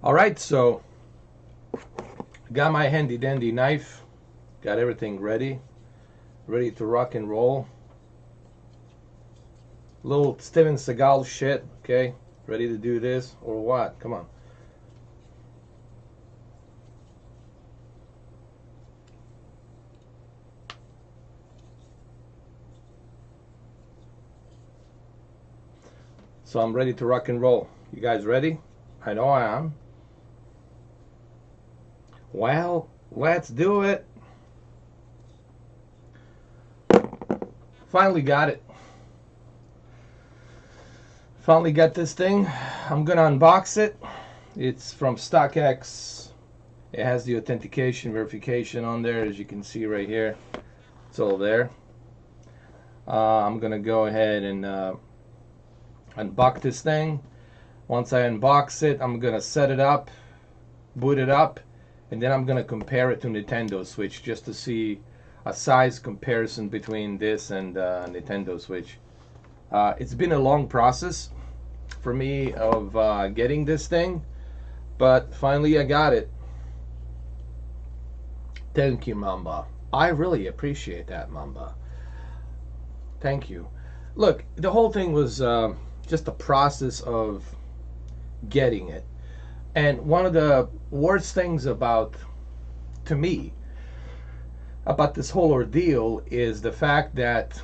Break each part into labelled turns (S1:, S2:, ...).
S1: Alright, so got my handy dandy knife, got everything ready to rock and roll. Little Steven Seagal shit, okay? Ready to do this or what? Come on. So I'm ready to rock and roll. You guys ready? I know I am. Well, let's do it. Finally got it. Finally got this thing. I'm gonna unbox it. It's from stockx. It has the authentication verification on there, as you can see right here. It's all there. I'm gonna go ahead and unbox this thing. Once I unbox it, I'm gonna set it up, boot it up, and then I'm gonna compare it to Nintendo Switch just to see a size comparison between this and Nintendo Switch. It's been a long process for me of getting this thing, but finally I got it. Thank you, Mamba. I really appreciate that, Mamba. Thank you. Look, the whole thing was just a process of getting it. And one of the worst things about, to me, about this whole ordeal is the fact that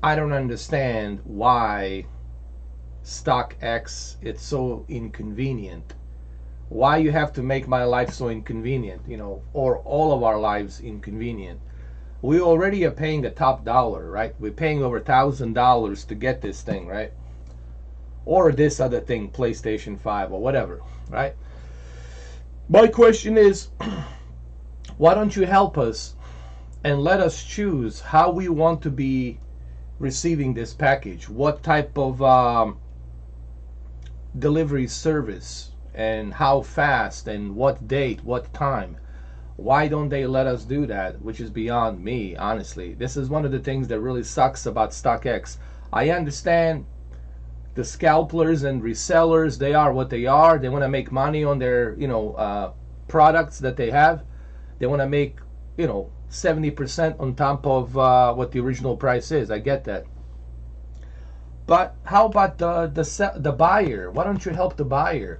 S1: I don't understand why stockx it's so inconvenient. Why you have to make my life so inconvenient, you know, or all of our lives inconvenient. We already are paying the top dollar, right? We're paying over $1,000 to get this thing, right? Or this other thing, PlayStation 5 or whatever, right? My question is, why don't you help us and let us choose how we want to be receiving this package? What type of delivery service, and how fast, and what date, what time? Why don't they let us do that? Which is beyond me, honestly. This is one of the things that really sucks about stockx. I understand the scalpers and resellers, they are what they are. They want to make money on their, you know, products that they have. They want to make, you know, 70% on top of what the original price is. I get that. But how about the buyer? Why don't you help the buyer?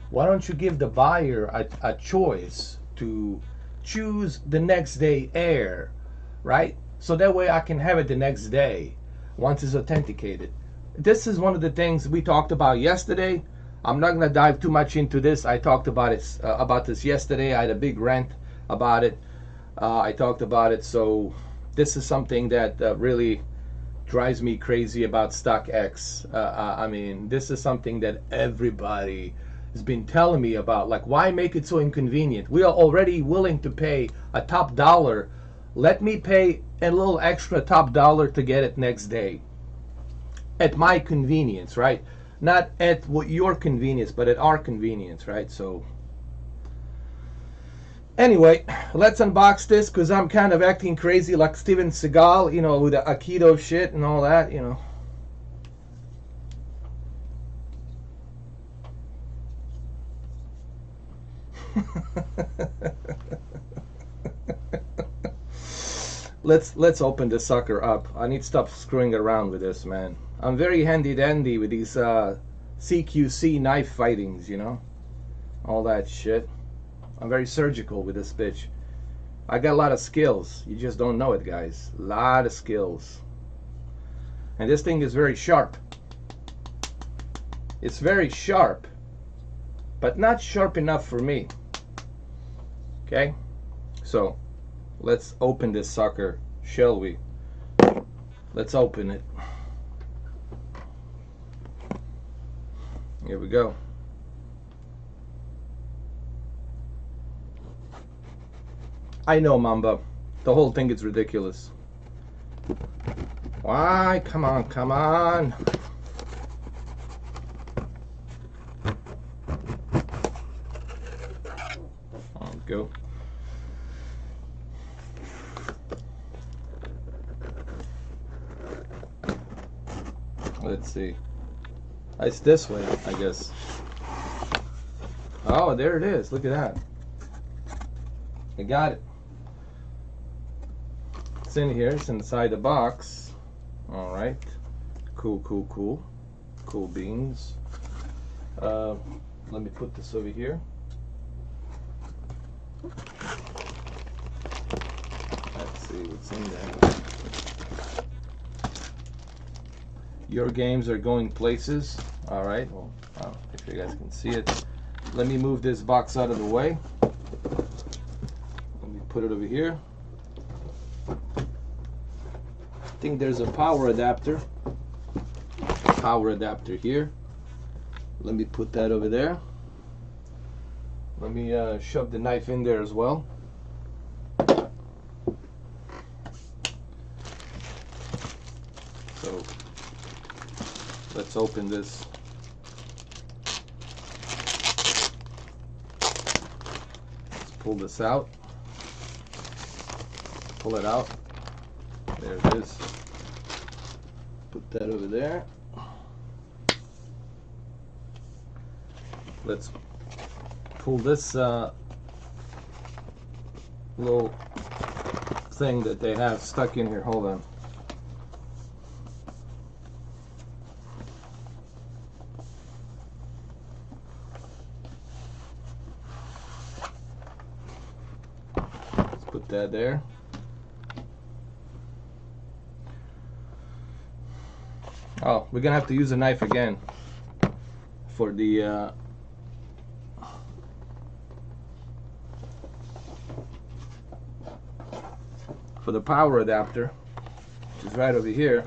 S1: Why don't you give the buyer a choice to choose the next day air, right? So that way I can have it the next day once it's authenticated. This is one of the things we talked about yesterday. I'm not going to dive too much into this. I talked about it about this yesterday. I had a big rant about it. I talked about it. So this is something that really drives me crazy about stockx. I mean, this is something that everybody has been telling me about. Like, why make it so inconvenient? We are already willing to pay a top dollar. Let me pay a little extra top dollar to get it next day. At my convenience, right? Not at what your convenience, but at our convenience, right? So anyway, let's unbox this, because I'm kind of acting crazy like Steven Seagal, you know, with the Aikido shit and all that, you know. Let's open this sucker up. I need to stop screwing around with this, man. I'm very handy dandy with these CQC knife fightings, you know, all that shit. I'm very surgical with this bitch. I got a lot of skills. You just don't know it, guys. A lot of skills. And this thing is very sharp. It's very sharp, but not sharp enough for me. Okay, so let's open this sucker, shall we? Let's open it. Here we go. I know, Mamba. The whole thing is ridiculous. Why? Come on, come on. There we go. Let's see. It's this way, I guess. Oh, there it is. Look at that. I got it. It's in here. It's inside the box. All right. Cool, cool, cool. Cool beans. Let me put this over here. Let's see what's in there. Your games are going places. All right. Well, if you guys can see it. Let me move this box out of the way. Let me put it over here. I think there's a power adapter. Power adapter here. Let me put that over there. Let me shove the knife in there as well. So let's open this. Let's pull this out. Pull it out. There it is. Put that over there. Let's pull this little thing that they have stuck in here. Hold on. Let's put that there. Oh, we're gonna have to use a knife again for the power adapter, which is right over here.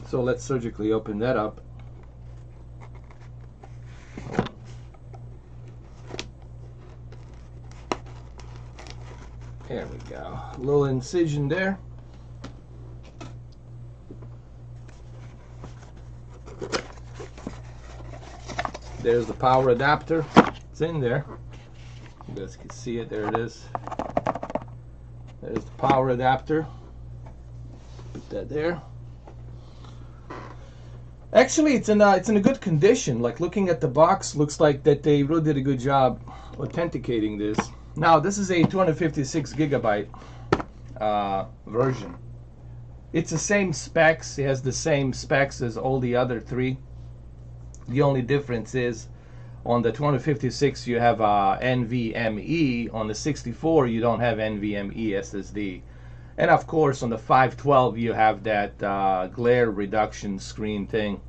S1: So let's surgically open that up. There we go. A little incision there. There's the power adapter. It's in there. You guys can see it. There it is. There's the power adapter. Put that there. Actually, it's in a good condition. Like, looking at the box, looks like that they really did a good job authenticating this. Now, this is a 256 gigabyte version. It's the same specs. It has the same specs as all the other three. The only difference is on the 256 you have NVMe. On the 64 you don't have NVMe SSD. And of course on the 512 you have that glare reduction screen thing.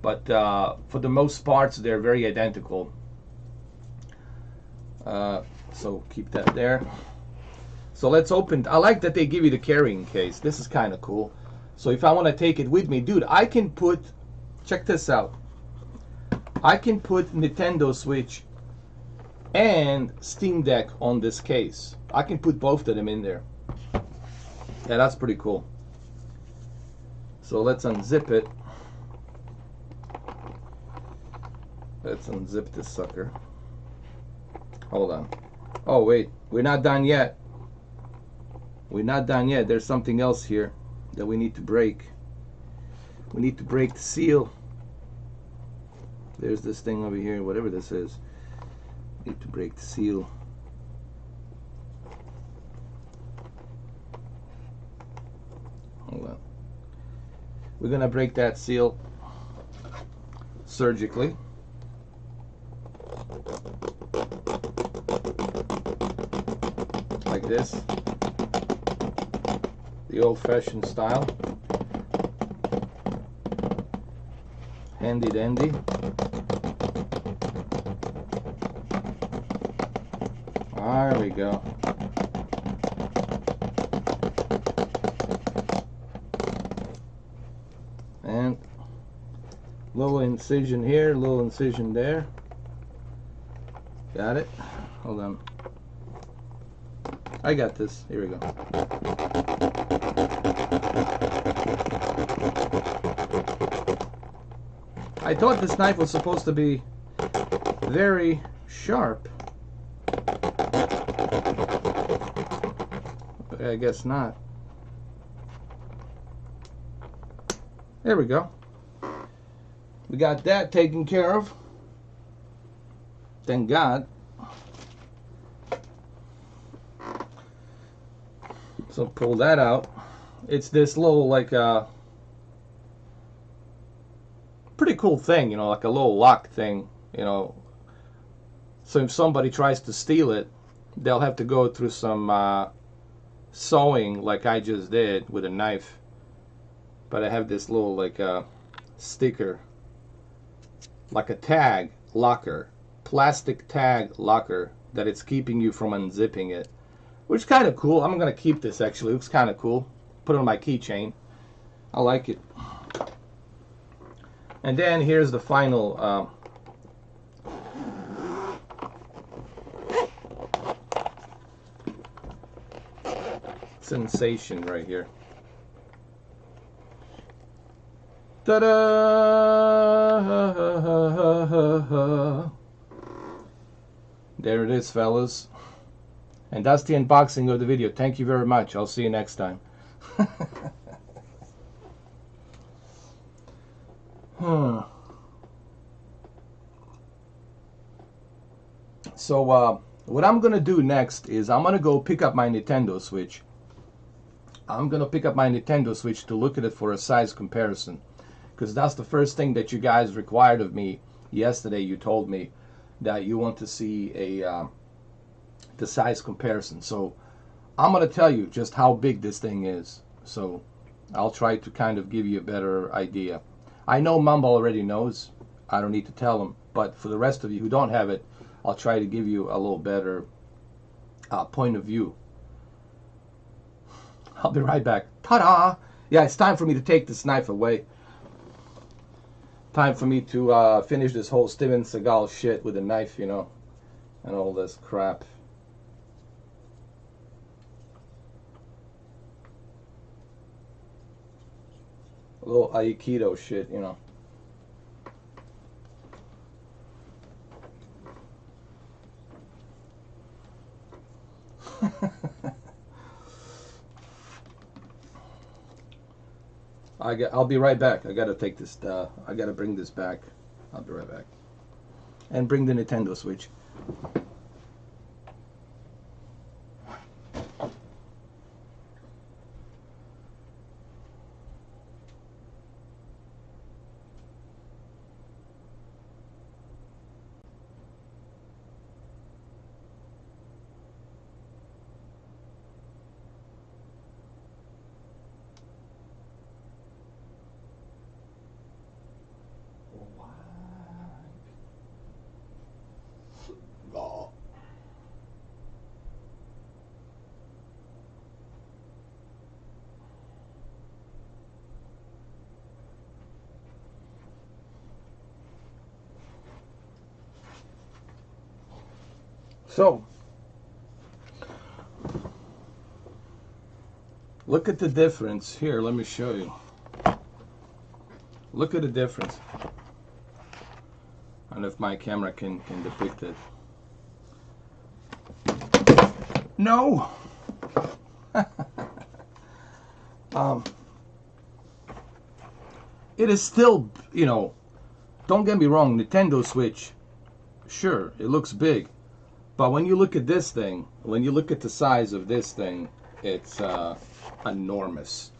S1: But for the most parts they're very identical. So keep that there. So let's open. I like that they give you the carrying case. This is kind of cool. So if I want to take it with me, dude, I can put, check this out. I can put Nintendo Switch and Steam Deck on this case. I can put both of them in there. Yeah, that's pretty cool. So let's unzip it. Let's unzip this sucker. Hold on. Oh wait, we're not done yet. We're not done yet. There's something else here that we need to break. We need to break the seal. There's this thing over here, whatever this is. Need to break the seal. Hold on. We're gonna break that seal surgically. Like this. The old-fashioned style. Handy dandy. There we go. And little incision here, little incision there. Got it? Hold on. I got this. Here we go. I thought this knife was supposed to be very sharp. But I guess not. There we go. We got that taken care of. thank God. So pull that out. It's this little like pretty cool thing, you know, like a little lock thing, you know. So if somebody tries to steal it, they'll have to go through some sewing like I just did with a knife. But I have this little like sticker, like a tag locker, plastic tag locker that it's keeping you from unzipping it, which is kind of cool. I'm gonna keep this actually. It looks kind of cool. Put it on my keychain. I like it. And then here's the final sensation right here. Ta-da! There it is, fellas. And that's the unboxing of the video. Thank you very much. I'll see you next time. So what I'm gonna do next is I'm gonna go pick up my Nintendo Switch. I'm gonna pick up my Nintendo Switch to look at it for a size comparison, because that's the first thing that you guys required of me yesterday. You told me that you want to see a the size comparison. So I'm gonna tell you just how big this thing is. So I'll try to kind of give you a better idea. I know Mumble already knows. I don't need to tell him. But for the rest of you who don't have it, I'll try to give you a little better point of view. I'll be right back. Ta-da! Yeah, it's time for me to take this knife away. Time for me to finish this whole Steven Seagal shit with a knife, you know, and all this crap. A little Aikido shit, you know. I'll be right back. I gotta take this. I gotta bring this back. I'll be right back. And bring the Nintendo Switch. So, look at the difference. Here, let me show you. Look at the difference. I don't know if my camera can depict it. No! It is still, you know, don't get me wrong, Nintendo Switch, sure, it looks big. But when you look at this thing, when you look at the size of this thing, it's enormous.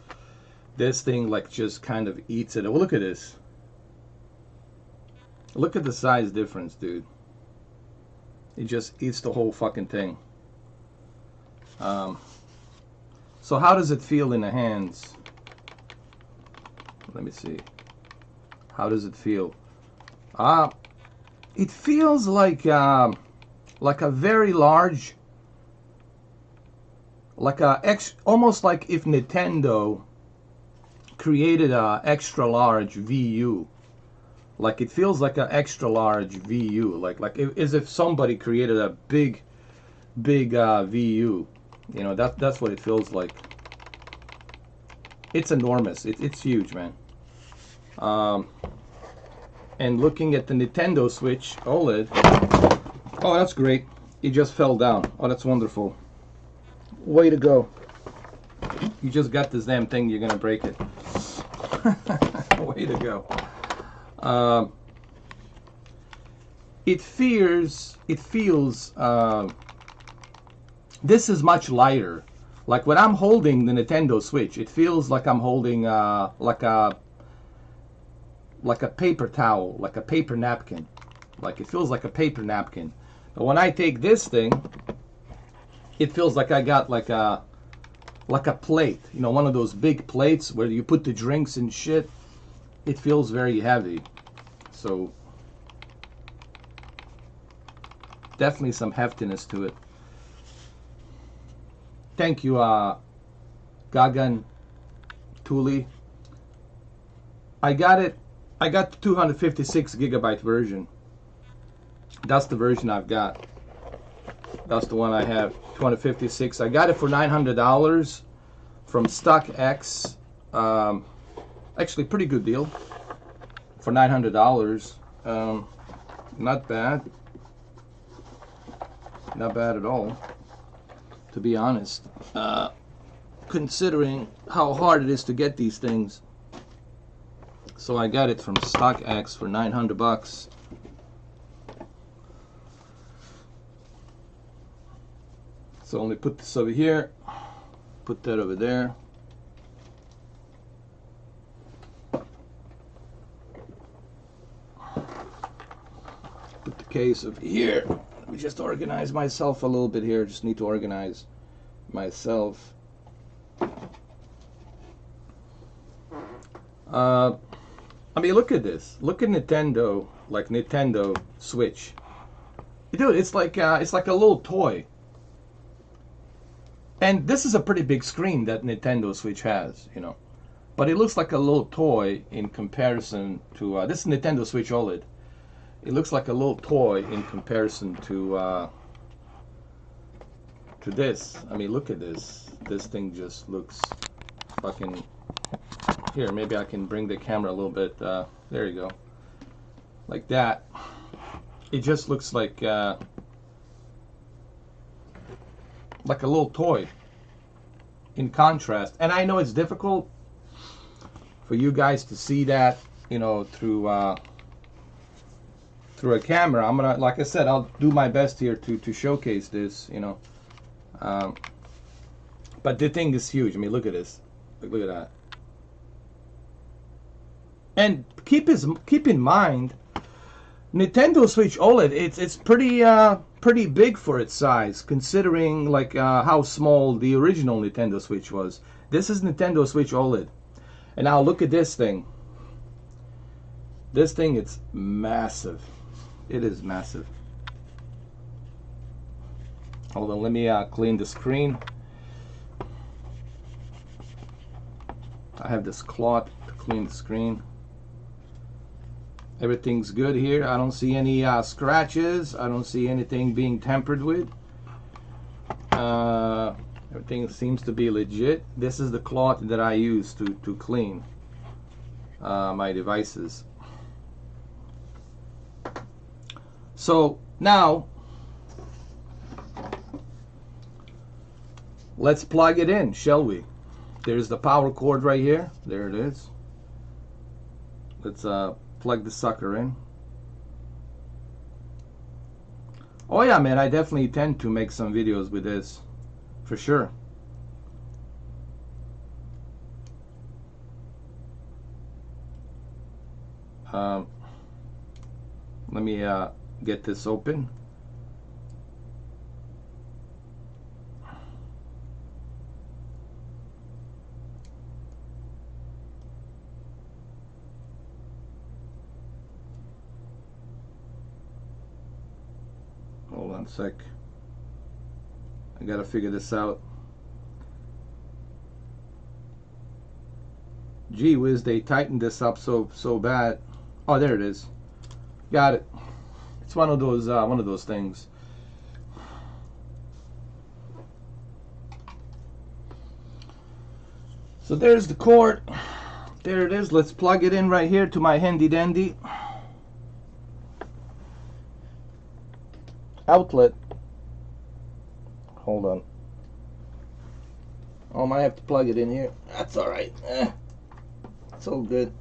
S1: This thing like just kind of eats it. Oh, look at this. Look at the size difference, dude. It just eats the whole fucking thing. So how does it feel in the hands? Let me see. How does it feel? It feels like a very large, almost like if Nintendo created a extra large VU. Like it feels like an extra large VU, as if somebody created a big VU. You know, that's what it feels like. It's enormous. It's huge, man. And looking at the Nintendo Switch OLED, oh, that's great. It just fell down. Oh, that's wonderful. Way to go. You just got this damn thing, you're gonna break it. Way to go. it feels, this is much lighter. Like when I'm holding the Nintendo Switch, it feels like I'm holding like a paper towel, like a paper napkin. Like it feels like a paper napkin. But when I take this thing, it feels like I got like a plate, you know, one of those big plates where you put the drinks and shit. It feels very heavy. So definitely some heftiness to it. Thank you, Gagan Tuli. I got the 256 gigabyte version. That's the version I've got. That's the one I have, 256. I got it for $900 from stockx. Actually, pretty good deal for $900. Not bad. Not bad at all, to be honest. Considering how hard it is to get these things. So I got it from stockx for $900. So only put this over here, put that over there. Put the case over here. Let me just organize myself a little bit here. Just need to organize myself. I mean, look at this. Look at Nintendo, like Nintendo Switch. Dude, it's like a little toy. And this is a pretty big screen that Nintendo Switch has, you know. But it looks like a little toy in comparison to this is Nintendo Switch OLED. It looks like a little toy in comparison to this. I mean, look at this. This thing just looks fucking. Here, maybe I can bring the camera a little bit. There you go. Like that. It just looks like a little toy. In contrast, and I know it's difficult for you guys to see that, you know, through a camera. I'm gonna, like I said, I'll do my best here to showcase this, you know. But the thing is huge. I mean, look at this. Look at that. And keep in mind, Nintendo Switch OLED. It's pretty big for its size, considering like how small the original Nintendo Switch was. This is Nintendo Switch OLED, and now look at this thing. This thing, it's massive. It is massive. Hold on, let me clean the screen. I have this cloth to clean the screen. Everything's good here. I don't see any scratches. I don't see anything being tampered with. Everything seems to be legit. This is the cloth that I use to clean my devices. So now let's plug it in, shall we? There's the power cord right here. There it is. Let's plug the sucker in. Oh yeah, man, I definitely tend to make some videos with this, for sure. Let me get this open. Hold on a sec. I gotta figure this out. Gee whiz, they tightened this up so bad. Oh, there it is. Got it. It's one of those things. So there's the cord. There it is. Let's plug it in right here to my handy dandy outlet. Hold on. Oh, I might have to plug it in here. That's all right. It's all good.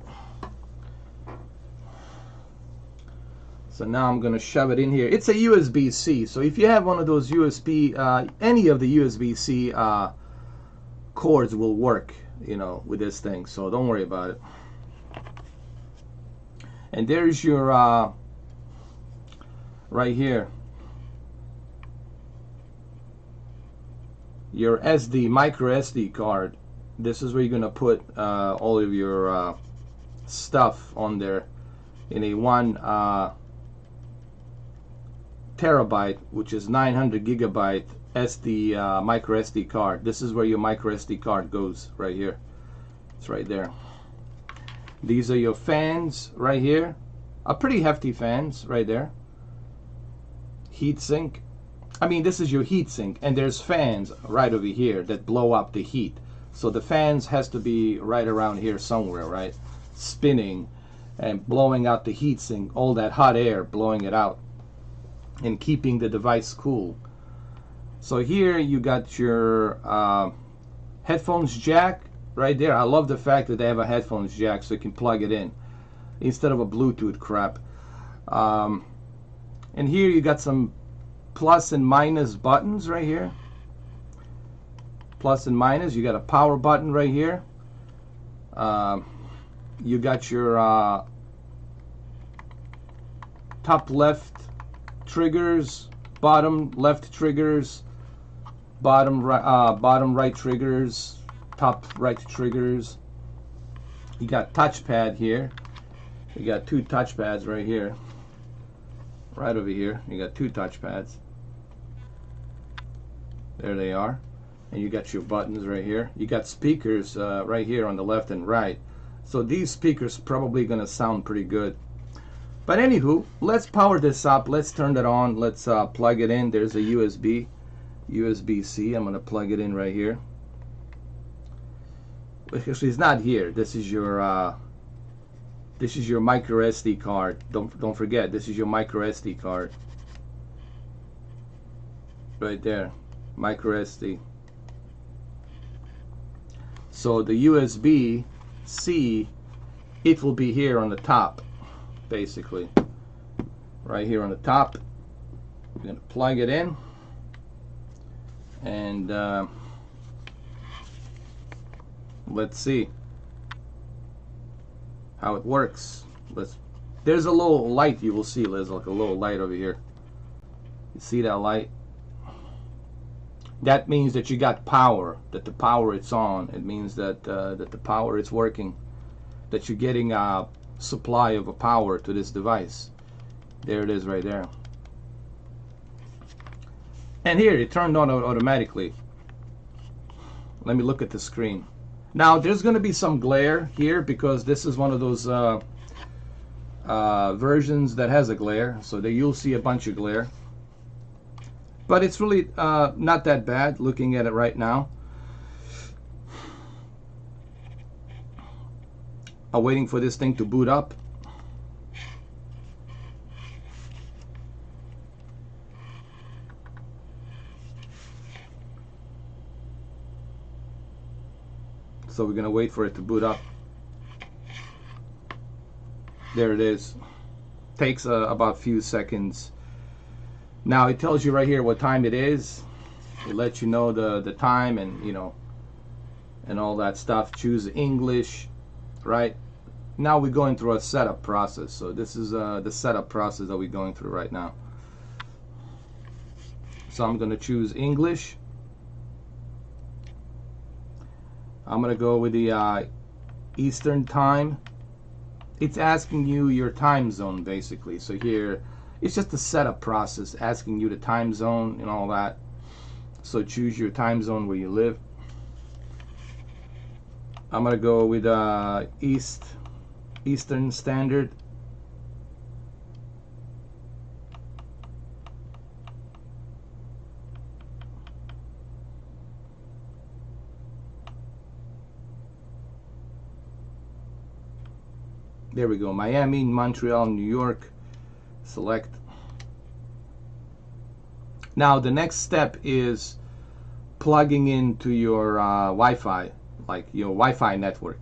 S1: So now I'm gonna shove it in here. It's a USB-C, so if you have one of those USB, any of the USB-C cords will work, you know, with this thing, so don't worry about it. And there's your right here, your micro SD card. This is where you're gonna put all of your stuff on there in a 1 terabyte, which is 900 gigabyte SD micro SD card. This is where your micro SD card goes, right here. It's right there. These are your fans right here, pretty hefty fans right there. Heat sink. I mean, this is your heat sink, and there's fans right over here that blow up the heat. So the fans has to be right around here somewhere, right? Spinning and blowing out the heat sink, all that hot air, blowing it out and keeping the device cool. So here you got your headphones jack right there. I love the fact that they have a headphones jack so you can plug it in instead of a Bluetooth crap. And here you got some plus and minus buttons right here. Plus and minus. You got a power button right here. You got your top left triggers, bottom left triggers, bottom right triggers, top right triggers. You got touchpad here. You got 2 touchpads right here. Right over here. You got 2 touchpads. There they are. And you got your buttons right here. You got speakers right here on the left and right. So these speakers probably gonna sound pretty good. But anywho, let's power this up. Let's turn it on. Let's plug it in. There's a USB-C. I'm gonna plug it in right here. Actually, it's not here. This is your micro SD card. Don't forget, this is your micro SD card. Right there, micro SD. So the USB-C, it will be here on the top, basically. Right here on the top. We're going to plug it in. And let's see how it works. There's a little light you will see. There's like a little light over here. You see that light? That means that you got power, that the power it's on. It means that that the power is working, that you're getting a supply of a power to this device. There it is right there. And here it turned on automatically. Let me look at the screen. Now there's going to be some glare here because this is one of those versions that has a glare, so that you'll see a bunch of glare. But it's really not that bad looking at it right now. I'm waiting for this thing to boot up. So we're gonna wait for it to boot up. There it is. Takes about a few seconds. Now it tells you right here what time it is. It lets you know the time and and all that stuff. Choose English, right? Now we're going through a setup process. So this is the setup process that we're going through right now. So I'm gonna choose English. I'm gonna go with the Eastern time. It's asking you your time zone basically. So here it's just a setup process, asking you the time zone and all that. So choose your time zone where you live. I'm gonna go with Eastern Standard. There we go. Miami, Montreal, New York. Select. Now the next step is plugging into your Wi-Fi, like your Wi-Fi network.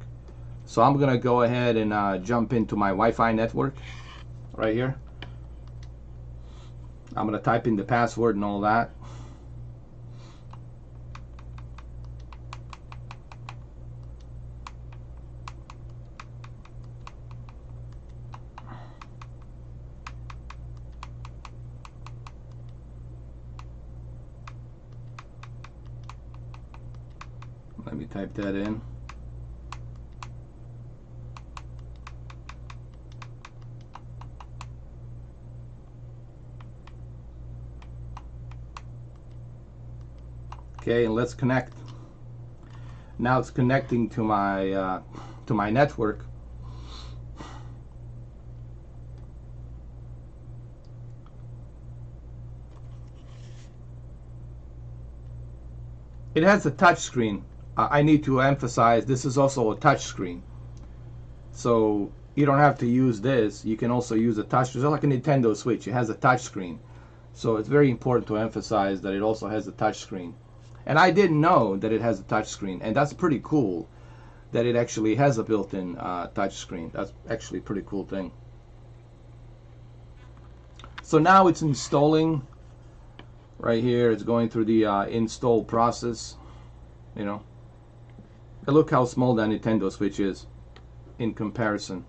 S1: So I'm gonna go ahead and jump into my Wi-Fi network right here. I'm gonna type in the password and all that. Let me type that in. Okay, and let's connect. Now it's connecting to my network. It has a touch screen. I need to emphasize this is also a touch screen. So you don't have to use this. You can also use a touch. It's like a Nintendo Switch. It has a touch screen. So it's very important to emphasize that it also has a touch screen. And I didn't know that it has a touch screen, and that's pretty cool that it actually has a built-in touch screen. That's actually a pretty cool thing. So now it's installing right here. It's going through the install process, you know. And look how small that Nintendo Switch is in comparison.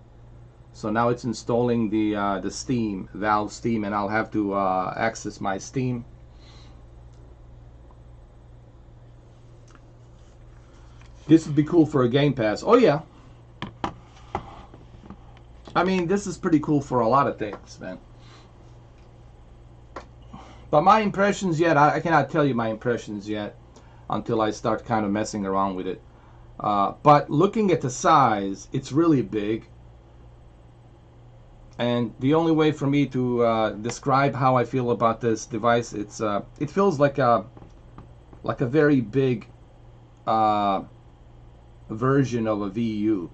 S1: So now it's installing the Steam, Valve Steam, and I'll have to access my Steam. This would be cool for a Game Pass. Oh yeah. I mean, this is pretty cool for a lot of things, man. But my impressions yet, I cannot tell you my impressions yet until I start kind of messing around with it. But looking at the size, it's really big. And the only way for me to describe how I feel about this device, it feels like a very big version of a VU.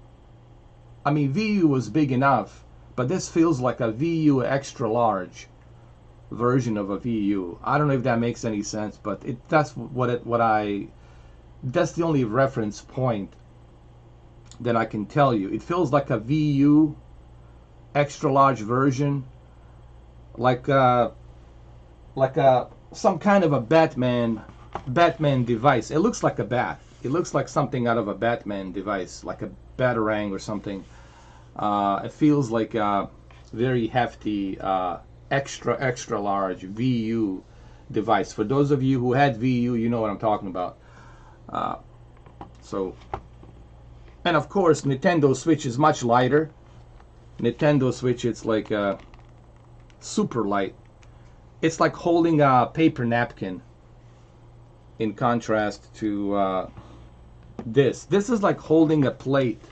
S1: I mean, VU was big enough, but this feels like a VU extra large version of a VU. I don't know if that makes any sense, but that's that's the only reference point that I can tell you. It feels like a VU extra large version, like some kind of a Batman device. It looks like a bat. It looks like something out of a Batman device, like a Batarang or something. It feels like a very hefty, extra large VU device. For those of you who had VU, you know what I'm talking about. And of course, Nintendo Switch is much lighter. Nintendo Switch, it's like super light. It's like holding a paper napkin. In contrast to this is like holding a plate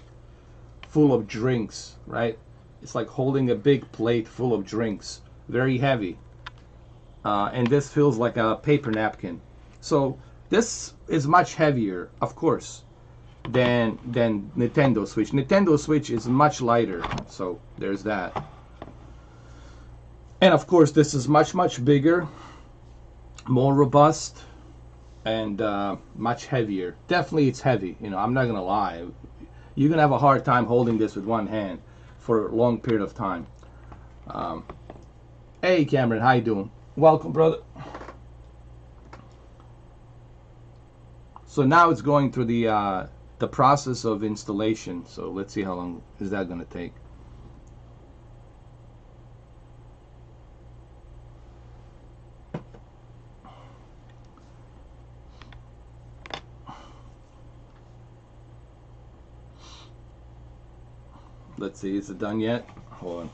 S1: full of drinks, right? It's like holding a big plate full of drinks, very heavy, and this feels like a paper napkin. So this is much heavier, of course, than Nintendo Switch. Nintendo Switch is much lighter, so there's that. And of course, this is much bigger, more robust, and much heavier. Definitely it's heavy, you know, I'm not gonna lie. You're gonna have a hard time holding this with one hand for a long period of time. Hey Cameron, how you doing? Welcome, brother. So now it's going through the process of installation. So let's see how long is that gonna take. Let's see, is it done yet? Hold on.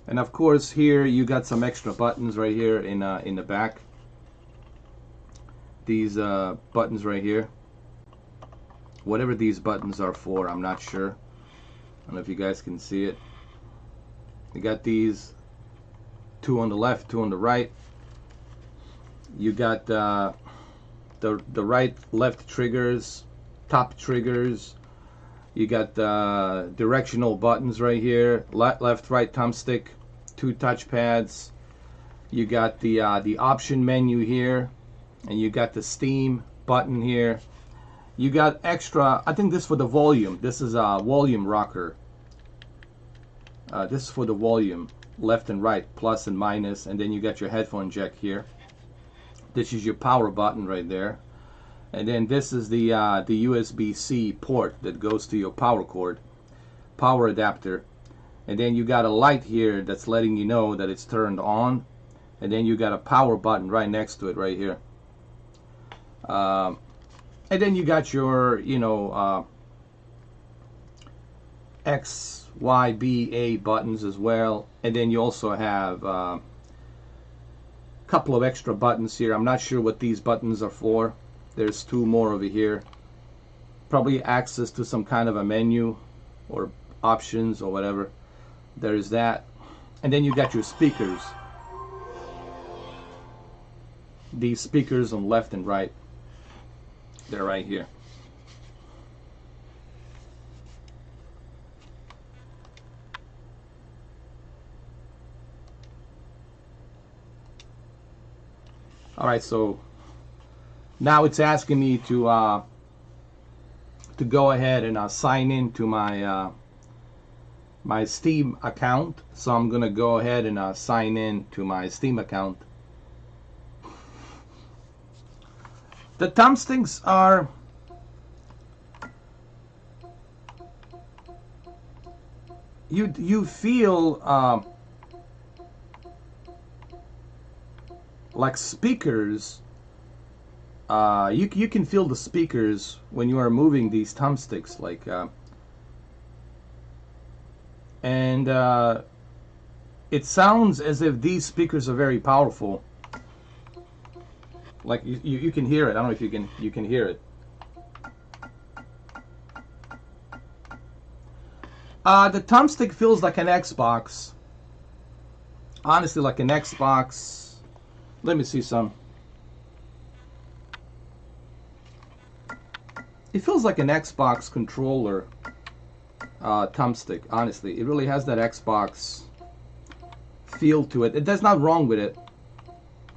S1: And of course, here you got some extra buttons right here in the back. These buttons right here. Whatever these buttons are for, I'm not sure. I don't know if you guys can see it. You got these, two on the left, two on the right. You got the right, left triggers, top triggers. You got the directional buttons right here, left, right thumbstick, two touchpads. You got the option menu here, and you got the Steam button here. You got extra, I think this for the volume. This is a volume rocker. This is for the volume, left and right, plus and minus, and then you got your headphone jack here. This is your power button right there, and then this is the USB-C port that goes to your power cord, power adapter, and then you got a light here that's letting you know that it's turned on, and then you got a power button right next to it right here, and then you got your X, Y, B, A buttons as well, and then you also have a couple of extra buttons here. I'm not sure what these buttons are for. There's two more over here, probably access to some kind of a menu or options or whatever. There's that, and then you got your speakers, these speakers on left and right. They're right here. Alright, so now it's asking me to go ahead and sign in to my my Steam account. So I'm gonna go ahead and sign in to my Steam account. The thumbsticks are you feel like speakers. You can feel the speakers when you are moving these thumbsticks, like and it sounds as if these speakers are very powerful. Like you can hear it. I don't know if you can hear it. The thumbstick feels like an Xbox. Honestly, like an Xbox. Let me see some. It feels like an Xbox controller thumbstick. Honestly, it really has that Xbox feel to it. There's not wrong with it,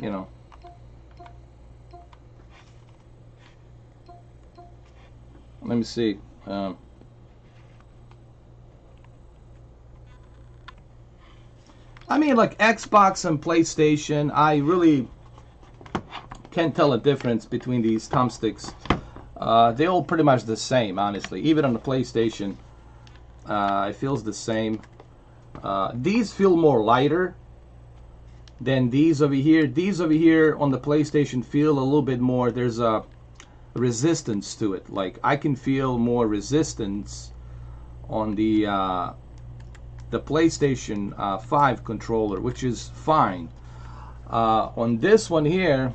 S1: you know. Let me see. I mean, like Xbox and PlayStation, I really can't tell a difference between these thumbsticks. They're all pretty much the same, honestly. Even on the PlayStation, it feels the same. These feel more lighter than these over here. These over here on the PlayStation feel a little bit more, there's a resistance to it. Like I can feel more resistance on the PlayStation 5 controller, which is fine. On this one here,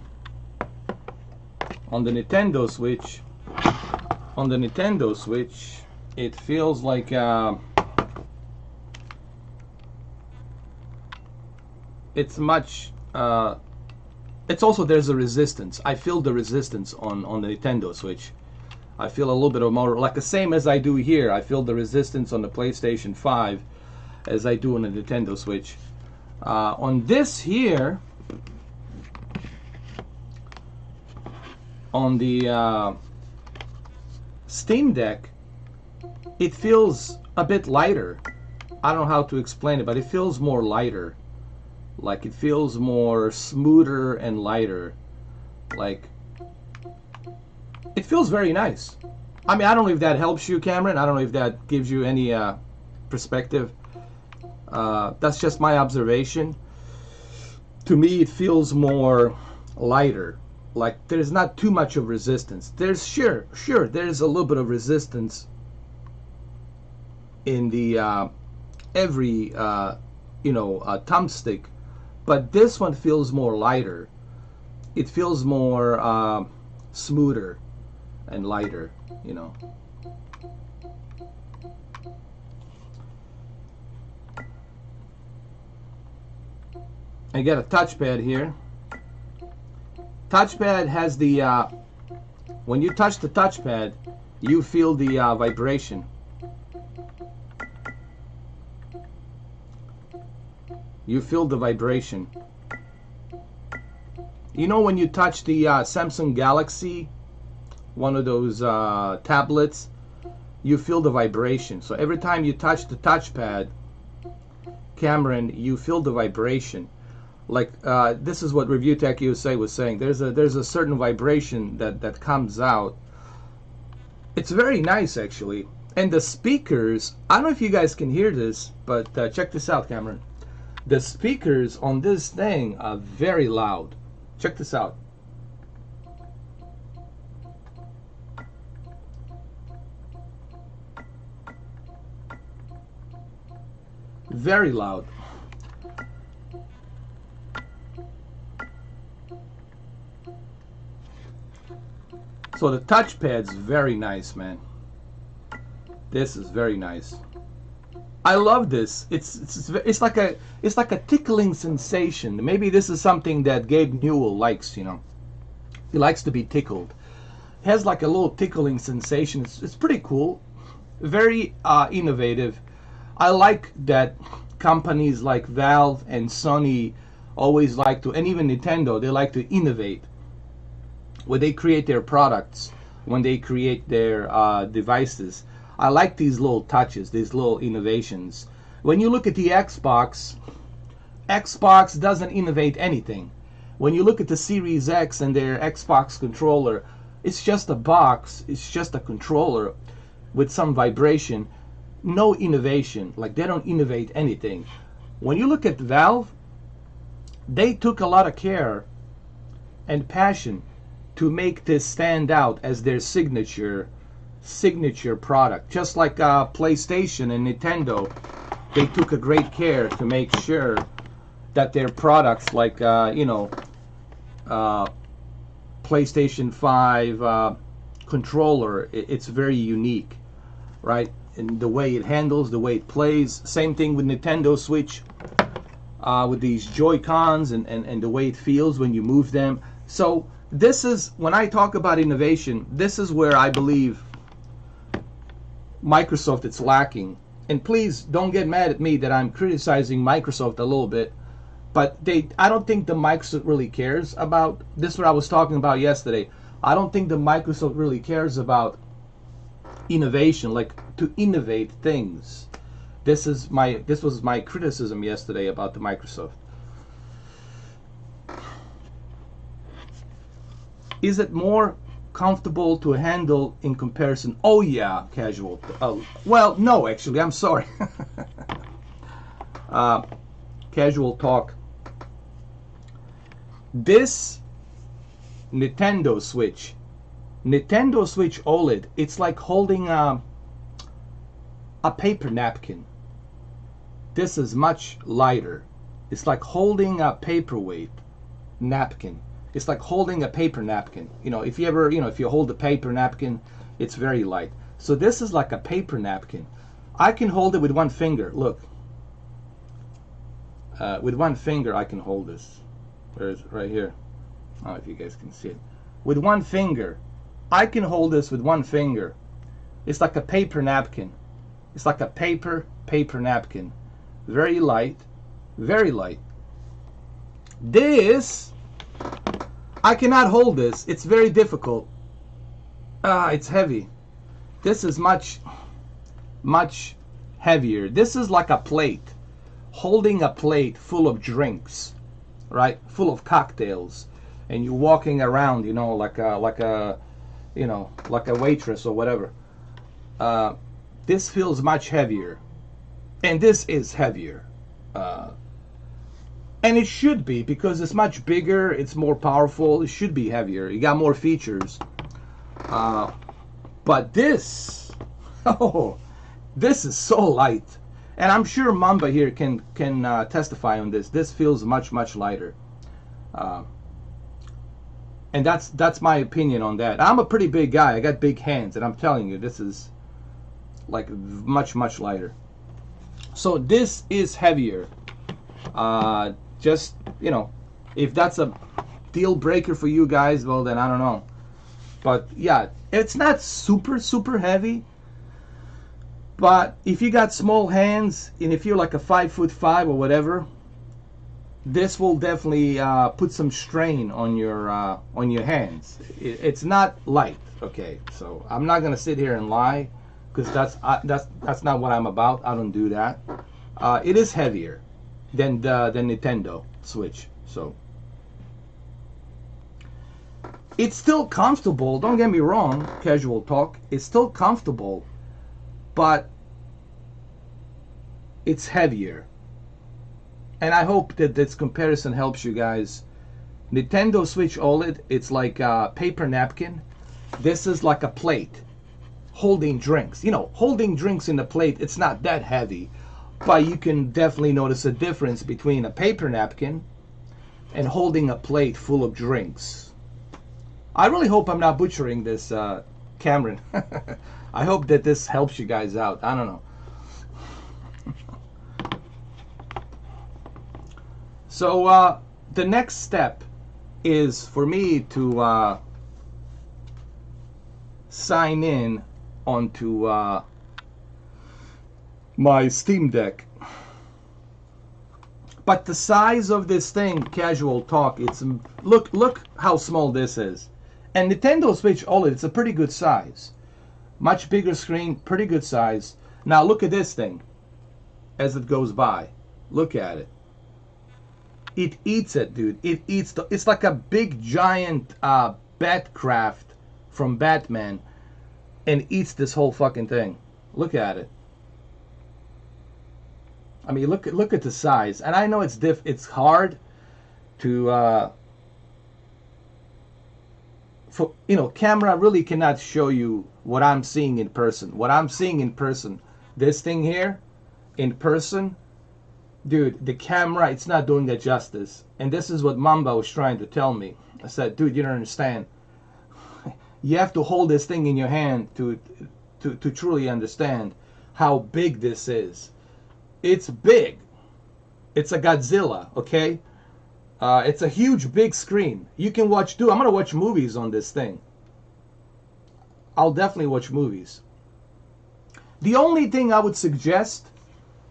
S1: on the Nintendo Switch, it feels like it's much. It's also, there's a resistance. I feel the resistance on the Nintendo Switch. I feel a little bit of more, like the same as I do here. I feel the resistance on the PlayStation 5 as I do on the Nintendo Switch. On this here, on the Steam Deck, it feels a bit lighter. I don't know how to explain it, but it feels more lighter. Like it feels more smoother and lighter. Like it feels very nice. I mean, I don't know if that helps you, Cameron. I don't know if that gives you any perspective. That's just my observation. To me, it feels more lighter. Like there's not too much of resistance. There's sure there's a little bit of resistance in the every thumbstick, but this one feels more lighter. It feels more smoother and lighter, you know. I get a touchpad here. Touchpad has the when you touch the touchpad, you feel the vibration. You feel the vibration. You know, when you touch the Samsung Galaxy, one of those tablets, you feel the vibration. So every time you touch the touchpad, Cameron, you feel the vibration. Like this is what Review Tech USA was saying. There's a certain vibration that comes out. It's very nice actually. And the speakers, I don't know if you guys can hear this, but check this out, Cameron. The speakers on this thing are very loud. Check this out. Very loud. So the touchpad's very nice, man. This is very nice. I love this. It's like a tickling sensation. Maybe this is something that Gabe Newell likes. You know, he likes to be tickled. It has like a little tickling sensation. It's pretty cool. Very innovative. I like that companies like Valve and Sony always like to, and even Nintendo, they like to innovate when they create their products, when they create their devices. I like these little touches, these little innovations. When you look at the Xbox, Xbox doesn't innovate anything. When you look at the Series X and their Xbox controller, it's just a box, it's just a controller with some vibration. No innovation, like they don't innovate anything. When you look at Valve, they took a lot of care and passion to make this stand out as their signature product. Just like PlayStation and Nintendo, they took a great care to make sure that their products, like PlayStation 5 controller, it's very unique, right? And the way it handles, the way it plays. Same thing with Nintendo Switch, with these Joy-Cons and the way it feels when you move them. So this is, when I talk about innovation, this is where I believe Microsoft is lacking. And please don't get mad at me that I'm criticizing Microsoft a little bit, but I don't think the Microsoft really cares about this. Is what I was talking about yesterday. I don't think the Microsoft really cares about innovation, like to innovate things. This was my criticism yesterday about the Microsoft. Is it more comfortable to handle in comparison? Oh yeah, casual. Well, no, actually, I'm sorry. Casual talk. This Nintendo Switch OLED, it's like holding a paper napkin. This is much lighter. It's like holding a paperweight napkin. It's like holding a paper napkin. You know, if you ever, if you hold a paper napkin, it's very light. So this is like a paper napkin. I can hold it with one finger. Look. With one finger I can hold this. Where is it? Right here. I don't know if you guys can see it. With one finger, I can hold this with one finger. It's like a paper napkin. It's like a paper napkin. Very light. Very light. This, I cannot hold this. It's very difficult. It's heavy. This is much heavier. This is like a plate. Holding a plate full of drinks, right? Full of cocktails. And you're walking around, like a waitress or whatever. This feels much heavier. And this is heavier. And it should be, because it's much bigger, it's more powerful, it should be heavier. You got more features. But this, this is so light. And I'm sure Mamba here can testify on this. This feels much lighter. And that's my opinion on that. I'm a pretty big guy. I got big hands, and I'm telling you, this is like much lighter. So this is heavier. Just, if that's a deal breaker for you guys, well then I don't know. But yeah, it's not super heavy. But if you got small hands, and if you're like a 5'5" or whatever, this will definitely put some strain on your hands. It's not light, okay? So I'm not gonna sit here and lie, because that's not what I'm about. I don't do that. It is heavier. than the Nintendo Switch. So it's still comfortable. Don't get me wrong, casual talk. It's still comfortable, but it's heavier. And I hope that this comparison helps you guys. Nintendo Switch OLED, it's like a paper napkin. This is like a plate holding drinks. You know, holding drinks in a plate, it's not that heavy, but you can definitely notice a difference between a paper napkin and holding a plate full of drinks. I really hope I'm not butchering this, Cameron. I hope that this helps you guys out. I don't know. So the next step is for me to sign in onto my Steam Deck. But the size of this thing, casual talk, it's look how small this is. And Nintendo Switch OLED, it's a pretty good size. Much bigger screen, pretty good size. Now look at this thing as it goes by. Look at it. It eats it, dude. It eats it's like a big giant Batcraft from Batman, and eats this whole fucking thing. Look at it. I mean, look at the size. And I know it's hard to camera really cannot show you what I'm seeing in person. What I'm seeing in person, this thing here, in person, dude, the camera, it's not doing it justice. And this is what Mamba was trying to tell me. I said, dude, you don't understand. You have to hold this thing in your hand to truly understand how big this is. It's big. It's a Godzilla, okay? It's a huge, big screen. You can watch, dude, I'm going to watch movies on this thing. I'll definitely watch movies. The only thing I would suggest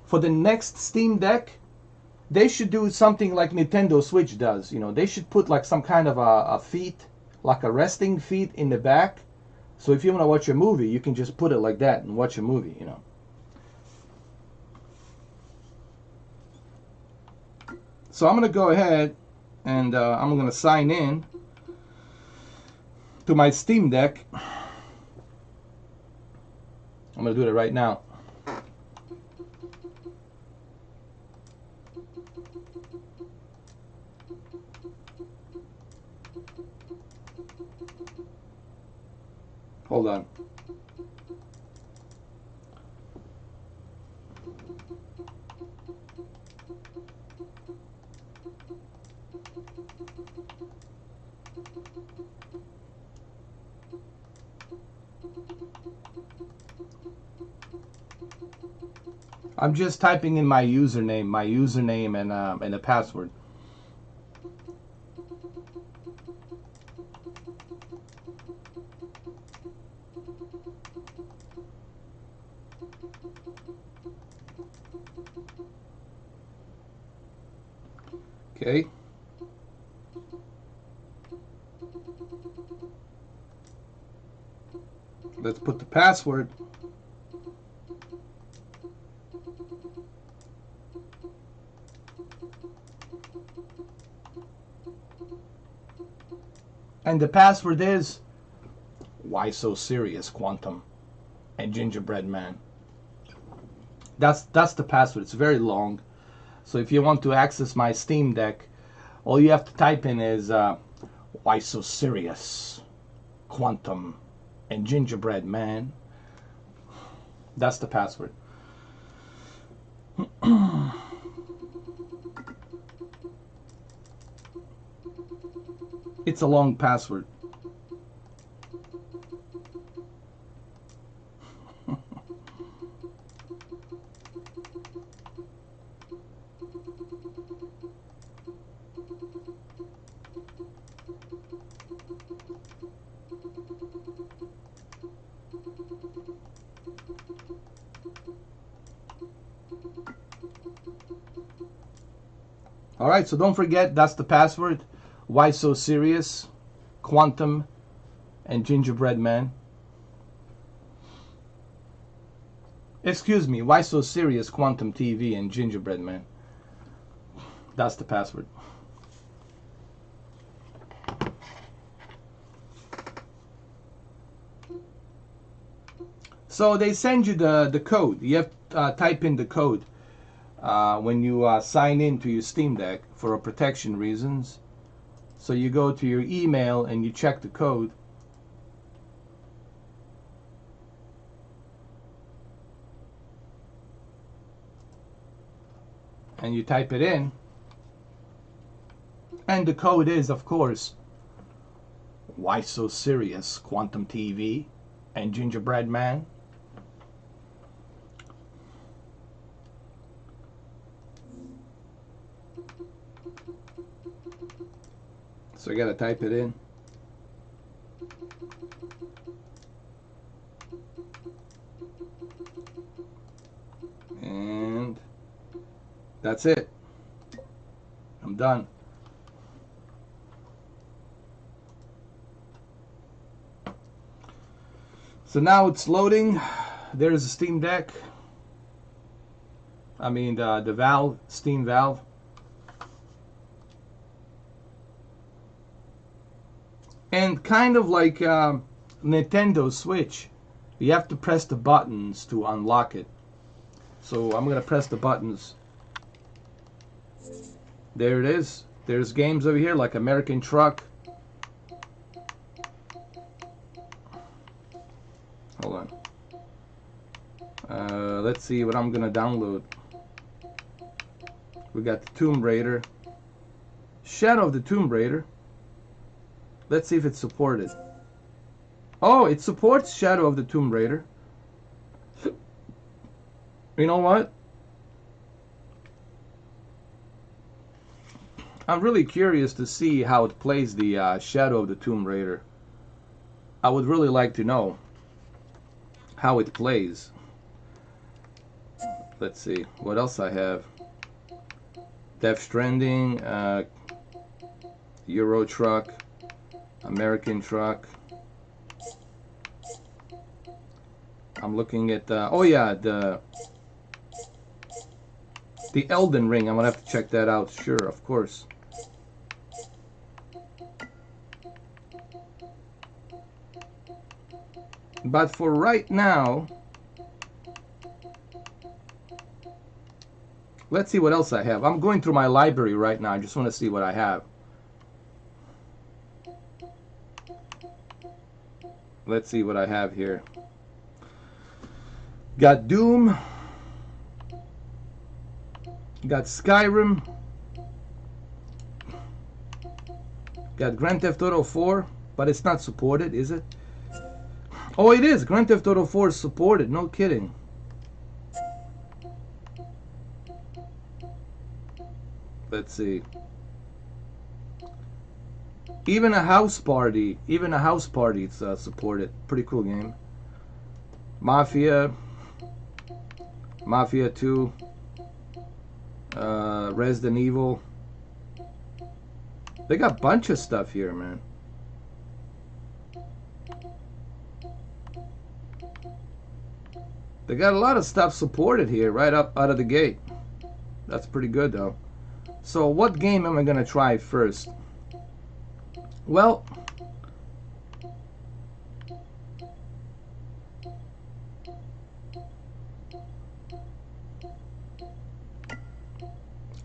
S1: for the next Steam Deck, they should do something like Nintendo Switch does. You know, they should put like some kind of a feet, like a resting feet in the back. So if you want to watch a movie, you can just put it like that and watch a movie, you know. So I'm going to go ahead and I'm going to sign in to my Steam Deck. I'm going to do it right now. Hold on. I'm just typing in my username and a password. Okay. Let's put the password. And the password is, why so serious, Quantum and Gingerbread Man. That's the password. It's very long. So if you want to access my Steam Deck, all you have to type in is why so serious, Quantum and Gingerbread Man. That's the password. It's a long password. All right, so don't forget, that's the password. Why so serious, Quantum and Gingerbread Man. Excuse me, why so serious, Quantum TV and Gingerbread Man. That's the password. So they send you the code. You have to type in the code when you sign in to your Steam Deck for protection reasons. So you go to your email and you check the code. And you type it in. And the code is, of course, Why So Serious, Quantum TV, and Gingerbread Man. So I gotta type it in. And that's it. I'm done. So now it's loading. There's a Steam Deck. I mean the valve, Steam valve. And kind of like Nintendo Switch, you have to press the buttons to unlock it. So I'm gonna press the buttons. There it is. There's games over here like American Truck. Hold on. Let's see what I'm gonna download. We got the Tomb Raider. Shadow of the Tomb Raider. Let's see if it's supported. Oh, it supports Shadow of the Tomb Raider. You know what? I'm really curious to see how it plays the Shadow of the Tomb Raider. I would really like to know how it plays. Let's see what else I have. Death Stranding, Euro Truck, American Truck. I'm looking at oh yeah, the Elden Ring. I'm gonna have to check that out. Sure, of course. But for right now, let's see what else I have. I'm going through my library right now. I just want to see what I have. Let's see what I have here. Got Doom. Got Skyrim. Got Grand Theft Auto 4, but it's not supported, is it? Oh, it is. Grand Theft Auto 4 is supported. No kidding. Let's see. Even a house party. It's supported. Pretty cool game. Mafia 2. Resident Evil. They got a bunch of stuff here, man. They got a lot of stuff supported here right up out of the gate. That's pretty good though. So what game am I gonna try first? Well,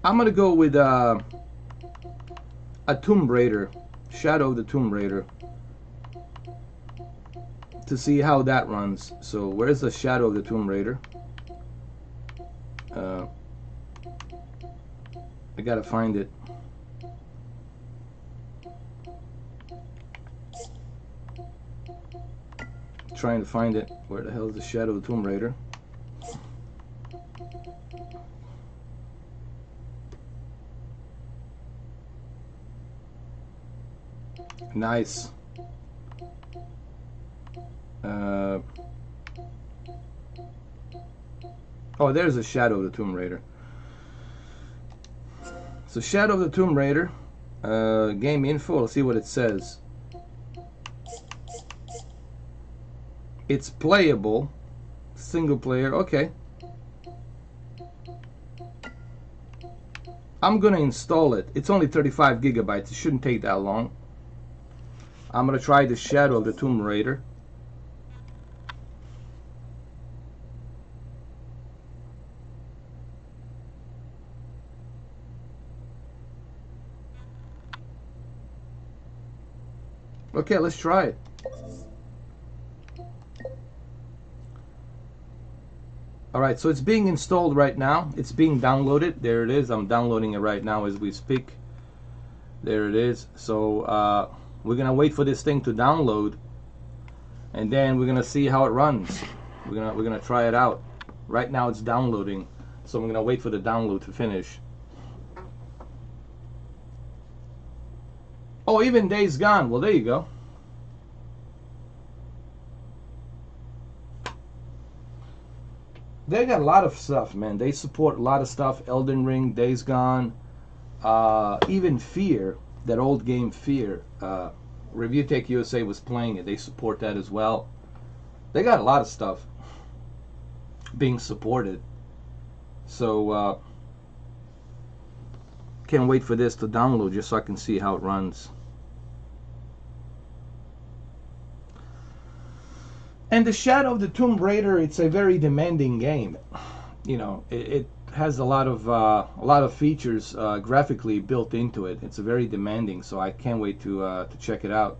S1: I'm gonna go with a Tomb Raider, Shadow of the Tomb Raider, to see how that runs. So where's the Shadow of the Tomb Raider? I gotta find it. Trying to find it. Where the hell is the Shadow of the Tomb Raider? Nice. Oh, there's a Shadow of the Tomb Raider. So Shadow of the Tomb Raider, game info. Let's see what it says. It's playable, single player. Okay. I'm gonna install it. It's only 35 gigabytes. It shouldn't take that long. I'm gonna try the Shadow of the Tomb Raider. Okay, let's try it. Alright, so it's being installed right now. It's being downloaded. There it is. I'm downloading it right now as we speak. There it is. So we're gonna wait for this thing to download, and then we're gonna see how it runs. We're gonna try it out. Right now it's downloading, so I'm gonna wait for the download to finish. Oh, even Days Gone. Well, there you go. They got a lot of stuff, man. They support a lot of stuff. Elden Ring, Days Gone, even Fear, that old game Fear. Review Tech USA was playing it. They support that as well. They got a lot of stuff being supported. So can't wait for this to download just so I can see how it runs. And the Shadow of the Tomb Raider, it's a very demanding game. You know, it has a lot of features graphically built into it. It's very demanding, so I can't wait to check it out,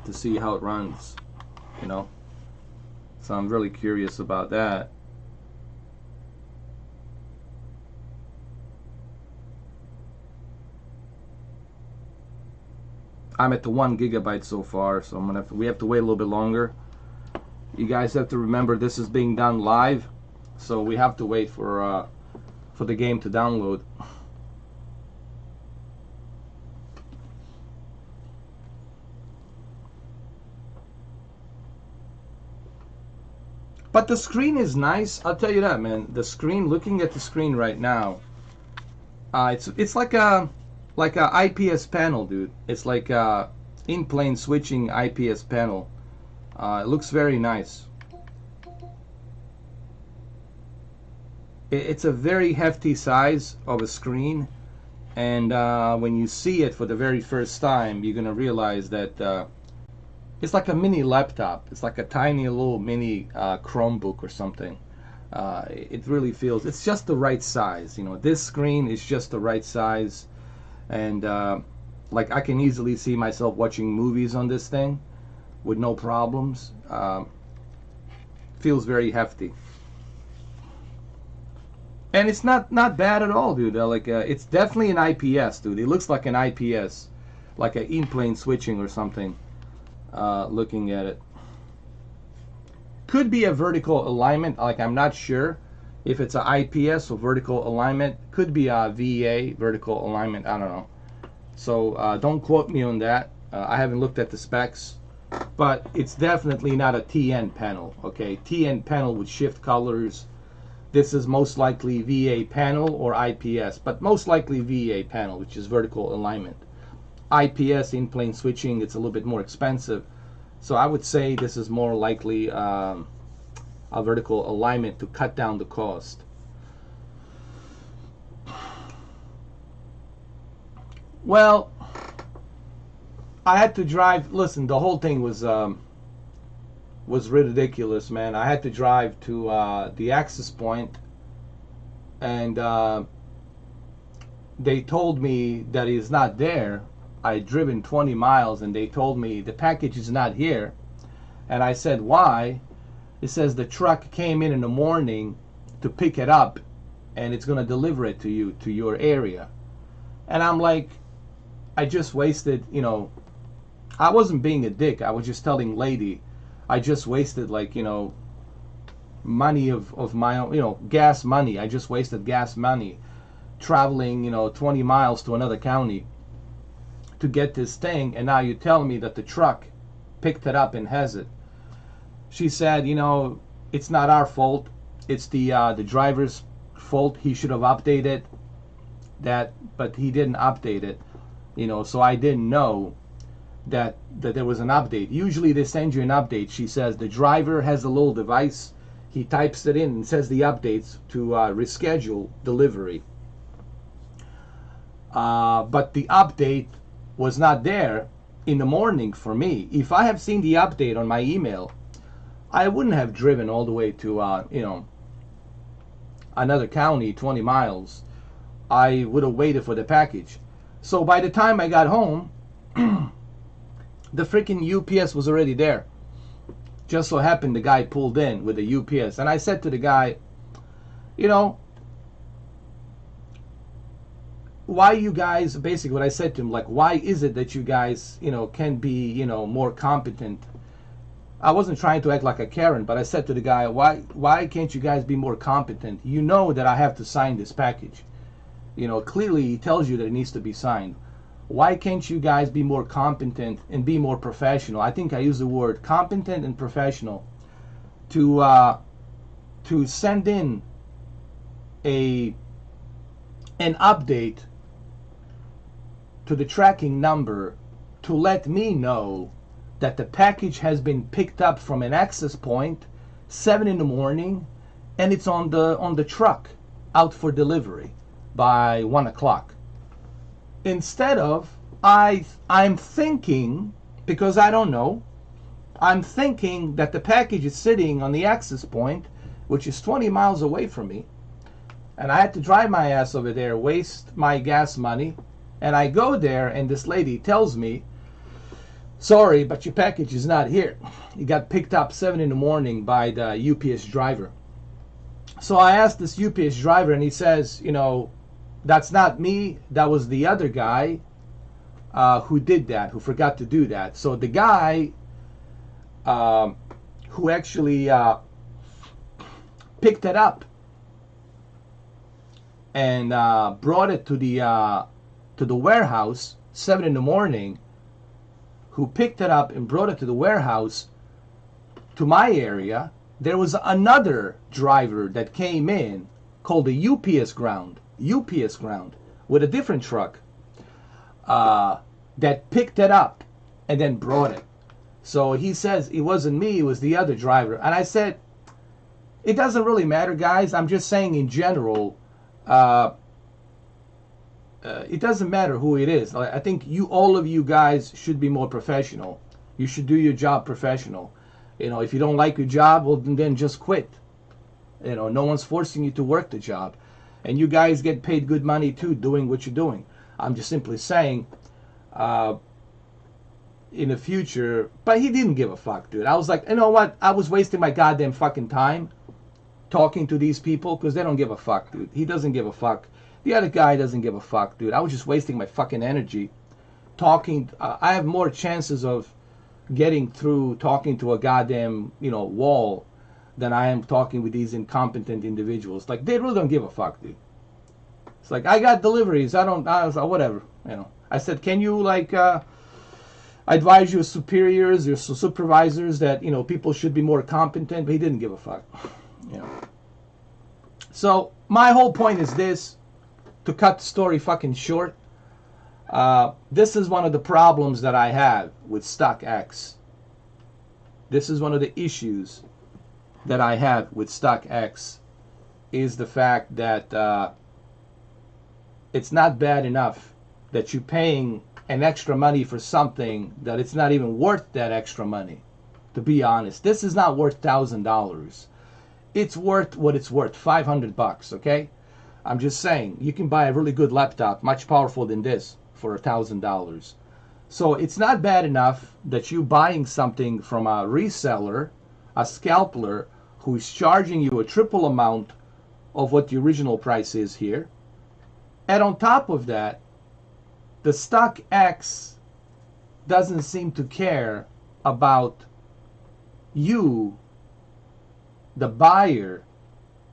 S1: to see how it runs. You know, so I'm really curious about that. I'm at the 1 gigabyte so far, so we have to wait a little bit longer. You guys have to remember this is being done live, so we have to wait for the game to download. But the screen is nice, I'll tell you that, man. The screen, looking at the screen right now, it's like a IPS panel, dude. It's like a in-plane switching IPS panel. It looks very nice. It's a very hefty size of a screen, and when you see it for the very first time, you're gonna realize that it's like a mini laptop. It's like a tiny little mini Chromebook or something. It really feels, it's just the right size. You know, this screen is just the right size, and like I can easily see myself watching movies on this thing with no problems. Feels very hefty, and it's not bad at all, dude. It's definitely an IPS, dude. It looks like an IPS, like an in-plane switching or something. Looking at it, could be a vertical alignment. Like, I'm not sure if it's an IPS or vertical alignment. Could be a VA, vertical alignment. I don't know. So don't quote me on that. I haven't looked at the specs, but it's definitely not a TN panel. Okay, TN panel would shift colors. This is most likely VA panel or IPS, but most likely VA panel, which is vertical alignment. IPS, in-plane switching, it's a little bit more expensive, so I would say this is more likely a vertical alignment to cut down the cost. Well, I had to drive. Listen, the whole thing was ridiculous, man. I had to drive to the access point, and they told me that it's not there. I'd driven 20 miles, and they told me the package is not here. And I said, why? It says the truck came in the morning to pick it up, and it's going to deliver it to you, to your area. And I'm like, I just wasted, you know, I wasn't being a dick. I was just telling lady, I just wasted, like, you know, money of my own, you know, gas money. I just wasted gas money traveling, you know, 20 miles to another county to get this thing, and now you tell me that the truck picked it up and has it. She said, you know, it's not our fault. It's the driver's fault. He should have updated that, but he didn't update it. You know, so I didn't know that there was an update. Usually they send you an update. She says the driver has a little device. He types it in and says the updates to reschedule delivery. but the update was not there in the morning for me. If I have seen the update on my email, I wouldn't have driven all the way to another county, 20 miles. I would have waited for the package. So by the time I got home, the freaking UPS was already there. Just so happened the guy pulled in with the UPS. And I said to the guy, you know, why you guys, basically what I said to him, like, why is it that you guys, can be, more competent? I wasn't trying to act like a Karen, but I said to the guy, why can't you guys be more competent? You know that I have to sign this package. Clearly he tells you that it needs to be signed. Why can't you guys be more competent and be more professional? I think I use the word competent and professional to send in an update to the tracking number to let me know that the package has been picked up from an access point 7 in the morning and it's on the truck out for delivery by 1 o'clock. Instead of, I'm thinking, because I don't know, I'm thinking that the package is sitting on the access point, which is 20 miles away from me, and I had to drive my ass over there, waste my gas money, and I go there and this lady tells me, sorry, but your package is not here. It got picked up 7 in the morning by the UPS driver. So I asked this UPS driver and he says, that's not me, that was the other guy who did that, who forgot to do that. So the guy who actually picked it up and brought it to the warehouse 7 in the morning, who picked it up and brought it to the warehouse to my area, there was another driver that came in called the UPS ground with a different truck that picked it up and then brought it. So he says it wasn't me, it was the other driver. And I said, it doesn't really matter, guys. I'm just saying in general, it doesn't matter who it is. I think all of you guys should be more professional. You should do your job professional. If you don't like your job, well, then just quit. No one's forcing you to work the job. And you guys get paid good money too doing what you're doing. I'm just simply saying in the future, but he didn't give a fuck, dude. I was like, you know what? I was wasting my goddamn fucking time talking to these people because they don't give a fuck, dude. He doesn't give a fuck. The other guy doesn't give a fuck, dude. I was just wasting my fucking energy talking. I have more chances of getting through talking to a goddamn, wall than I am talking with these incompetent individuals. Like, they really don't give a fuck, dude. It's like, I got deliveries. I was like, whatever, I said, can you, advise your superiors, your supervisors that, people should be more competent? But he didn't give a fuck, So, my whole point is this, to cut the story fucking short. This is one of the problems that I have with stockx. This is one of the issues that I have with stockx, is the fact that it's not bad enough that you're paying an extra money for something that it's not even worth that extra money. To be honest, this is not worth $1,000. It's worth what it's worth, $500, okay? I'm just saying, you can buy a really good laptop, much powerful than this, for $1,000. So it's not bad enough that you're buying something from a reseller, a scalper, who's charging you a triple amount of what the original price is here. And on top of that, the stockx doesn't seem to care about you, the buyer.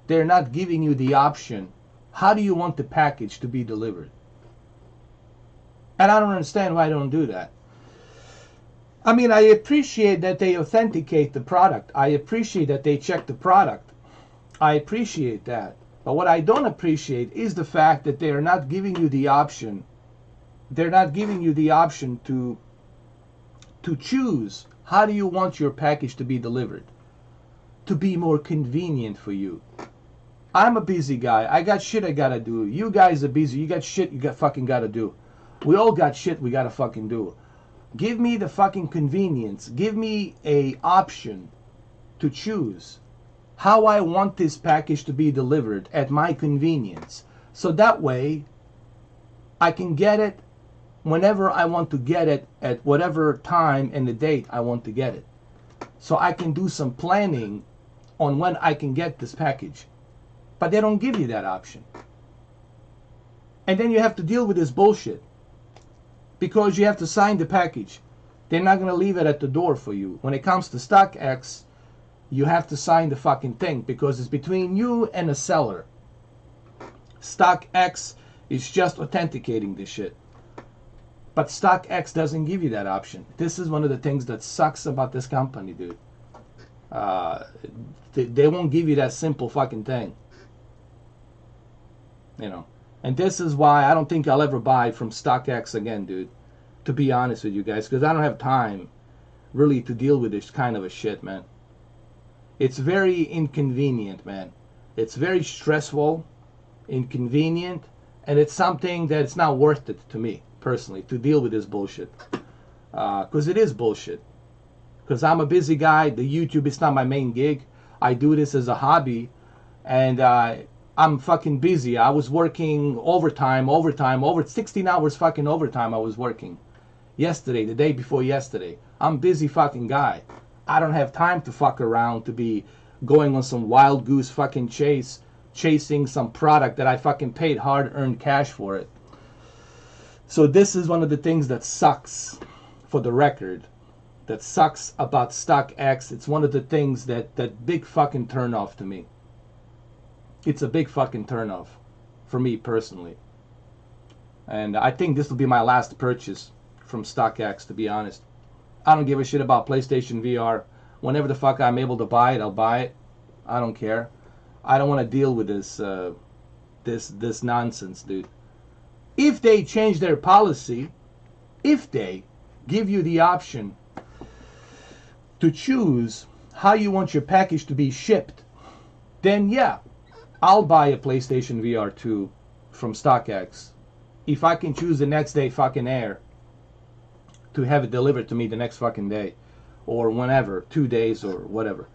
S1: They're not giving you the option. How do you want the package to be delivered? And I don't understand why I don't do that. I mean, I appreciate that they authenticate the product. I appreciate that they check the product. I appreciate that. But what I don't appreciate is the fact that they are not giving you the option. They're not giving you the option to choose how do you want your package to be delivered, to be more convenient for you. I'm a busy guy. I got shit I gotta do. You guys are busy. You got shit you got fucking gotta do. We all got shit we gotta fucking do. Give me the fucking convenience. Give me a option to choose how I want this package to be delivered at my convenience. So that way I can get it whenever I want to get it at whatever time and the date I want to get it. So I can do some planning on when I can get this package. But they don't give you that option. And then you have to deal with this bullshit. Because you have to sign the package. They're not going to leave it at the door for you. When it comes to stockx, you have to sign the fucking thing because it's between you and the seller. stockx is just authenticating this shit. But stockx doesn't give you that option. This is one of the things that sucks about this company, dude. They won't give you that simple fucking thing. You know. And this is why I don't think I'll ever buy from stockx again, dude. To be honest with you guys. Because I don't have time really to deal with this kind of a shit, man. It's very inconvenient, man. It's very stressful, inconvenient, and it's something that's not worth it to me, personally, to deal with this bullshit. Because it is bullshit. Because I'm a busy guy. The YouTube is not my main gig. I do this as a hobby. And I'm fucking busy. I was working overtime, over 16 hours fucking overtime I was working. Yesterday, the day before yesterday. I'm a busy fucking guy. I don't have time to fuck around, to be going on some wild goose fucking chase, chasing some product that I fucking paid hard-earned cash for it. So this is one of the things that sucks, for the record, that sucks about stockx. It's one of the things that big fucking turnoff to me. It's a big fucking turnoff for me personally. And I think this will be my last purchase from stockx, to be honest. I don't give a shit about PlayStation VR. Whenever the fuck I'm able to buy it, I'll buy it. I don't care. I don't want to deal with this this nonsense, dude. If they change their policy, if they give you the option to choose how you want your package to be shipped, then yeah, I'll buy a PlayStation VR 2 from stockx. If I can choose the next day fucking air to have it delivered to me the next fucking day, or whenever, 2 days or whatever.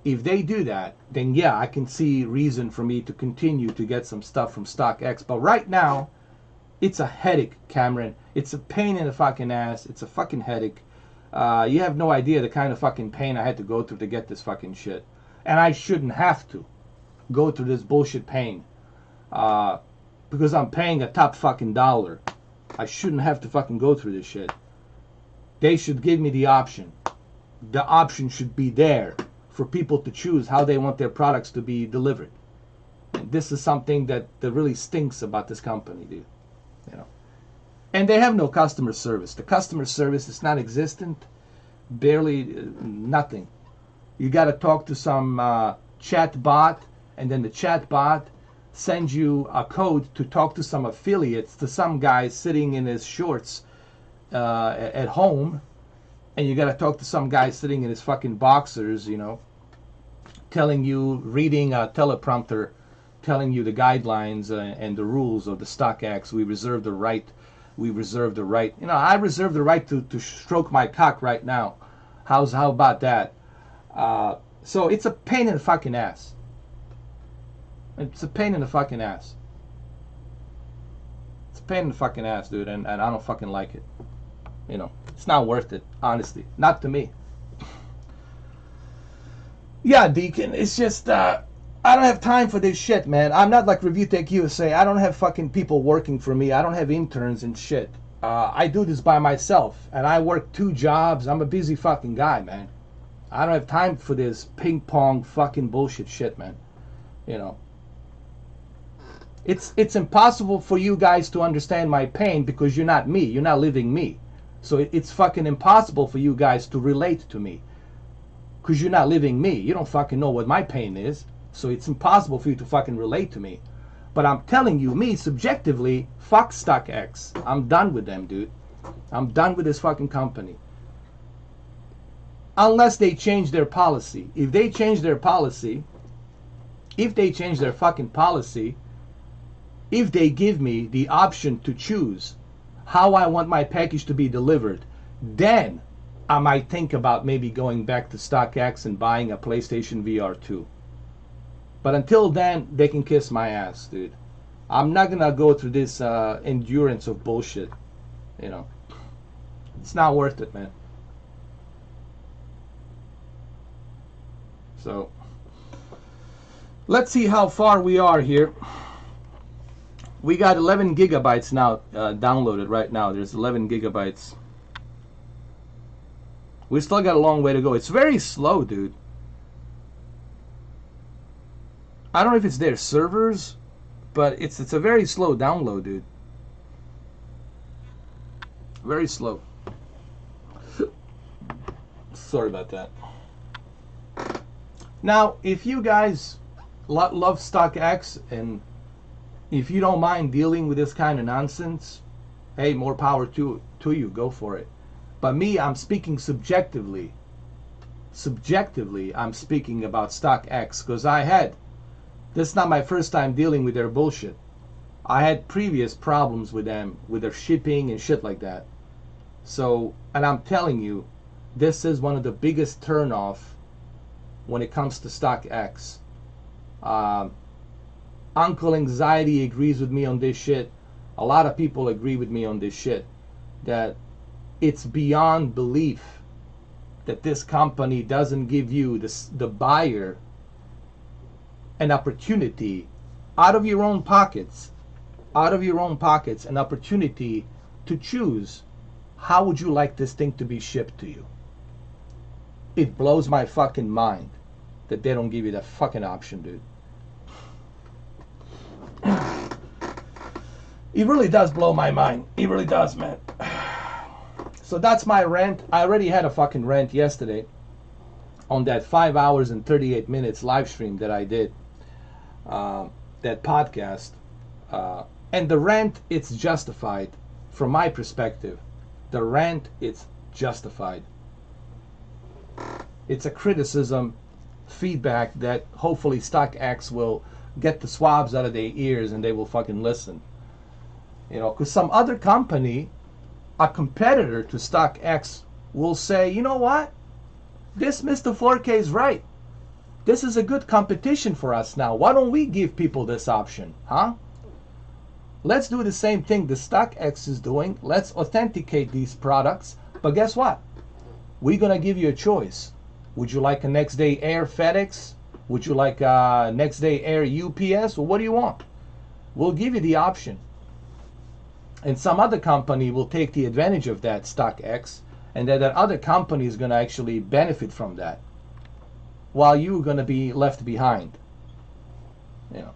S1: If they do that, then yeah, I can see reason for me to continue to get some stuff from stockx. But right now, it's a headache, Cameron. It's a pain in the fucking ass. It's a fucking headache. You have no idea the kind of fucking pain I had to go through to get this fucking shit. And I shouldn't have to go through this bullshit pain. Because I'm paying a top fucking dollar. I shouldn't have to fucking go through this shit. They should give me the option. The option should be there for people to choose how they want their products to be delivered. And this is something that really stinks about this company, dude. You know. And they have no customer service. The customer service is not existent. Barely nothing. You got to talk to some chat bot, and then the chat bot sends you a code to talk to some affiliates, to some guy sitting in his shorts at home, and you gotta talk to some guy sitting in his fucking boxers, you know, telling you, reading a teleprompter, telling you the guidelines and the rules of the stockx. We reserve the right. You know, I reserve the right to stroke my cock right now. How about that? So it's a pain in the fucking ass. It's a pain in the fucking ass. It's a pain in the fucking ass, dude, and I don't fucking like it. You know, it's not worth it, honestly. Not to me. Yeah, Deacon, it's just, I don't have time for this shit, man. I'm not like Review Tech USA. I don't have fucking people working for me. I don't have interns and shit. I do this by myself, and I work 2 jobs. I'm a busy fucking guy, man. I don't have time for this ping pong fucking bullshit shit, man. You know. It's impossible for you guys to understand my pain because you're not me. You're not living me. So it's fucking impossible for you guys to relate to me. Because you're not living me. You don't fucking know what my pain is. So it's impossible for you to fucking relate to me. But I'm telling you, me, subjectively, fuck stockx. I'm done with them, dude. I'm done with this fucking company. Unless they change their policy. If they change their policy if they change their fucking policy, if they give me the option to choose how I want my package to be delivered, then I might think about maybe going back to StockX and buying a PlayStation VR 2. But until then, they can kiss my ass, dude. I'm not gonna go through this endurance of bullshit. You know, it's not worth it, man. So let's see how far we are here. We got 11 gigabytes now downloaded right now. There's 11 gigabytes. We still got a long way to go. It's very slow, dude. I don't know if it's their servers, but it's a very slow download, dude. Very slow. Sorry about that. Now, if you guys love StockX and if you don't mind dealing with this kind of nonsense, hey, more power to you. Go for it. But me, I'm speaking subjectively. Subjectively, I'm speaking about StockX because this is not my first time dealing with their bullshit. I had previous problems with them, with their shipping and shit like that. So, and I'm telling you, this is one of the biggest turnoff when it comes to StockX. Uncle Anxiety agrees with me on this shit. A lot of people agree with me on this shit. That it's beyond belief that this company doesn't give you, the buyer, an opportunity out of your own pockets, an opportunity to choose how would you like this thing to be shipped to you. It blows my fucking mind that they don't give you that fucking option, dude. It really does blow my mind. It really does, man. So that's my rant. I already had a fucking rant yesterday on that 5 hours and 38 minutes live stream that I did, that podcast. And the rant, it's justified from my perspective. The rant, it's justified. It's a criticism, feedback that hopefully StockX will get the swabs out of their ears and they will fucking listen. You know, because some other company, a competitor to StockX, will say, you know what? This Mr4K is right. This is a good competition for us now. Why don't we give people this option, huh? Let's do the same thing the StockX is doing. Let's authenticate these products. But guess what? We're going to give you a choice. Would you like a next day air FedEx? Would you like a next day air UPS? Or what do you want? We'll give you the option. And some other company will take the advantage of that StockX, and that other company is going to actually benefit from that, while you're going to be left behind. You know,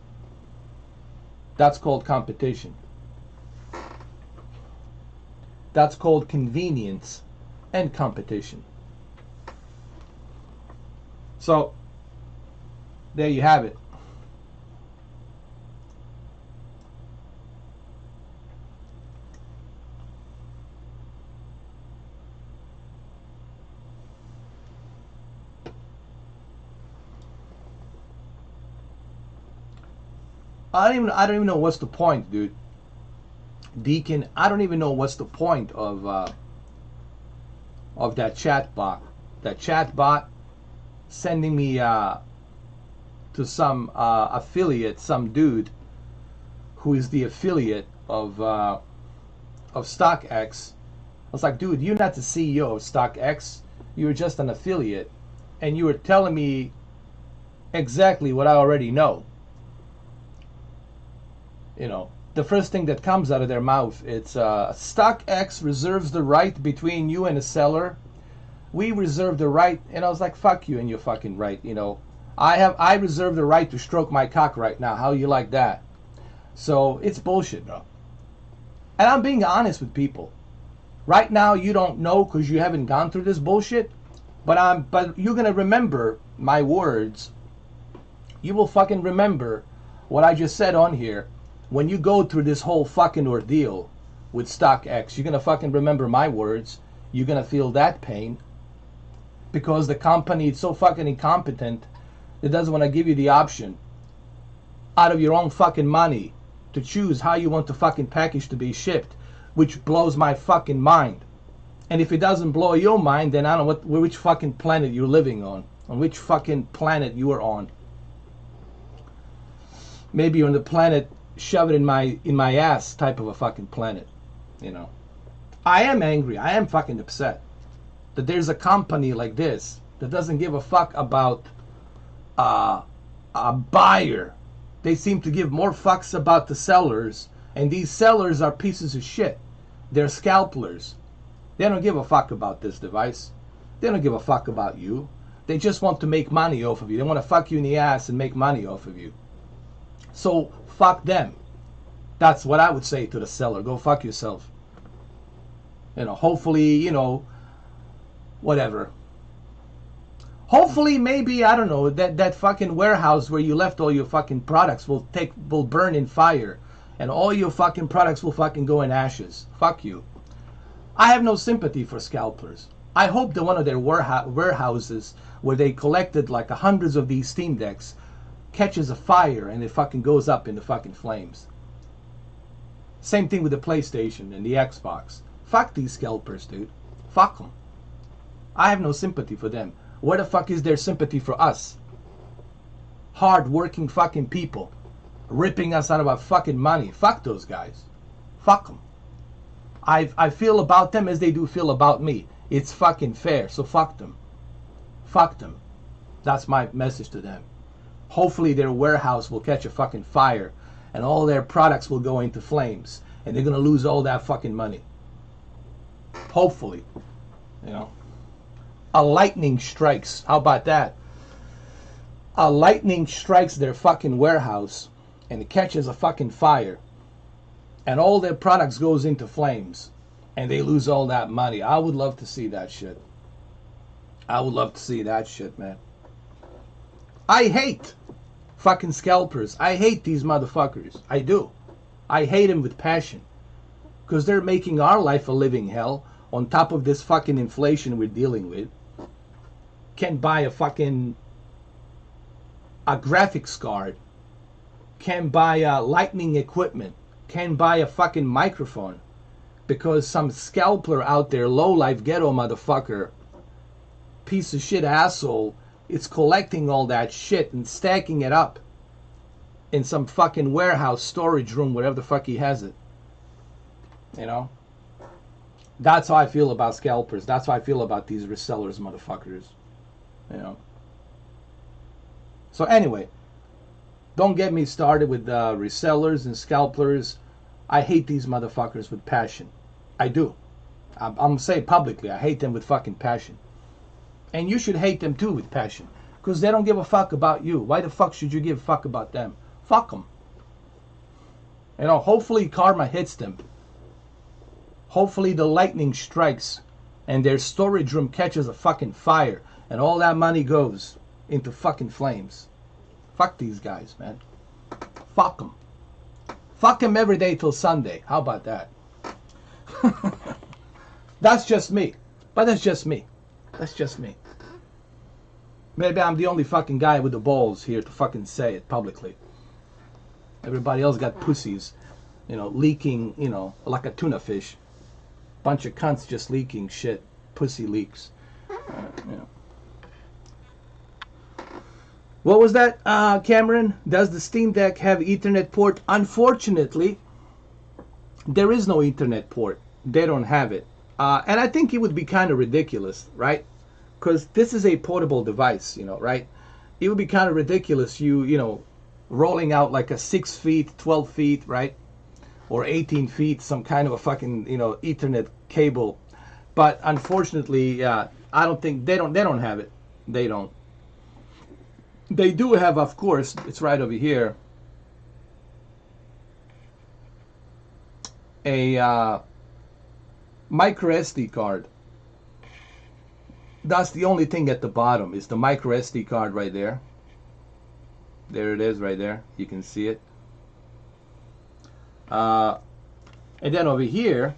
S1: that's called competition. That's called convenience and competition. So there you have it. I don't even know what's the point, dude. Deacon, I don't even know what's the point of that chat bot. That chat bot sending me to some affiliate, some dude who is the affiliate of StockX. I was like, dude, you're not the CEO of StockX. You're just an affiliate, and you were telling me exactly what I already know. You know, the first thing that comes out of their mouth, it's StockX reserves the right between you and a seller. We reserve the right, and I was like, fuck you and your fucking right. You know, I reserve the right to stroke my cock right now. How you like that? So it's bullshit, bro. And I'm being honest with people. Right now, you don't know because you haven't gone through this bullshit. But you're gonna remember my words. You will fucking remember what I just said on here. When you go through this whole fucking ordeal with StockX, you're going to fucking remember my words. You're going to feel that pain. Because the company is so fucking incompetent, it doesn't want to give you the option out of your own fucking money to choose how you want the fucking package to be shipped, which blows my fucking mind. And if it doesn't blow your mind, then I don't know which fucking planet you're living on which fucking planet you are on. Maybe you're on the planet shove it in my ass type of a fucking planet, you know. I am angry. I am fucking upset that there's a company like this that doesn't give a fuck about a buyer. They seem to give more fucks about the sellers, and these sellers are pieces of shit. They're scalpers. They don't give a fuck about this device. They don't give a fuck about you. They just want to make money off of you. They want to fuck you in the ass and make money off of you. So fuck them. That's what I would say to the seller. Go fuck yourself. You know, hopefully, you know, whatever. Hopefully, maybe, I don't know, that fucking warehouse where you left all your fucking products will burn in fire, and all your fucking products will fucking go in ashes. Fuck you. I have no sympathy for scalpers. I hope that one of their warehouses where they collected like hundreds of these Steam Decks catches a fire and it fucking goes up in the fucking flames. Same thing with the PlayStation and the Xbox. Fuck these scalpers, dude. Fuck them. I have no sympathy for them. Where the fuck is their sympathy for us? Hard-working fucking people ripping us out of our fucking money. Fuck those guys. Fuck them. I feel about them as they do feel about me. It's fucking fair, so fuck them. Fuck them. That's my message to them. Hopefully their warehouse will catch a fucking fire and all their products will go into flames and they're gonna lose all that fucking money. Hopefully. You know. A lightning strikes. How about that? A lightning strikes their fucking warehouse and it catches a fucking fire and all their products goes into flames and they lose all that money. I would love to see that shit. I would love to see that shit, man. I hate fucking scalpers. I hate these motherfuckers. I do. I hate them with passion. Because they're making our life a living hell on top of this fucking inflation we're dealing with. Can't buy a graphics card. Can't buy lightning equipment. Can't buy a fucking microphone. Because some scalper out there, low-life ghetto motherfucker, piece of shit asshole, it's collecting all that shit and stacking it up in some fucking warehouse, storage room, whatever the fuck he has it. You know? That's how I feel about scalpers. That's how I feel about these resellers, motherfuckers. You know? So anyway, don't get me started with resellers and scalpers. I hate these motherfuckers with passion. I do. I'm going to say it publicly. I hate them with fucking passion. And you should hate them too with passion. Because they don't give a fuck about you. Why the fuck should you give a fuck about them? Fuck them. You know, hopefully karma hits them. Hopefully the lightning strikes and their storage room catches a fucking fire and all that money goes into fucking flames. Fuck these guys, man. Fuck them. Fuck them every day till Sunday. How about that? That's just me. But that's just me. That's just me. Maybe I'm the only fucking guy with the balls here to fucking say it publicly. Everybody else got pussies, you know, leaking, you know, like a tuna fish. Bunch of cunts just leaking shit. Pussy leaks. You know. What was that, Cameron? Does the Steam Deck have Ethernet port? Unfortunately, there is no Ethernet port. They don't have it. And I think it would be kind of ridiculous, right? Because this is a portable device, you know, right? It would be kind of ridiculous, you know, rolling out like a 6 feet, 12 feet, right? Or 18 feet, some kind of a fucking, you know, Ethernet cable. But unfortunately, I don't think, they don't have it. They don't. They do have, of course, it's right over here, a micro SD card. That's the only thing at the bottom, is the micro SD card right there. There it is right there. You can see it. And then over here,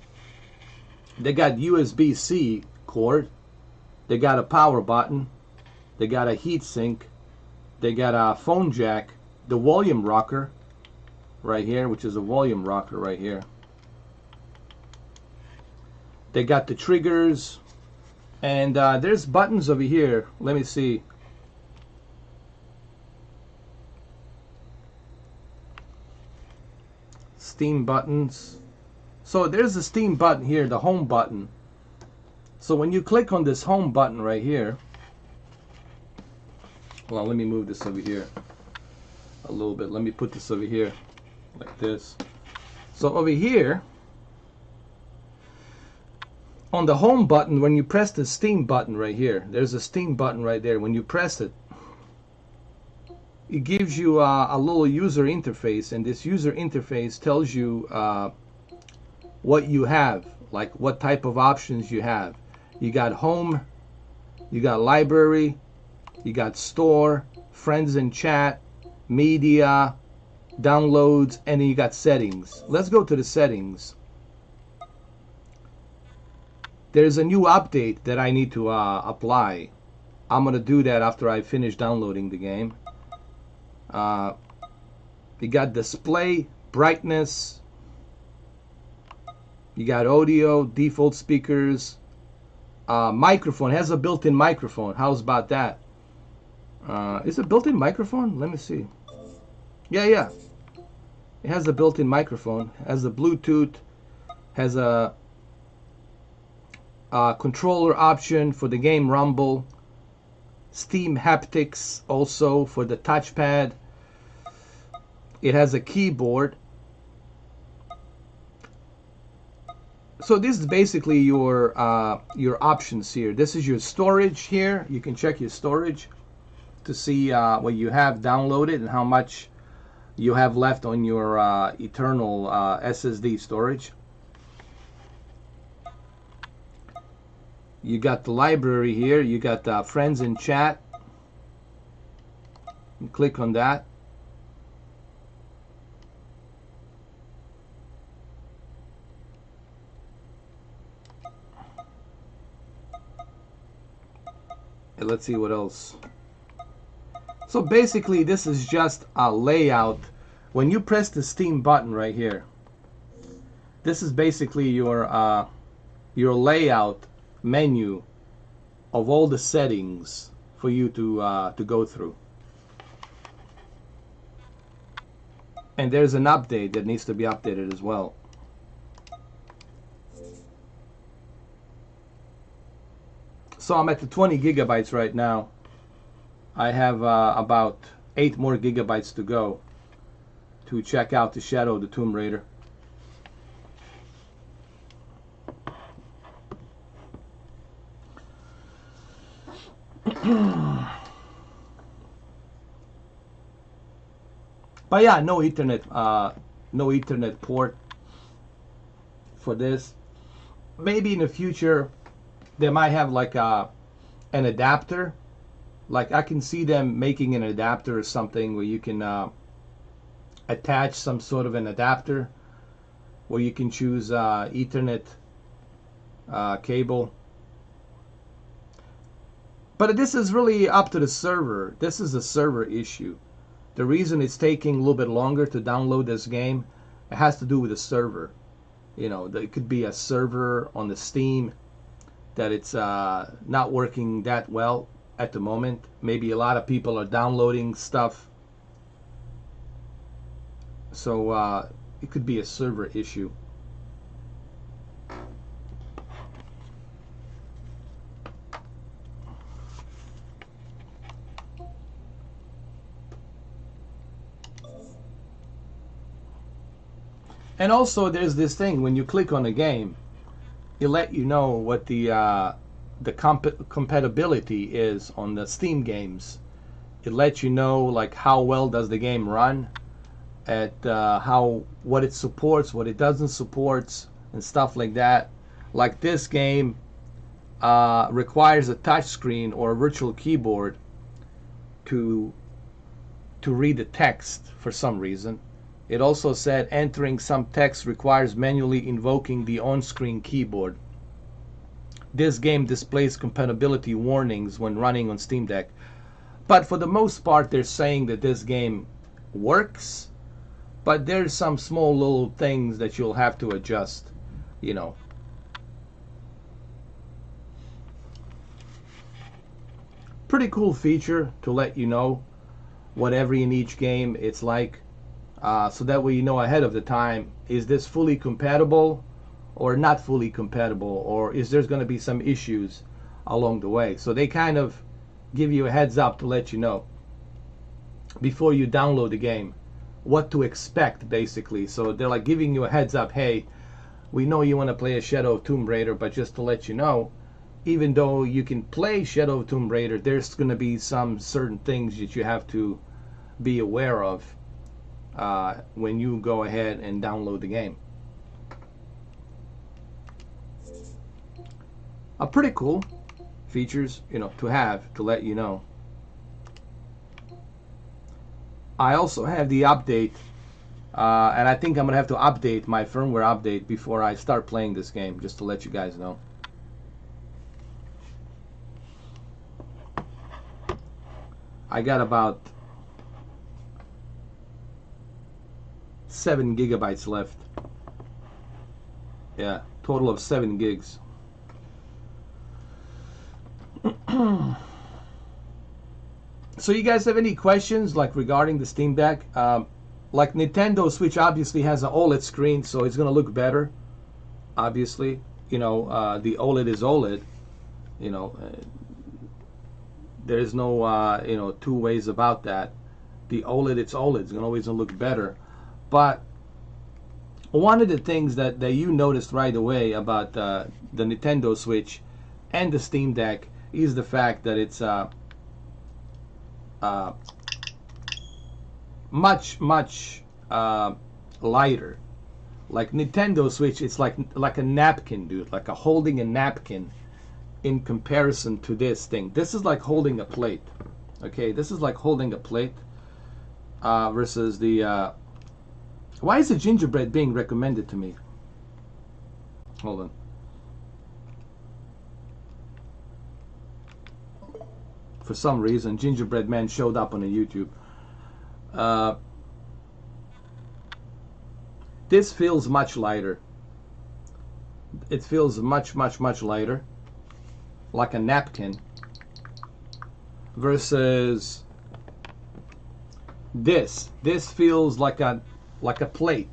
S1: they got USB-C cord. They got a power button. They got a heat sink. They got a phone jack, the volume rocker right here, which is a volume rocker right here. They got the triggers, and there's buttons over here. Let me see. Steam buttons. So there's a Steam button here, the home button. So when you click on this home button right here, well, let me move this over here a little bit. Let me put this over here like this. So over here on the home button, when you press the Steam button right here, there's a Steam button right there. When you press it, it gives you a little user interface, and this user interface tells you what you have, like what type of options you have. You got home, you got library, you got store, friends and chat, media, downloads, and then you got settings. Let's go to the settings. There's a new update that I need to apply. I'm gonna do that after I finish downloading the game. You got display, brightness, you got audio, default speakers, microphone. It has a built-in microphone. How's about that? Is it built-in microphone? Let me see. Yeah. It has a built-in microphone. Has a Bluetooth. Has a controller option for the game Rumble. Steam haptics also for the touchpad. It has a keyboard. So this is basically your options here. This is your storage here. You can check your storage to see what you have downloaded and how much you have left on your eternal SSD storage. You got the library here. You got friends and chat. You click on that. And let's see what else. So basically this is just a layout. When you press the Steam button right here, this is basically your layout menu of all the settings for you to go through. And there's an update that needs to be updated as well. So I'm at the 20 gigabytes right now. I have about 8 more gigabytes to go to check out the Shadow of the Tomb Raider. But yeah, no Ethernet port for this. Maybe in the future they might have like an adapter. Like I can see them making an adapter or something where you can attach some sort of an adapter where you can choose Ethernet cable. But this is really up to the server. This is a server issue. The reason it's taking a little bit longer to download this game, it has to do with the server. You know, it could be a server on the Steam that it's not working that well at the moment. Maybe a lot of people are downloading stuff. So it could be a server issue. And also there's this thing, when you click on a game, it let you know what the compatibility is on the Steam games. It lets you know like how well does the game run, at what it supports, what it doesn't support, and stuff like that. Like this game requires a touch screen or a virtual keyboard to read the text for some reason. It also said entering some text requires manually invoking the on-screen keyboard. This game displays compatibility warnings when running on Steam Deck. But for the most part, they're saying that this game works, but there's some small little things that you'll have to adjust, you know. Pretty cool feature to let you know whatever in each game it's like, so that way you know ahead of the time, is this fully compatible or not fully compatible, or is there's going to be some issues along the way. So they kind of give you a heads up to let you know before you download the game what to expect, basically. So they're like giving you a heads up, hey, we know you want to play a Shadow of Tomb Raider, but just to let you know, even though you can play Shadow of Tomb Raider, there's going to be some certain things that you have to be aware of when you go ahead and download the game. Pretty cool features, you know, to have, to let you know. I also have the update, and I think I'm gonna have to update my firmware update before I start playing this game, just to let you guys know. I got about 7 gigabytes left. Yeah, total of 7 gigs. So you guys have any questions like regarding the Steam Deck? Like Nintendo Switch obviously has an OLED screen, so it's gonna look better. Obviously, you know, the OLED is OLED. You know, there's no you know, two ways about that. The OLED, it's OLED. It's gonna always look better. But one of the things that you noticed right away about the Nintendo Switch and the Steam Deck is the fact that it's much lighter. Like Nintendo Switch, it's like a napkin, dude, like holding a napkin in comparison to this thing. This is like holding a plate. Okay, this is like holding a plate versus the why is the gingerbread being recommended to me? Hold on. For some reason, Gingerbread Man showed up on a YouTube. This feels much lighter. It feels much lighter, like a napkin, versus this. This feels like a plate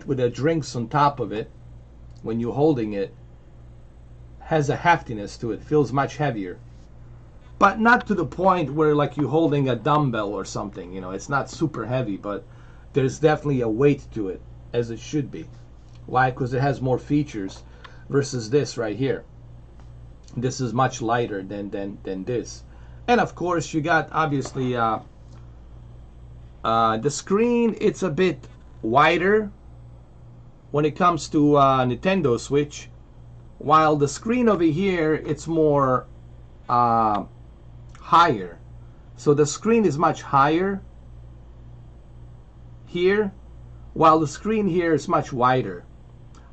S1: with the drinks on top of it. When you're holding it, has a heftiness to it. Feels much heavier. But not to the point where like you're holding a dumbbell or something, you know. It's not super heavy, but there's definitely a weight to it, as it should be. Why? Because it has more features versus this right here. This is much lighter than this. And of course, you got obviously the screen. It's a bit wider when it comes to Nintendo Switch, while the screen over here, it's more higher. So the screen is much higher here, while the screen here is much wider.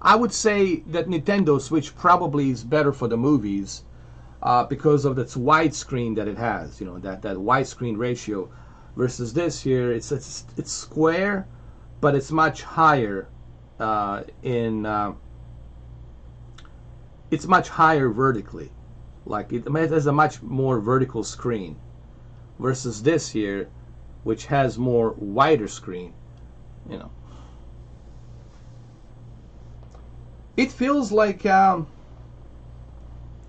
S1: I would say that Nintendo Switch probably is better for the movies because of its widescreen that it has, you know, that widescreen ratio, versus this here, it's square, but it's much higher it's much higher vertically. Like it has a much more vertical screen versus this here, which has more wider screen, you know. It feels like the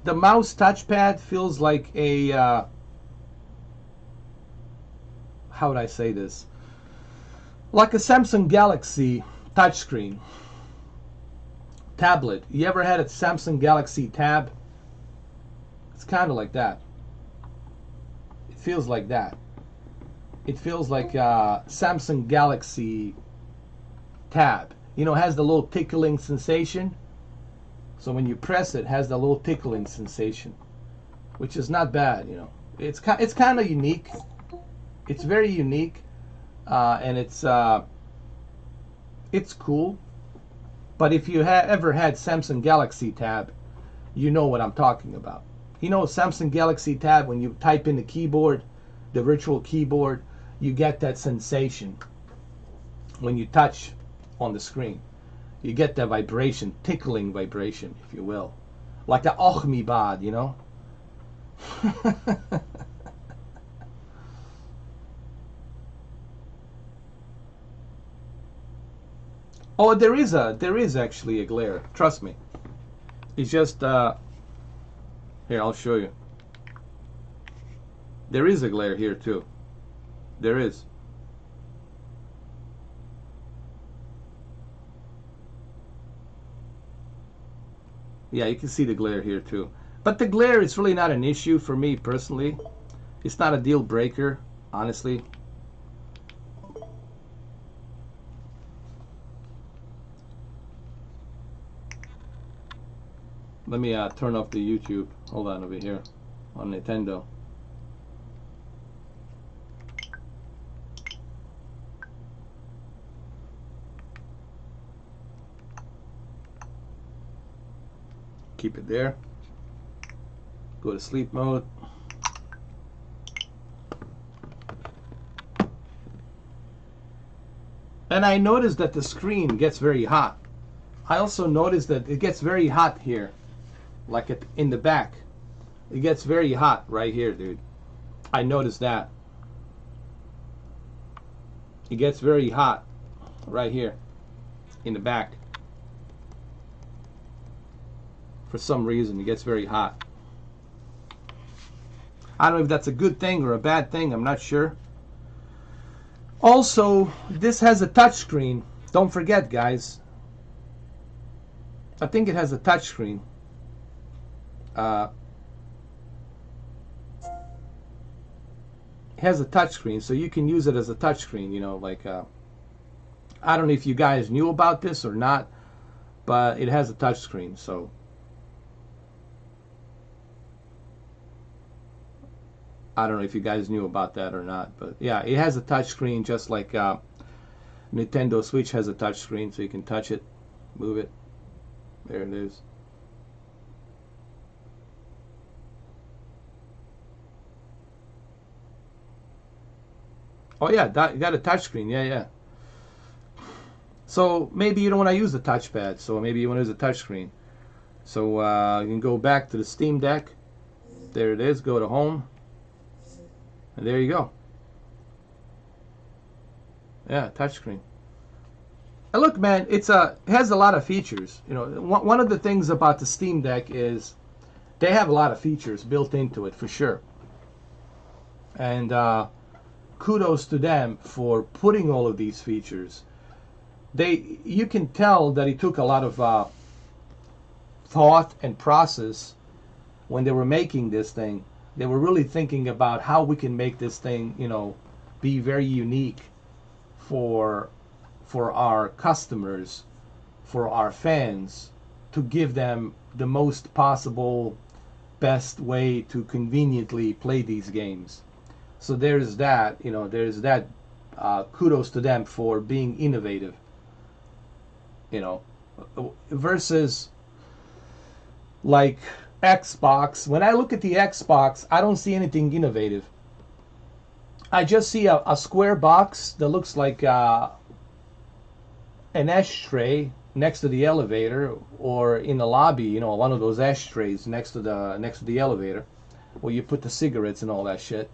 S1: mouse touchpad feels like a how would I say this? Like a Samsung Galaxy touchscreen tablet. You ever had a Samsung Galaxy Tab? It's kind of like that. It feels like that. It feels like Samsung Galaxy Tab. You know, it has the little tickling sensation. So when you press it, it has the little tickling sensation, which is not bad. You know, it's kind of unique. It's very unique, and it's cool. But if you ever had Samsung Galaxy Tab, you know what I'm talking about. You know, Samsung Galaxy Tab, when you type in the keyboard, the virtual keyboard, you get that sensation when you touch on the screen. You get that vibration, tickling vibration, if you will. Like the "Och mi bad," you know? Oh, there is actually a glare. Trust me. It's just here, I'll show you. There is a glare here too. There is. Yeah, you can see the glare here too. But the glare is really not an issue for me personally. It's not a deal breaker, honestly. Let me turn off the YouTube. Hold on, over here on Nintendo. Keep it there. Go to sleep mode. And I noticed that the screen gets very hot. I also noticed that it gets very hot here. Like in the back. It gets very hot right here, dude. I noticed that. It gets very hot right here in the back. For some reason, it gets very hot. I don't know if that's a good thing or a bad thing. I'm not sure. Also, this has a touchscreen. Don't forget, guys. I think it has a touchscreen. It has a touchscreen, so you can use it as a touchscreen. You know, like I don't know if you guys knew about this or not, but it has a touchscreen. So I don't know if you guys knew about that or not, but yeah, it has a touchscreen just like Nintendo Switch has a touchscreen, so you can touch it, move it. There it is. Oh yeah, you got a touchscreen. Yeah, yeah. So maybe you don't want to use the touchpad, so maybe you want to use a touchscreen. So you can go back to the Steam Deck. There it is. Go to Home. And there you go. Yeah, touchscreen. And look, man, it has a lot of features. You know, one of the things about the Steam Deck is they have a lot of features built into it for sure. And kudos to them for putting all of these features. You can tell that it took a lot of thought and process when they were making this thing. They were really thinking about how we can make this thing, you know, be very unique for our customers, for our fans, to give them the most possible, best way to conveniently play these games. So there's that, you know, there's that. Kudos to them for being innovative, you know, versus like Xbox. When I look at the Xbox, I don't see anything innovative. I just see a square box that looks like an ashtray next to the elevator, or in the lobby, you know, one of those ashtrays next to the elevator, where you put the cigarettes and all that shit.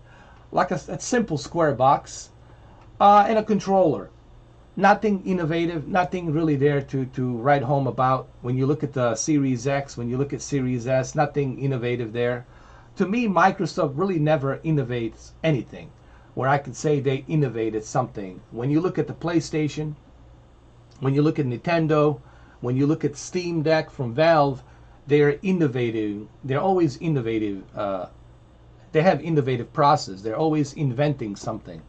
S1: Like a simple square box, and a controller. Nothing innovative, nothing really there to write home about. When you look at the Series X, when you look at Series S, nothing innovative there. To me, Microsoft really never innovates anything where I could say they innovated something. When you look at the PlayStation, when you look at Nintendo, when you look at Steam Deck from Valve, they're innovative. They're always innovative. They have innovative process. They're always inventing something.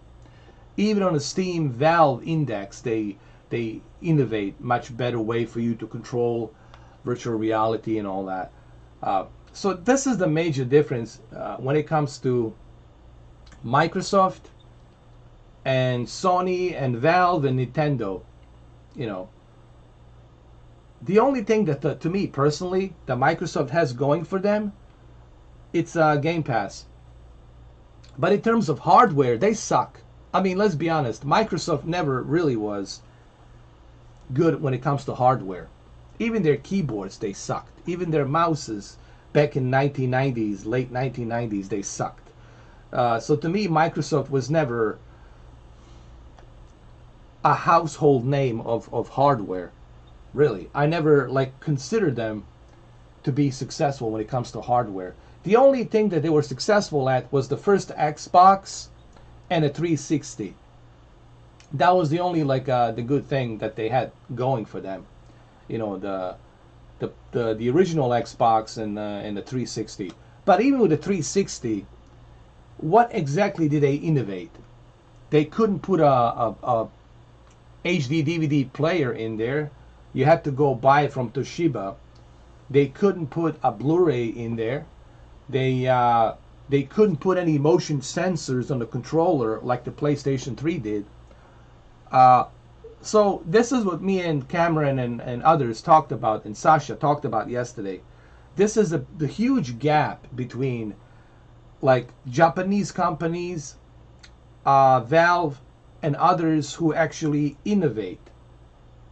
S1: Even on the Steam Valve Index, they innovate much better way for you to control virtual reality and all that. So this is the major difference when it comes to Microsoft and Sony and Valve and Nintendo. You know, the only thing that to me personally that Microsoft has going for them, it's Game Pass. But in terms of hardware, they suck. I mean, let's be honest. Microsoft never really was good when it comes to hardware. Even their keyboards, they sucked. Even their mouses back in 1990s, late 1990s, they sucked. So to me, Microsoft was never a household name of hardware. Really, I never like considered them to be successful when it comes to hardware. The only thing that they were successful at was the first Xbox and a 360. That was the only like the good thing that they had going for them. You know, the original Xbox and the 360. But even with the 360, what exactly did they innovate? They couldn't put a HD DVD player in there. You had to go buy it from Toshiba. They couldn't put a Blu-ray in there. They couldn't put any motion sensors on the controller like the PlayStation 3 did. So this is what me and Cameron and others talked about, and Sasha talked about yesterday. This is the huge gap between like Japanese companies, Valve, and others who actually innovate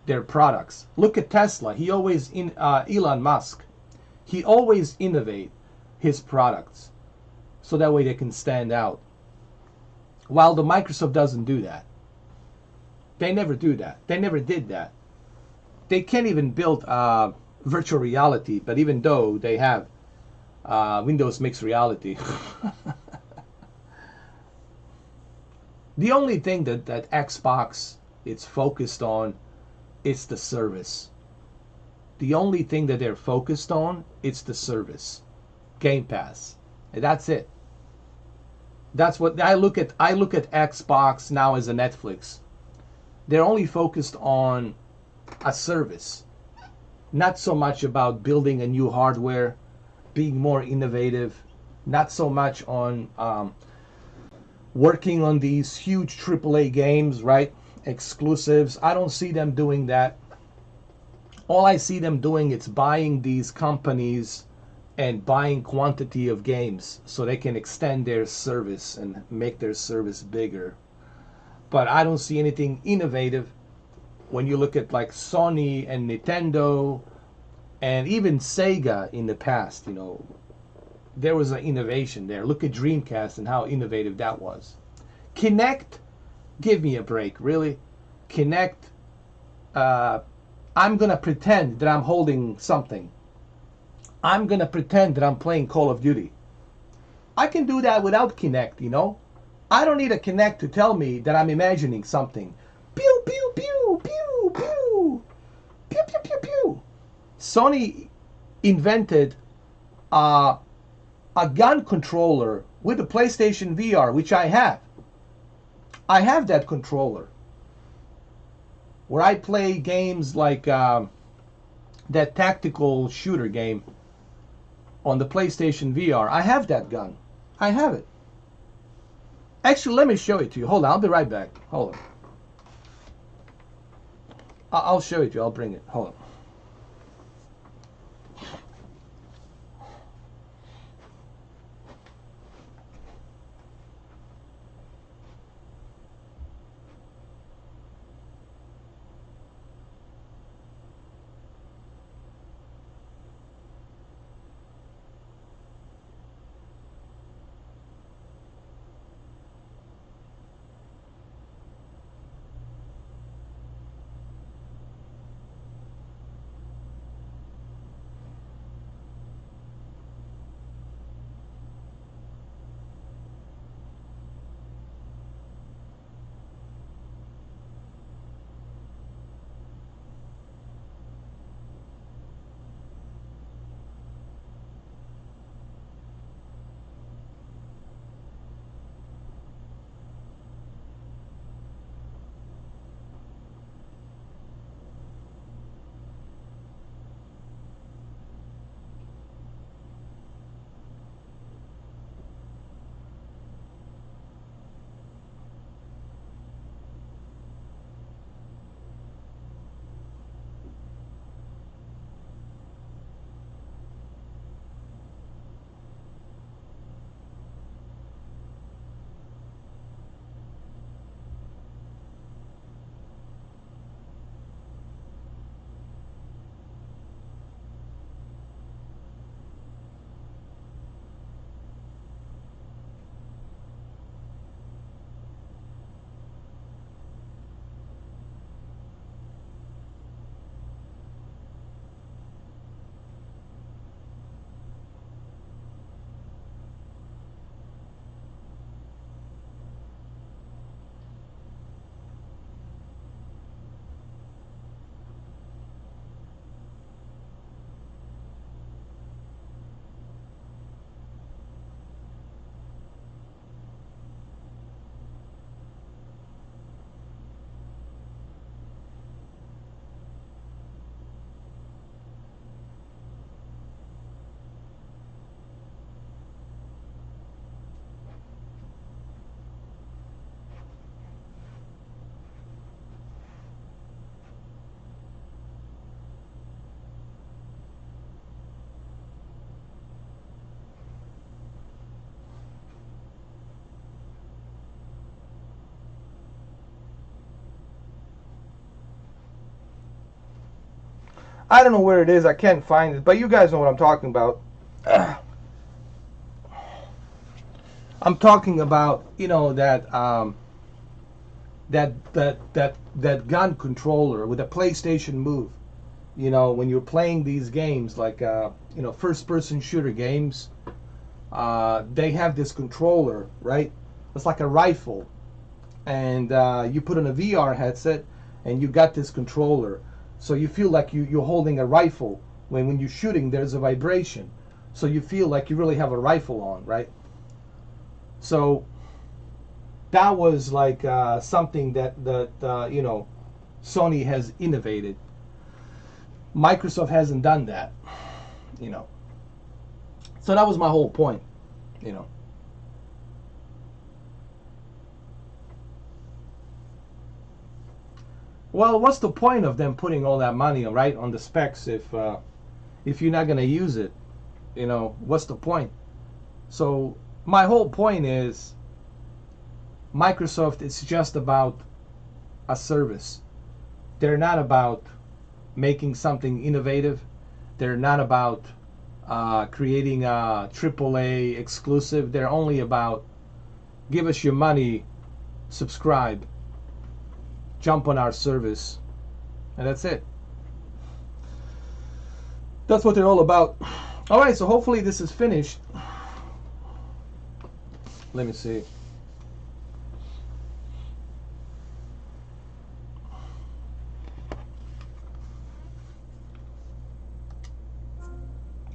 S1: their products. Look at Tesla. He always Elon Musk. He always innovate his products so that way they can stand out. While the Microsoft doesn't do that. They never do that. They never did that. They can't even build virtual reality, but even though they have Windows Mixed Reality. The only thing that Xbox is focused on is the service. The only thing that they're focused on is the service. Game Pass. And that's it. That's what I look at. I look at Xbox now as a Netflix. They're only focused on a service. Not so much about building a new hardware, being more innovative, not so much on working on these huge AAA games, right? Exclusives. I don't see them doing that. All I see them doing is buying these companies and buying quantity of games so they can extend their service and make their service bigger. But I don't see anything innovative when you look at like Sony and Nintendo and even Sega in the past. You know, there was an innovation there. Look at Dreamcast and how innovative that was. Kinect, give me a break, really. Kinect, I'm going to pretend that I'm holding something. I'm going to pretend that I'm playing Call of Duty. I can do that without Kinect, you know. I don't need a Kinect to tell me that I'm imagining something. Pew, pew, pew, pew, pew. Pew, pew, pew, pew. Sony invented a gun controller with the PlayStation VR, which I have. I have that controller. Where I play games like that tactical shooter game on the PlayStation VR. I have that gun. I have it. Actually, let me show it to you. Hold on, I'll be right back. Hold on. I'll show it to you. I'll bring it. Hold on. I don't know where it is. I can't find it, but you guys know what I'm talking about. I'm talking about, you know, that that gun controller with a PlayStation Move. You know, when you're playing these games like you know, first-person shooter games, they have this controller, right? It's like a rifle, and you put on a VR headset, and you got this controller, so you feel like you're holding a rifle. When you're shooting, there's a vibration, so you feel like you really have a rifle on, right? So that was like something that you know, Sony has innovated. Microsoft hasn't done that, you know. So that was my whole point, you know. Well, what's the point of them putting all that money, right, on the specs if you're not going to use it? You know, what's the point? So my whole point is Microsoft is just about a service. They're not about making something innovative. They're not about creating a AAA exclusive. They're only about give us your money, subscribe, jump on our service, and that's it. That's what they're all about. All right, so hopefully this is finished. Let me see.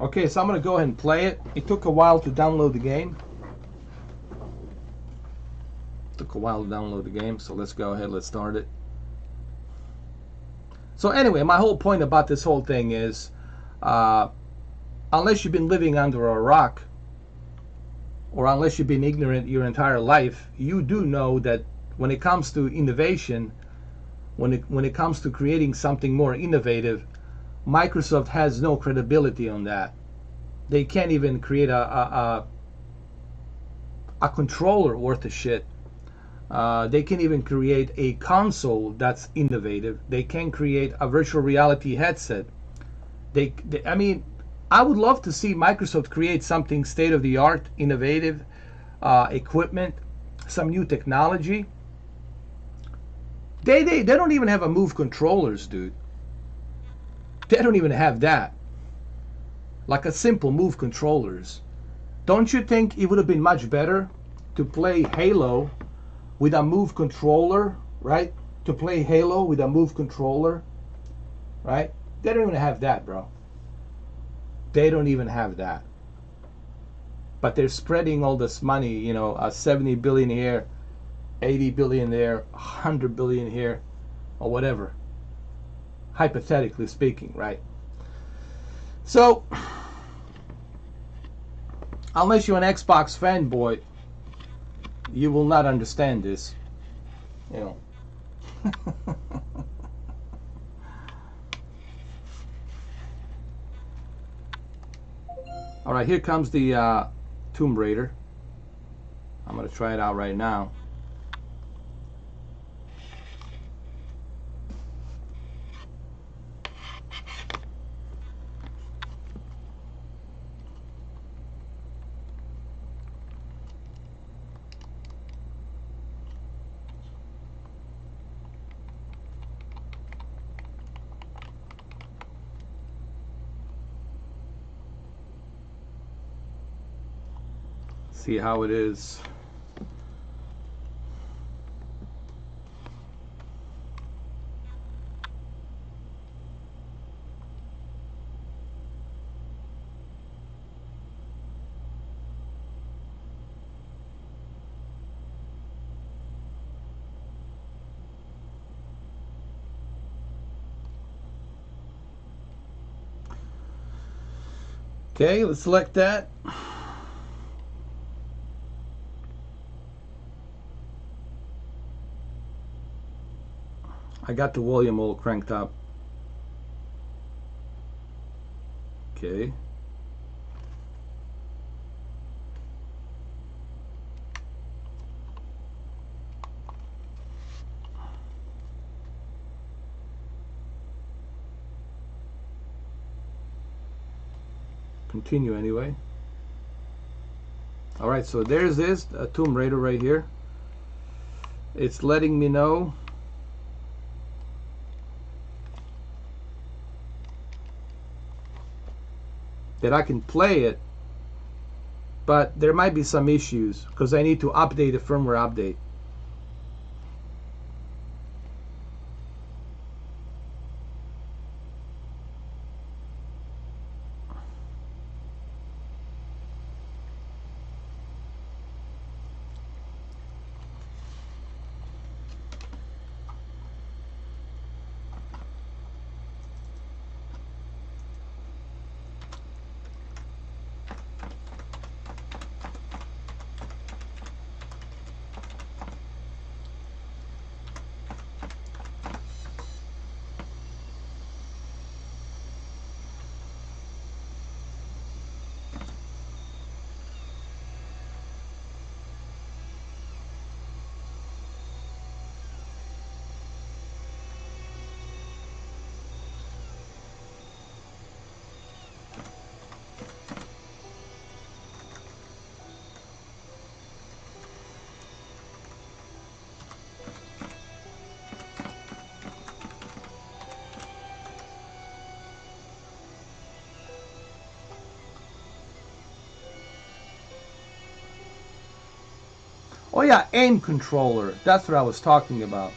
S1: Okay, so I'm going to go ahead and play it. It took a while to download the game. Took a while to download the game, so let's go ahead, let's start it. So anyway, my whole point about this whole thing is, unless you've been living under a rock, or unless you've been ignorant your entire life, you do know that when it comes to innovation, when it comes to creating something more innovative, Microsoft has no credibility on that. They can't even create a controller worth of shit. They can't even create a console that's innovative. They can't create a virtual reality headset. I mean, I would love to see Microsoft create something state-of-the-art, innovative equipment, some new technology. They don't even have a Move controllers, dude. They don't even have that. Like a simple Move controllers. Don't you think it would have been much better to play Halo with a Move controller, right? To play Halo with a Move controller, right? They don't even have that, bro. They don't even have that. But they're spreading all this money, you know, 70 billion here, 80 billion there, 100 billion here, or whatever. Hypothetically speaking, right? So, unless you're an Xbox fanboy, you will not understand this, you know. All right, here comes the Tomb Raider. I'm going to try it out right now. See how it is. Okay, let's select that. I got the volume all cranked up. Okay. Continue anyway. Alright, so there's this Tomb Raider right here. It's letting me know that I can play it, but there might be some issues because I need to update the firmware update. Oh yeah, aim controller. That's what I was talking about.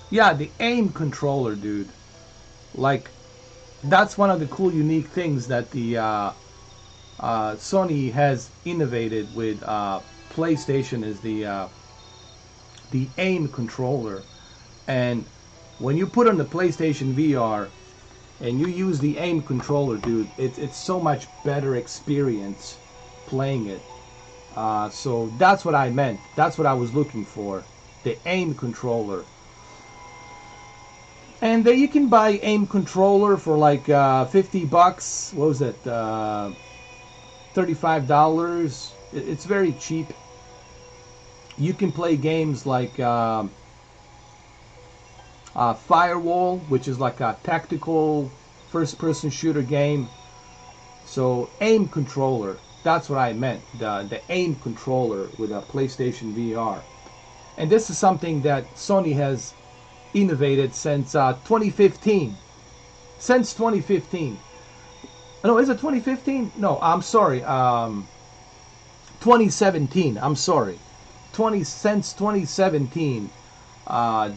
S1: Yeah, the aim controller, dude. Like, that's one of the cool, unique things that the Sony has innovated with PlayStation is the aim controller. And when you put on the PlayStation VR and you use the aim controller, dude, it's so much better experience playing it. So that's what I meant. That's what I was looking for. The aim controller. And you can buy aim controller for like 50 bucks. What was it? $35. It's very cheap. You can play games like Firewall, which is like a tactical first-person shooter game. So aim controller, that's what I meant. The aim controller with a PlayStation VR. And this is something that Sony has innovated since 2015. Since 2015. No, is it 2015? No, I'm sorry. 2017. I'm sorry. Since 2017,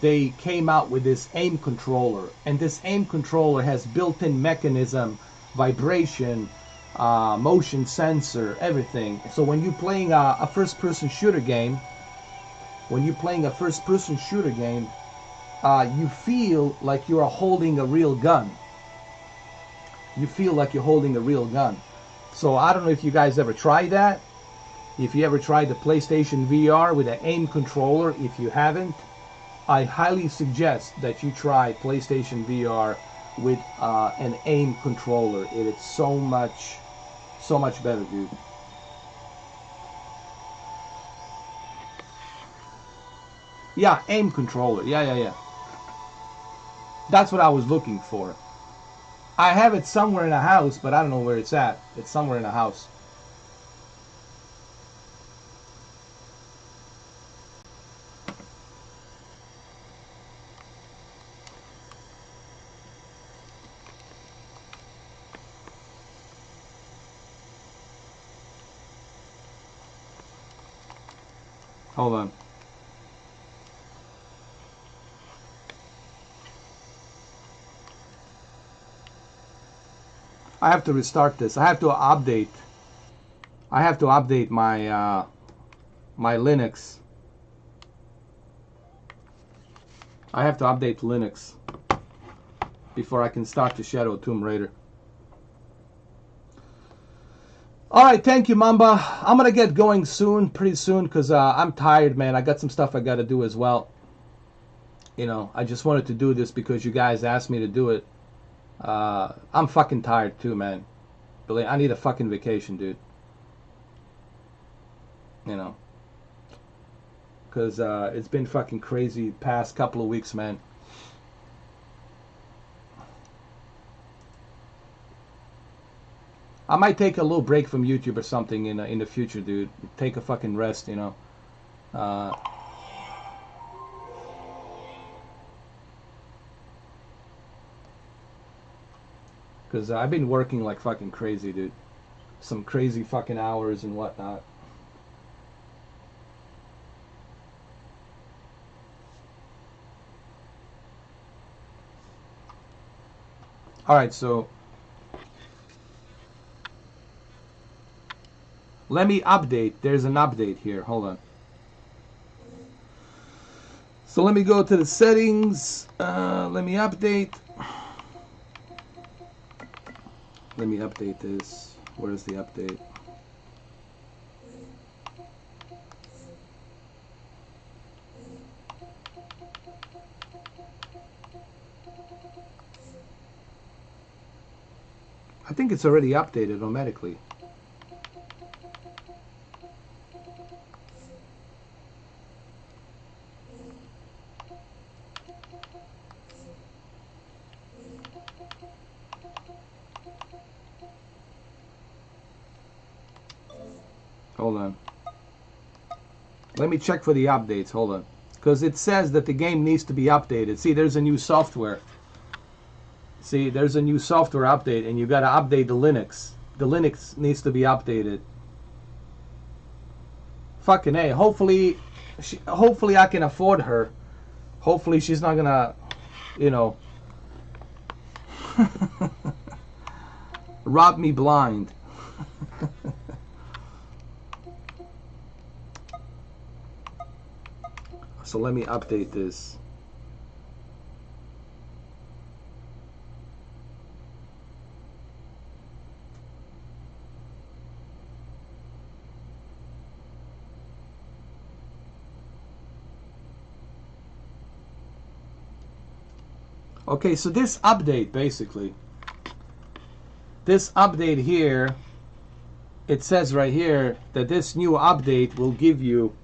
S1: they came out with this aim controller, and this aim controller has built-in mechanism, vibration, motion sensor, everything. So when you're playing a first-person shooter game, you feel like you're holding a real gun. You feel like you're holding a real gun. So I don't know if you guys ever tried that. If you ever tried the PlayStation VR with an aim controller, if you haven't, I highly suggest that you try PlayStation VR with an aim controller. It's so much better, dude. Yeah, aim controller. Yeah. That's what I was looking for. I have it somewhere in the house, but I don't know where it's at. It's somewhere in the house. Hold on. I have to restart this. I have to update my my Linux. I have to update Linux before I can start the Shadow Tomb Raider. Alright, thank you, Mamba. I'm gonna get going soon, pretty soon, because I'm tired, man. I got some stuff I gotta do as well. You know, I just wanted to do this because you guys asked me to do it. I'm fucking tired too, man. I need a fucking vacation, dude. You know. because it's been fucking crazy past couple of weeks, man. I might take a little break from YouTube or something in the future, dude. Take a fucking rest, you know. Because I've been working like fucking crazy, dude. Some crazy fucking hours and whatnot. Alright, so let me update. There's an update here. Hold on. So let me go to the settings. Let me update. Let me update this. Where's the update? I think it's already updated automatically. Hold on. Let me check for the updates. Hold on. Because it says that the game needs to be updated. See, there's a new software. See, there's a new software update, and you got to update the Linux. The Linux needs to be updated. Fucking A. Hopefully I can afford her. Hopefully she's not gonna, you know, rob me blind. So let me update this. Okay, so this update, basically, this update here, it says right here that this new update will give you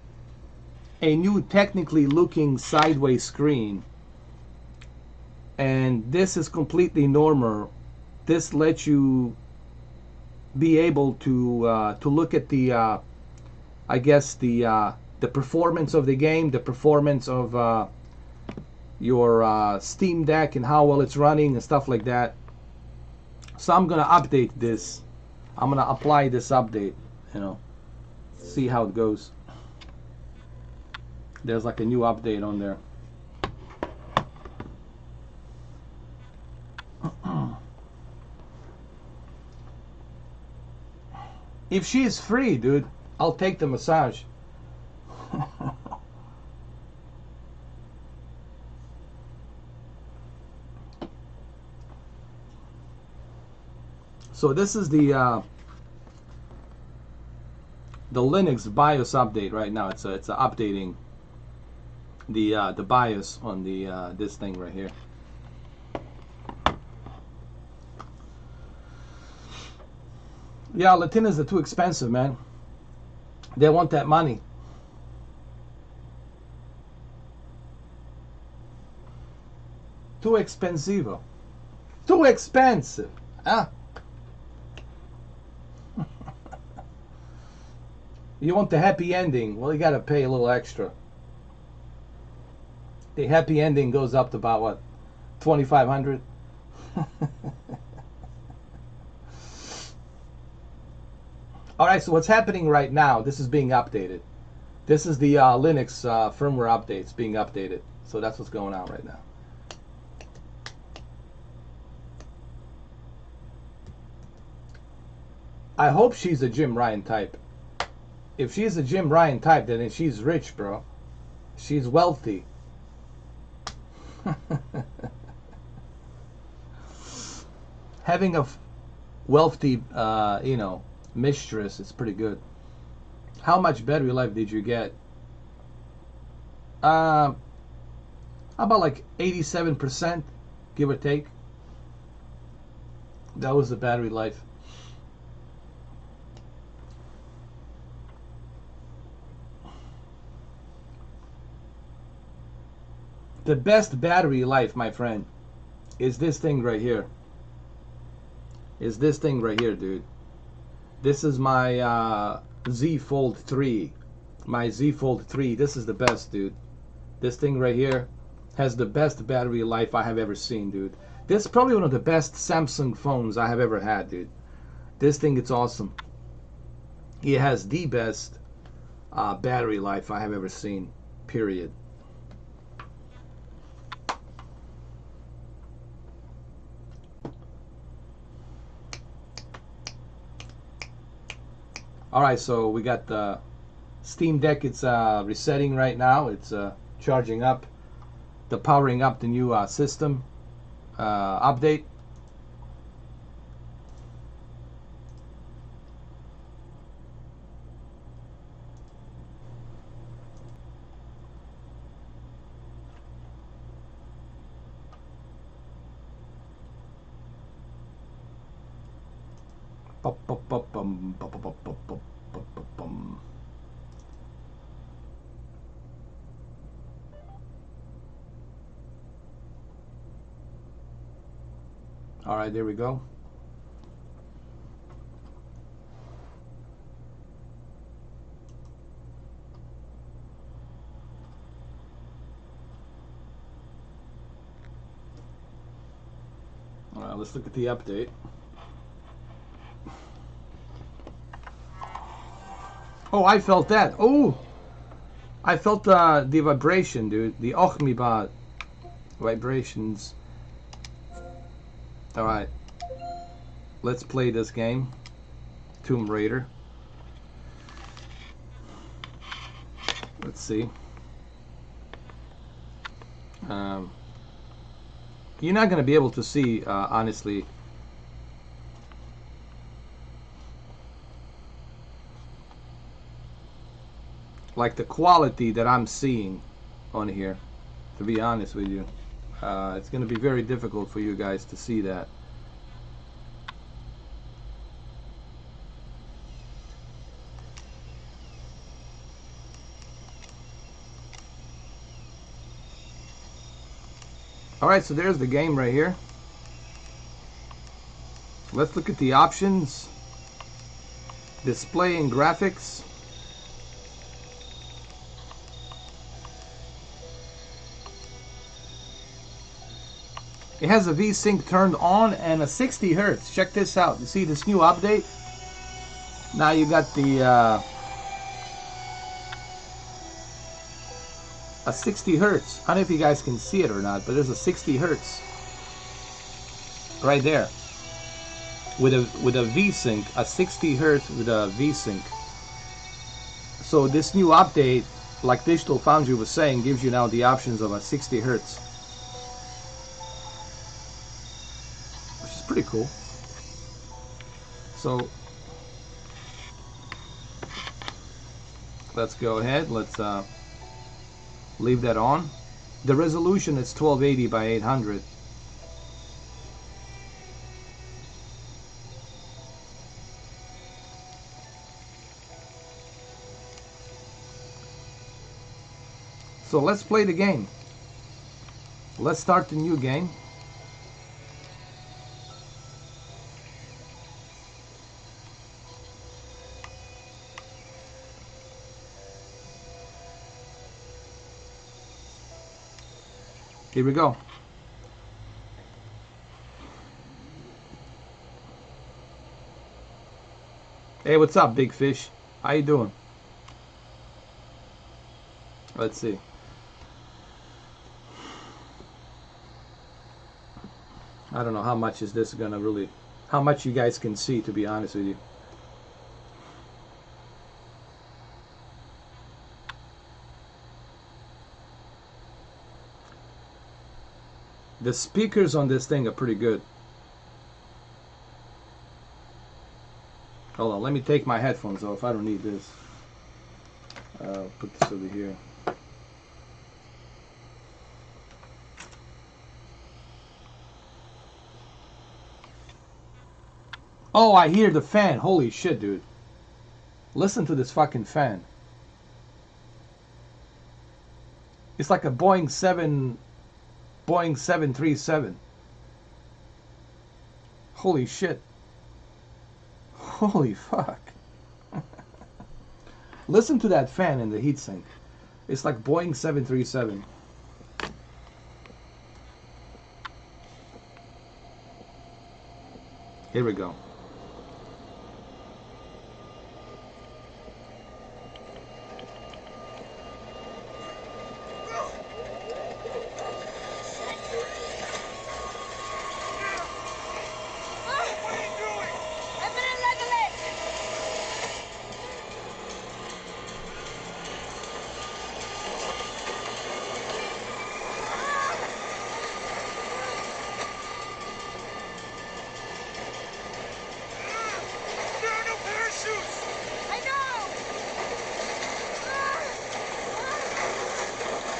S1: a new technically looking sideways screen, and this is completely normal. This lets you be able to look at the I guess the performance of the game, the performance of your Steam Deck and how well it's running and stuff like that. So I'm gonna update this. I'm gonna apply this update, you know, see how it goes. There's like a new update on there. If she is free, dude, I'll take the massage. So this is the Linux BIOS update right now. It's updating the BIOS on the this thing right here. Yeah, Latinas are too expensive, man. They want that money. Too expensive. Too expensive. Ah. You want the happy ending? Well, you got to pay a little extra. The happy ending goes up to about what, 2,500. All right. So what's happening right now? This is being updated. This is the Linux firmware updates being updated. So that's what's going on right now. I hope she's a Jim Ryan type. If she's a Jim Ryan type, then she's rich, bro. She's wealthy. Having a wealthy, you know, mistress is pretty good. How much battery life did you get? About like 87%, give or take. That was the battery life. The best battery life, my friend, is this thing right here. Is this thing right here, dude. This is my Z Fold 3. My Z Fold 3. This is the best, dude. This thing right here has the best battery life I have ever seen, dude. This is probably one of the best Samsung phones I have ever had, dude. This thing, it's awesome. It has the best battery life I have ever seen, period. Alright, so we got the Steam Deck. It's resetting right now. It's charging up, powering up the new system update. All right, there we go. All right, let's look at the update. Oh, I felt that. Oh, I felt the vibration, dude. The Ochmiba vibrations. All right, let's play this game, Tomb Raider. Let's see. You're not going to be able to see, honestly, like the quality that I'm seeing on here, to be honest with you. It's going to be very difficult for you guys to see that. Alright, so there's the game right here. Let's look at the options. Display and graphics. It has a V-Sync turned on and a 60 Hertz. Check this out. You see this new update? Now you got the a 60 Hertz. I don't know if you guys can see it or not, but there's a 60 Hertz right there with a V-Sync, a 60 Hertz with a V-Sync. So this new update, like Digital Foundry was saying, gives you now the options of a 60 Hertz. Pretty cool. So let's go ahead. Let's leave that on. The resolution is 1280 by 800. So let's play the game. Let's start the new game. Here we go. Hey, what's up, big fish? How you doing? Let's see. I don't know how much is this gonna really, how much you guys can see, to be honest with you. The speakers on this thing are pretty good. Hold on, let me take my headphones off. I don't need this. Put this over here. Oh, I hear the fan. Holy shit, dude. Listen to this fucking fan. It's like a Boeing Boeing 737. Holy shit. Holy fuck. Listen to that fan in the heatsink. It's like Boeing 737. Here we go.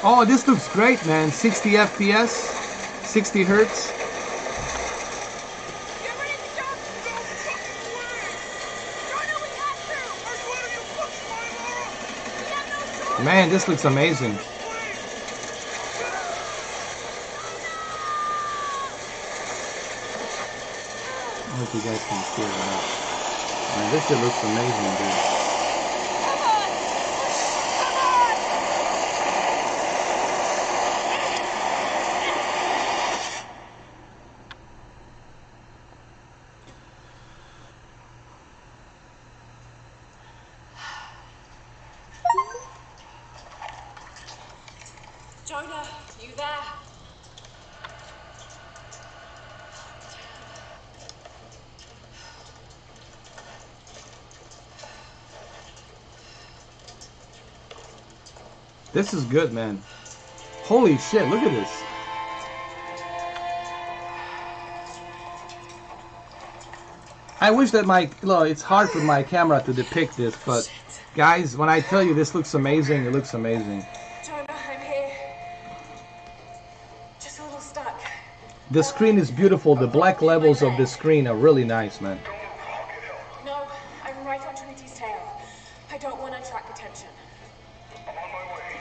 S1: Oh, this looks great, man. 60 FPS, 60 hertz. Man, this looks amazing. I hope you guys can see it. Man, this shit looks amazing, dude.
S2: Jonah, you there?
S1: This is good, man. Holy shit, look at this. I wish that it's hard for my camera to depict this, but guys, when I tell you this looks amazing, it looks amazing.
S2: Jonah, I'm here. Just a little stuck.
S1: The screen is beautiful. The black levels of the screen are really nice, man.
S2: No, I'm right on Trinity's tail. I don't want to attract attention.
S3: I'm on my way.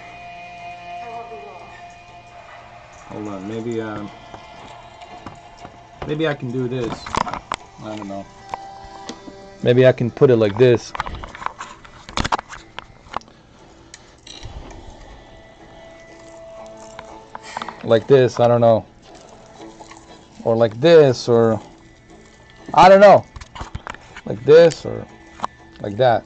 S2: I won't be long.
S1: Hold on, maybe I can do this. I don't know. Maybe I can put it like this. Like this, I don't know. Or like this, or I don't know. Like this, or like that.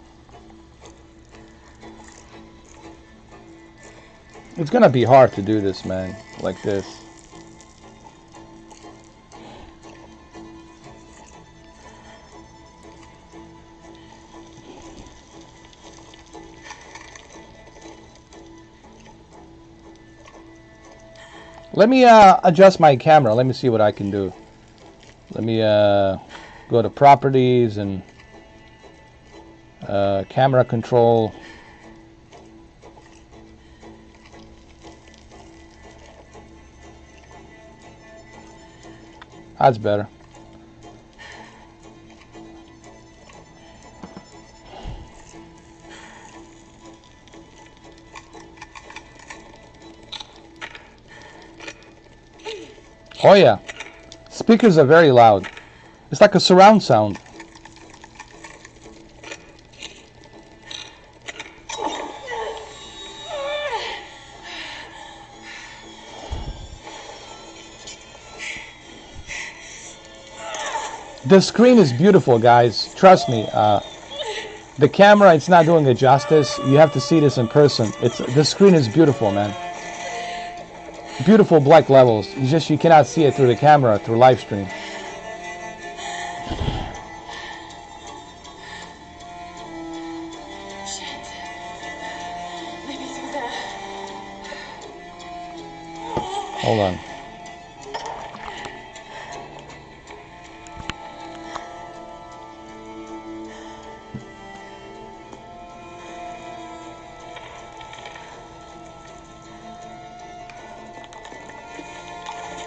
S1: It's gonna be hard to do this, man. Like this. Let me adjust my camera. Let me see what I can do. Let me go to properties and camera control. That's better. Oh yeah, speakers are very loud. It's like a surround sound. The screen is beautiful, guys. Trust me. The camera, it's not doing it justice. You have to see this in person. The screen is beautiful, man. Beautiful black levels. You cannot see it through the camera, through live stream.
S2: Shit. Maybe through there.
S1: Hold on.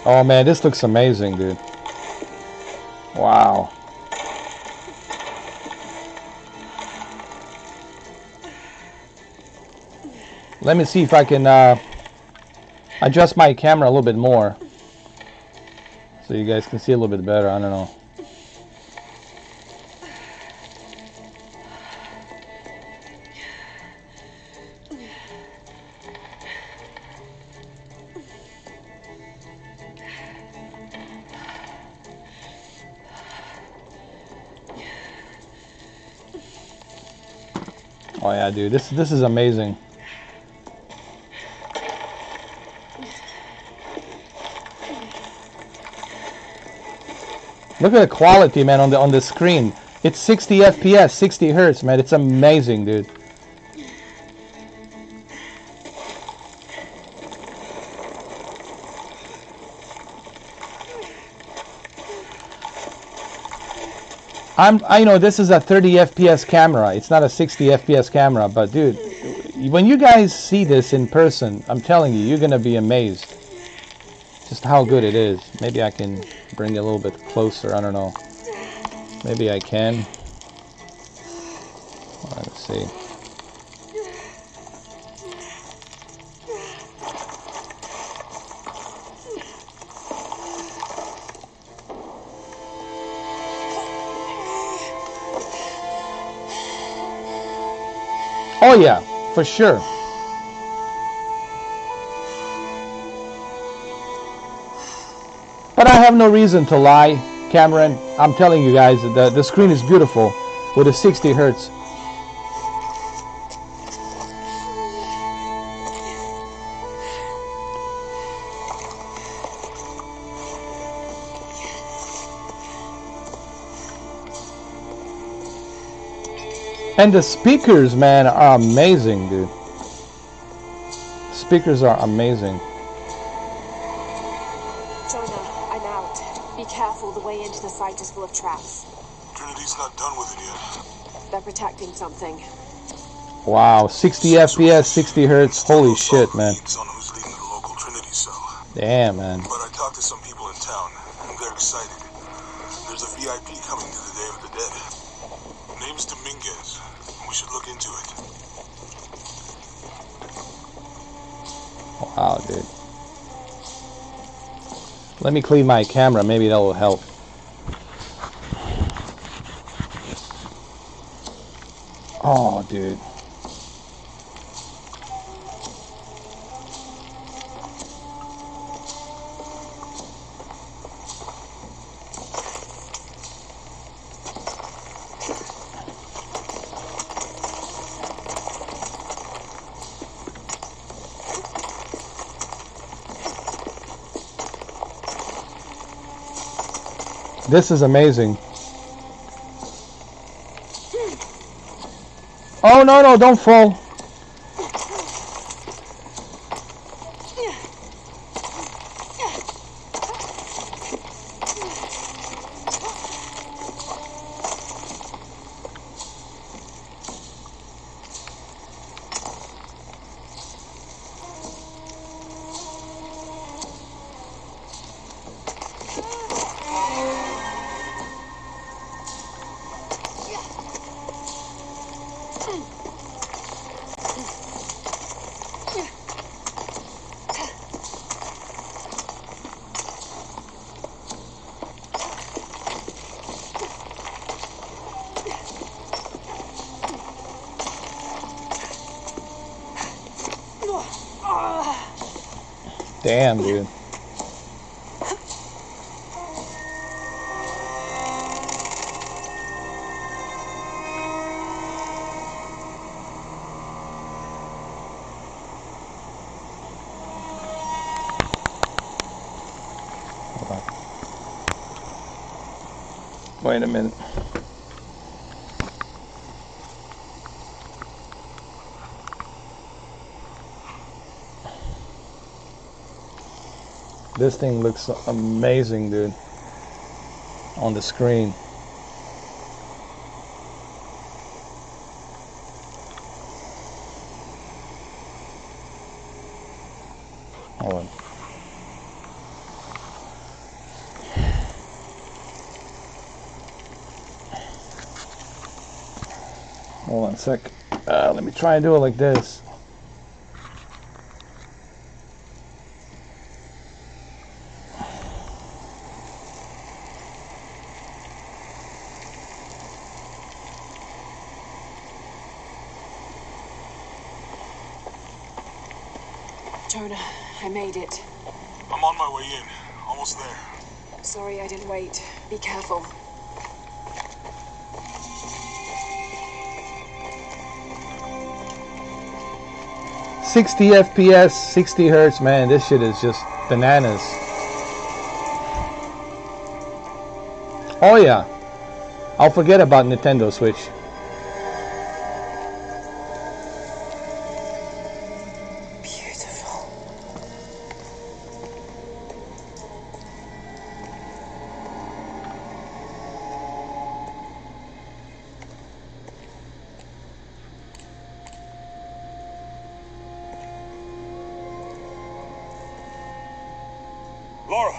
S1: Oh man, this looks amazing, dude. Wow. Let me see if I can adjust my camera a little bit more. so you guys can see a little bit better. I don't know. Oh yeah, dude, this is amazing. Look at the quality, man, on the screen. It's 60 FPS, 60 hertz, man. It's amazing, dude. I know this is a 30 FPS camera. It's not a 60 FPS camera, but dude, when you guys see this in person, I'm telling you, you're gonna be amazed just how good it is. Maybe I can bring it a little bit closer. I don't know. Maybe I can. Let's see. Oh yeah, for sure. But I have no reason to lie, Cameron. I'm telling you guys that the screen is beautiful with a 60 hertz. And the speakers, man, are amazing, dude. Speakers are amazing.
S2: Jonah, I'm out. Be careful, the way into the site is full of traps.
S3: Trinity's not done with it yet.
S2: They're protecting something.
S1: Wow, 60 FPS, 60 hertz. Holy shit, man.
S3: On who's leading the local Trinity cell.
S1: Damn, man.
S3: But I talked to some people in town, and they're excited. There's a VIP coming to the Day of the Dead. Name's Dominguez. We should look into it.
S1: Wow, dude. Let me clean my camera. Maybe that will help. Oh, dude. This is amazing. Oh, no, no, don't fall. Damn, dude. Wait a minute. This thing looks amazing, dude, on the screen. Hold on. Hold on a sec. Let me try and do it like this.
S2: Jonah, I made it.
S3: I'm on my way in. Almost there.
S2: Sorry I didn't wait. Be careful.
S1: "60 FPS, 60 hertz, man, this shit is just bananas." Oh yeah, I'll forget about Nintendo Switch.
S2: Beautiful.
S3: Laura!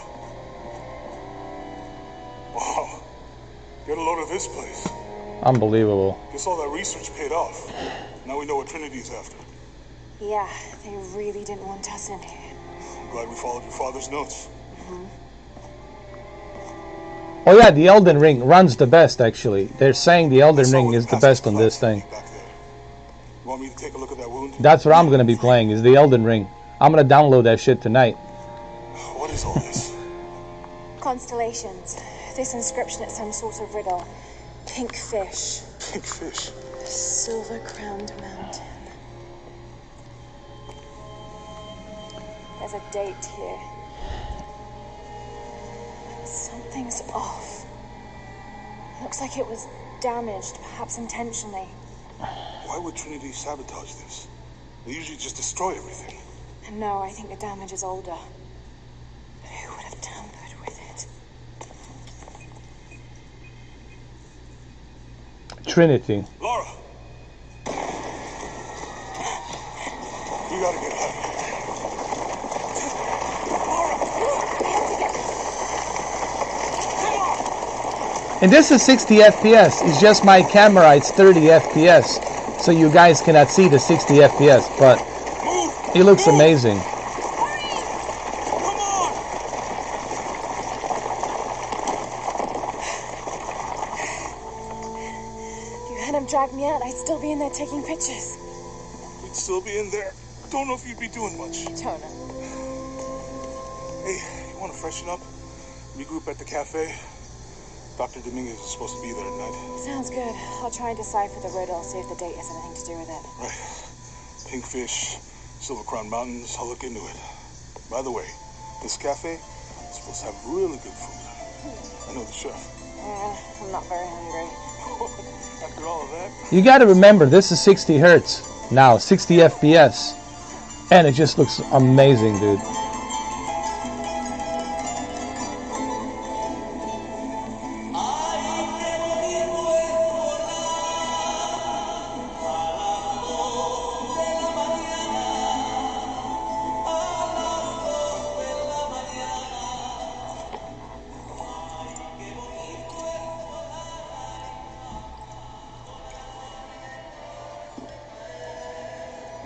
S3: Wow. Get a load of this place.
S1: Unbelievable.
S3: Guess all that research paid off. Now we know what Trinity's after.
S2: Yeah, they really didn't want us in here.
S3: I'm glad we followed your father's notes.
S1: Oh yeah, the Elden Ring runs the best, actually. They're saying the Elden Ring is the best on this thing.
S3: Back there. You want me to take a look at that wound?
S1: That's what I'm gonna be playing, is the Elden Ring. I'm gonna download that shit tonight.
S3: What is all this?
S2: Constellations. This inscription is some sort of riddle. Pink fish.
S3: Pink fish.
S2: Silver-crowned mountain. There's a date here. Something's off. Looks like it was damaged, perhaps intentionally.
S3: Why would Trinity sabotage this? They usually just destroy everything.
S2: No, I think the damage is older. But who would have tampered with it?
S1: Trinity.
S3: Laura! You gotta get out of here.
S1: And this is 60 FPS. It's just my camera, it's 30 FPS. So you guys cannot see the 60 FPS, but it looks amazing.
S2: If you hadn't dragged me out, I'd still be in there taking pictures.
S3: You'd still be in there. Don't know if you'd be doing much.
S2: Jonah.
S3: Hey, you want to freshen up? Regroup at the cafe? Dr. Dominguez is supposed to be there tonight.
S2: Sounds good. I'll try and decipher the riddle, see if the date has anything to do with it.
S3: Right. Pink fish, Silver Crown Mountains, I'll look into it. By the way, this cafe is supposed to have really good food. I know the chef.
S2: I'm not very hungry.
S3: After all of that?
S1: You gotta remember, this is 60 hertz now, 60 FPS. And it just looks amazing, dude.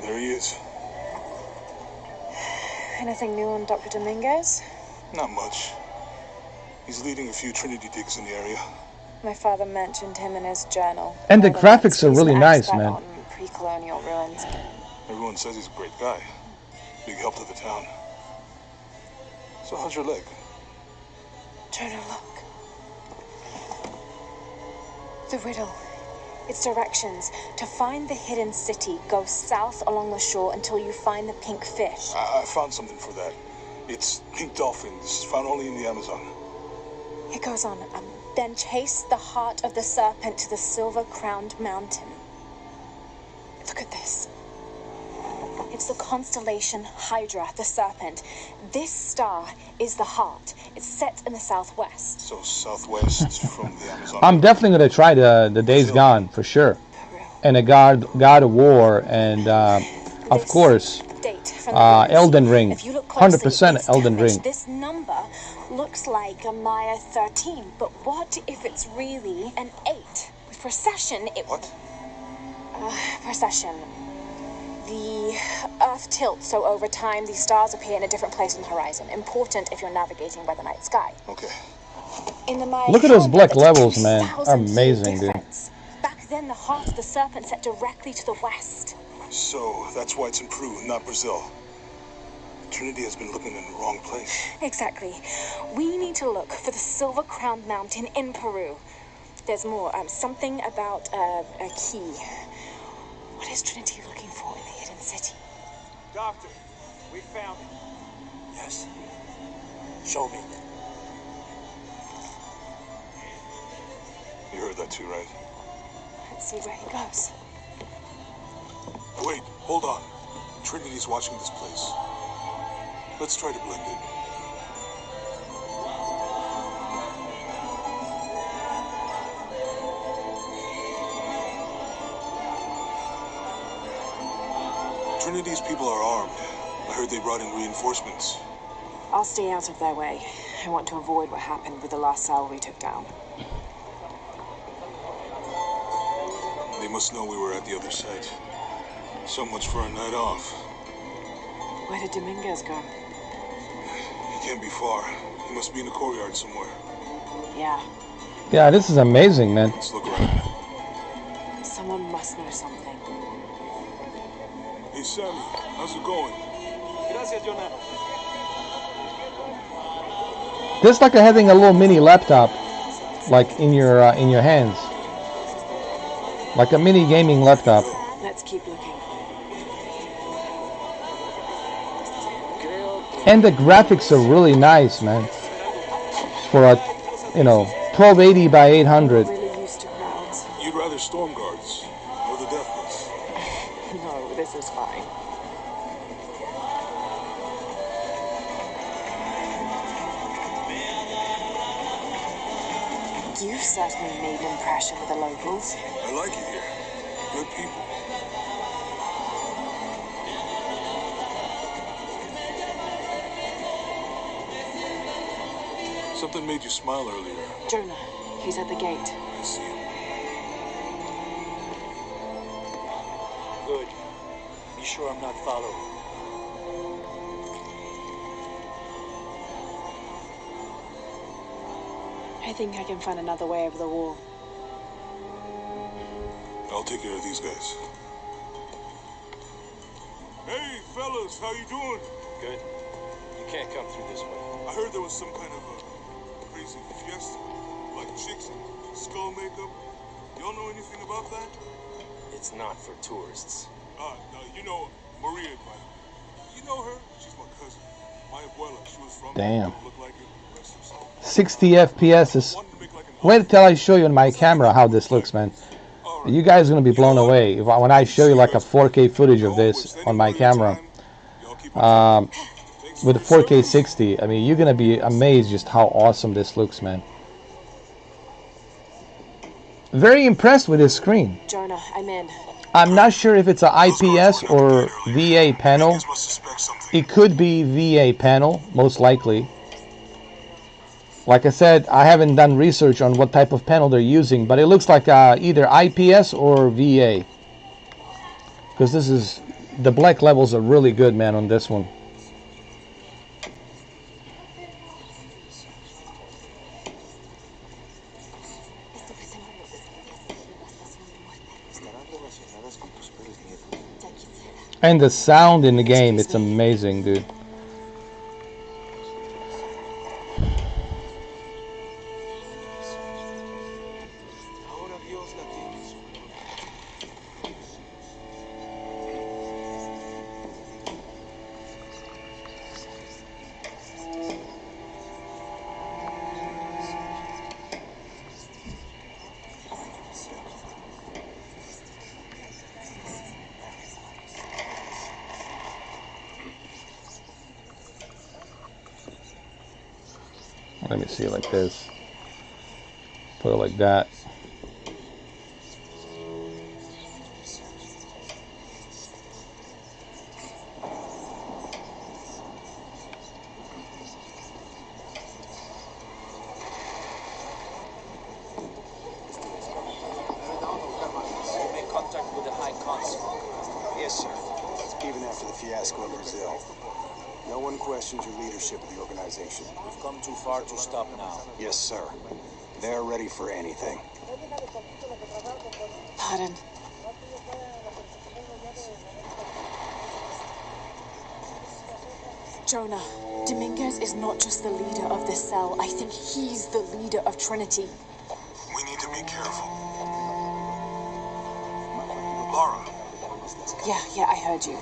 S3: There he is.
S2: Anything new on Dr. Dominguez?
S3: Not much. He's leading a few Trinity digs in the area.
S2: My father mentioned him in his journal.
S1: And the
S2: All
S1: graphics are really nice,
S2: expert
S1: man.
S2: on pre-colonial ruins.
S3: Everyone says he's a great guy. Big help to the town. So how's your leg?
S2: Jonah, look. The riddle. Its directions. To find the hidden city, go south along the shore until you find the pink fish.
S3: I found something for that. It's pink dolphins, found only in the Amazon.
S2: It goes on. Then chase the heart of the serpent to the silver-crowned mountain. Look at this. It's the constellation Hydra, the serpent. This star is the heart. It's set in the southwest.
S3: So southwest from the Amazon.
S1: I'm definitely gonna try the Days Gone for sure, and a God of War, and of course Elden Ring. 100% Elden Ring.
S2: This number looks like a Maya 13, but what if it's really an 8? With precession, it...
S3: What?
S2: Precession. The Earth tilts, so over time, these stars appear in a different place on the horizon. Important if you're navigating by the night sky.
S3: Okay.
S2: In the Maya
S1: Look at those black
S2: calendar,
S1: levels, man.
S2: 2,000 year
S1: Amazing, dude.
S2: difference. Back then, the heart of the serpent set directly to the west.
S3: So that's why it's in Peru, not Brazil. Trinity has been looking in the wrong place.
S2: Exactly. We need to look for the Silver Crown Mountain in Peru. There's more. Something about a key. What is Trinity looking for in the hidden city?
S4: Doctor, we found it.
S5: Yes. Show me.
S3: You heard that too, right?
S2: Let's see where he goes.
S3: Wait, hold on. Trinity's watching this place. Let's try to blend in. Trinity's people are armed. I heard they brought in reinforcements.
S2: I'll stay out of their way. I want to avoid what happened with the last cell we took down.
S3: They must know we were at the other side. So much for a night off.
S2: Where did Dominguez go?
S3: He can't be far. He must be in the courtyard somewhere.
S2: Yeah.
S1: Yeah, this is amazing, man.
S3: Let's look around.
S2: Someone must know something.
S3: Hey, Sammy, how's it going?
S4: Gracias, Jonah.
S1: This is like having a little mini laptop, like in your hands, like a mini gaming laptop.
S2: Let's keep looking.
S1: And the graphics are really nice, man. For a, 1280 by 800.
S2: Really used to crowds.
S3: You'd rather storm guards or the deafness?
S2: No, this is fine. You've certainly made an impression with the locals.
S3: I like it here. Good people. Something made you smile earlier.
S2: Jonah, he's at the gate.
S3: I see him.
S5: Good. Be sure I'm not followed.
S2: I think I can find another way over the wall.
S3: I'll take care of these guys. Hey, fellas, how you doing?
S5: Good. You can't come through this way.
S3: I heard there was some kind of a crazy fiesta, like chicks and skull makeup. Y'all know anything about that?
S5: It's not for tourists.
S3: No, you know Maria, by the way. You know her? She's my cousin. My abuela, she was from
S1: Damn.
S3: Look like it. Rest her soul.
S1: 60 FPS is. Wait till I show you on my camera how this looks, man. You guys are gonna be blown away when I show you like a 4K footage of this on my camera. With 4K 60, I mean, you're gonna be amazed just how awesome this looks, man. Very impressed with this screen.
S2: Jonah, I'm in.
S1: I'm not sure if it's an IPS or VA panel. It could be VA panel, most likely. Like I said, I haven't done research on what type of panel they're using, but it looks like either IPS or VA. Because this is, the black levels are really good, man, on this one. And the sound in the game, it's amazing, dude. Let me see it like this. Put it like that.
S5: Make contact with the High Consul.
S6: Yes, sir. Even after the fiasco in Brazil, no one questions your leadership of the organization.
S5: We've come too far to stop now.
S6: Yes, sir. They're ready for anything.
S2: Pardon. Jonah, Dominguez is not just the leader of this cell. I think he's the leader of Trinity.
S3: We need to be careful. Laura.
S2: Yeah, I heard you.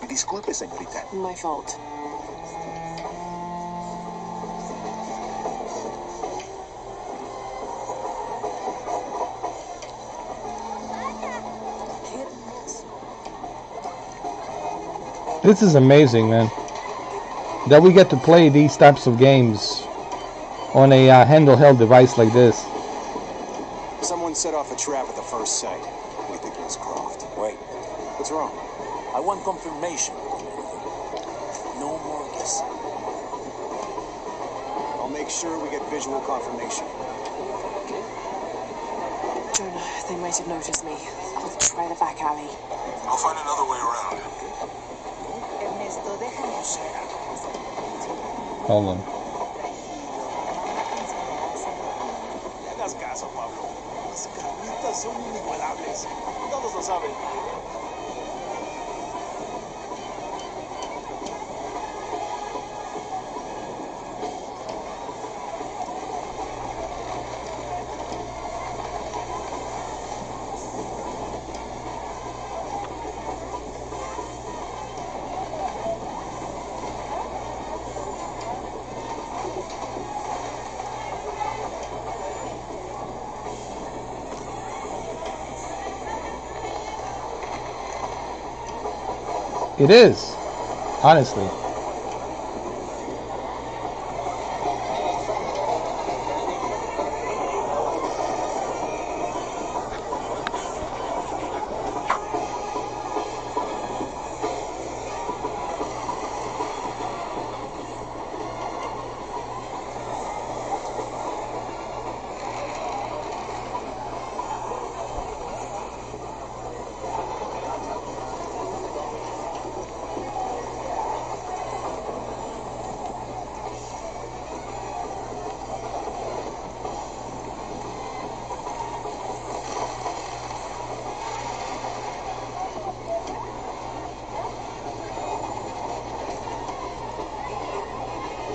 S6: Disculpe, señorita.
S2: My fault.
S1: This is amazing, man. That we get to play these types of games on a handheld device like this.
S6: Someone set off a trap at the first site. We think it was Croft.
S5: Wait,
S6: What's wrong?
S5: I want confirmation. No more guessing.
S6: I'll make sure we get visual confirmation.
S2: Jonah, they might have noticed me. I'll try the back alley.
S3: I'll find another way around.
S1: Hold on.
S4: Hagas caso, Pablo. Los carnitas son inigualables. Todos lo saben.
S1: It is, honestly.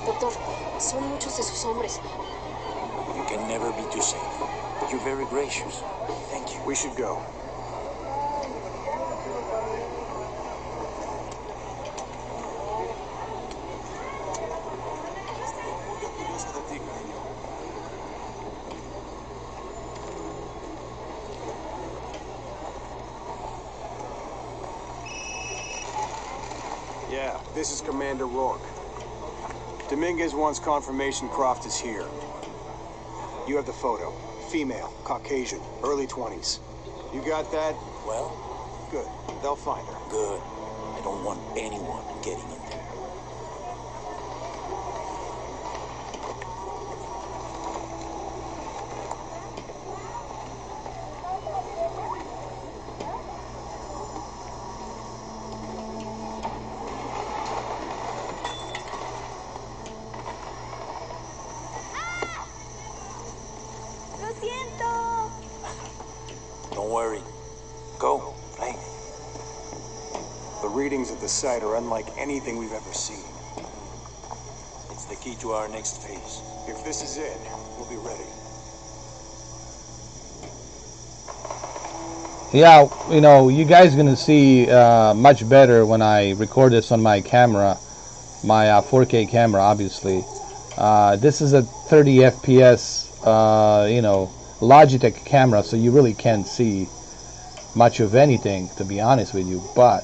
S2: Doctor, son muchos de sus hombres.
S5: You can never be too safe. You're very gracious. Thank you.
S6: We should go. Yeah, this is Commander Rourke. Dominguez wants confirmation Croft is here. You have the photo. Female, Caucasian, early 20s. You got that?
S5: Well,
S6: Good. They'll find her.
S5: good. I don't want anyone getting in there.
S2: ¡Lo siento!
S5: Don't worry. Go, play.
S6: The readings at the site are unlike anything we've ever seen.
S5: It's the key to our next phase.
S6: If this is it, we'll be ready.
S1: Yeah, you know, you guys gonna see much better when I record this on my camera, my 4K camera, obviously. This is a 30 FPS, you know, Logitech camera, so you really can't see much of anything, to be honest with you. But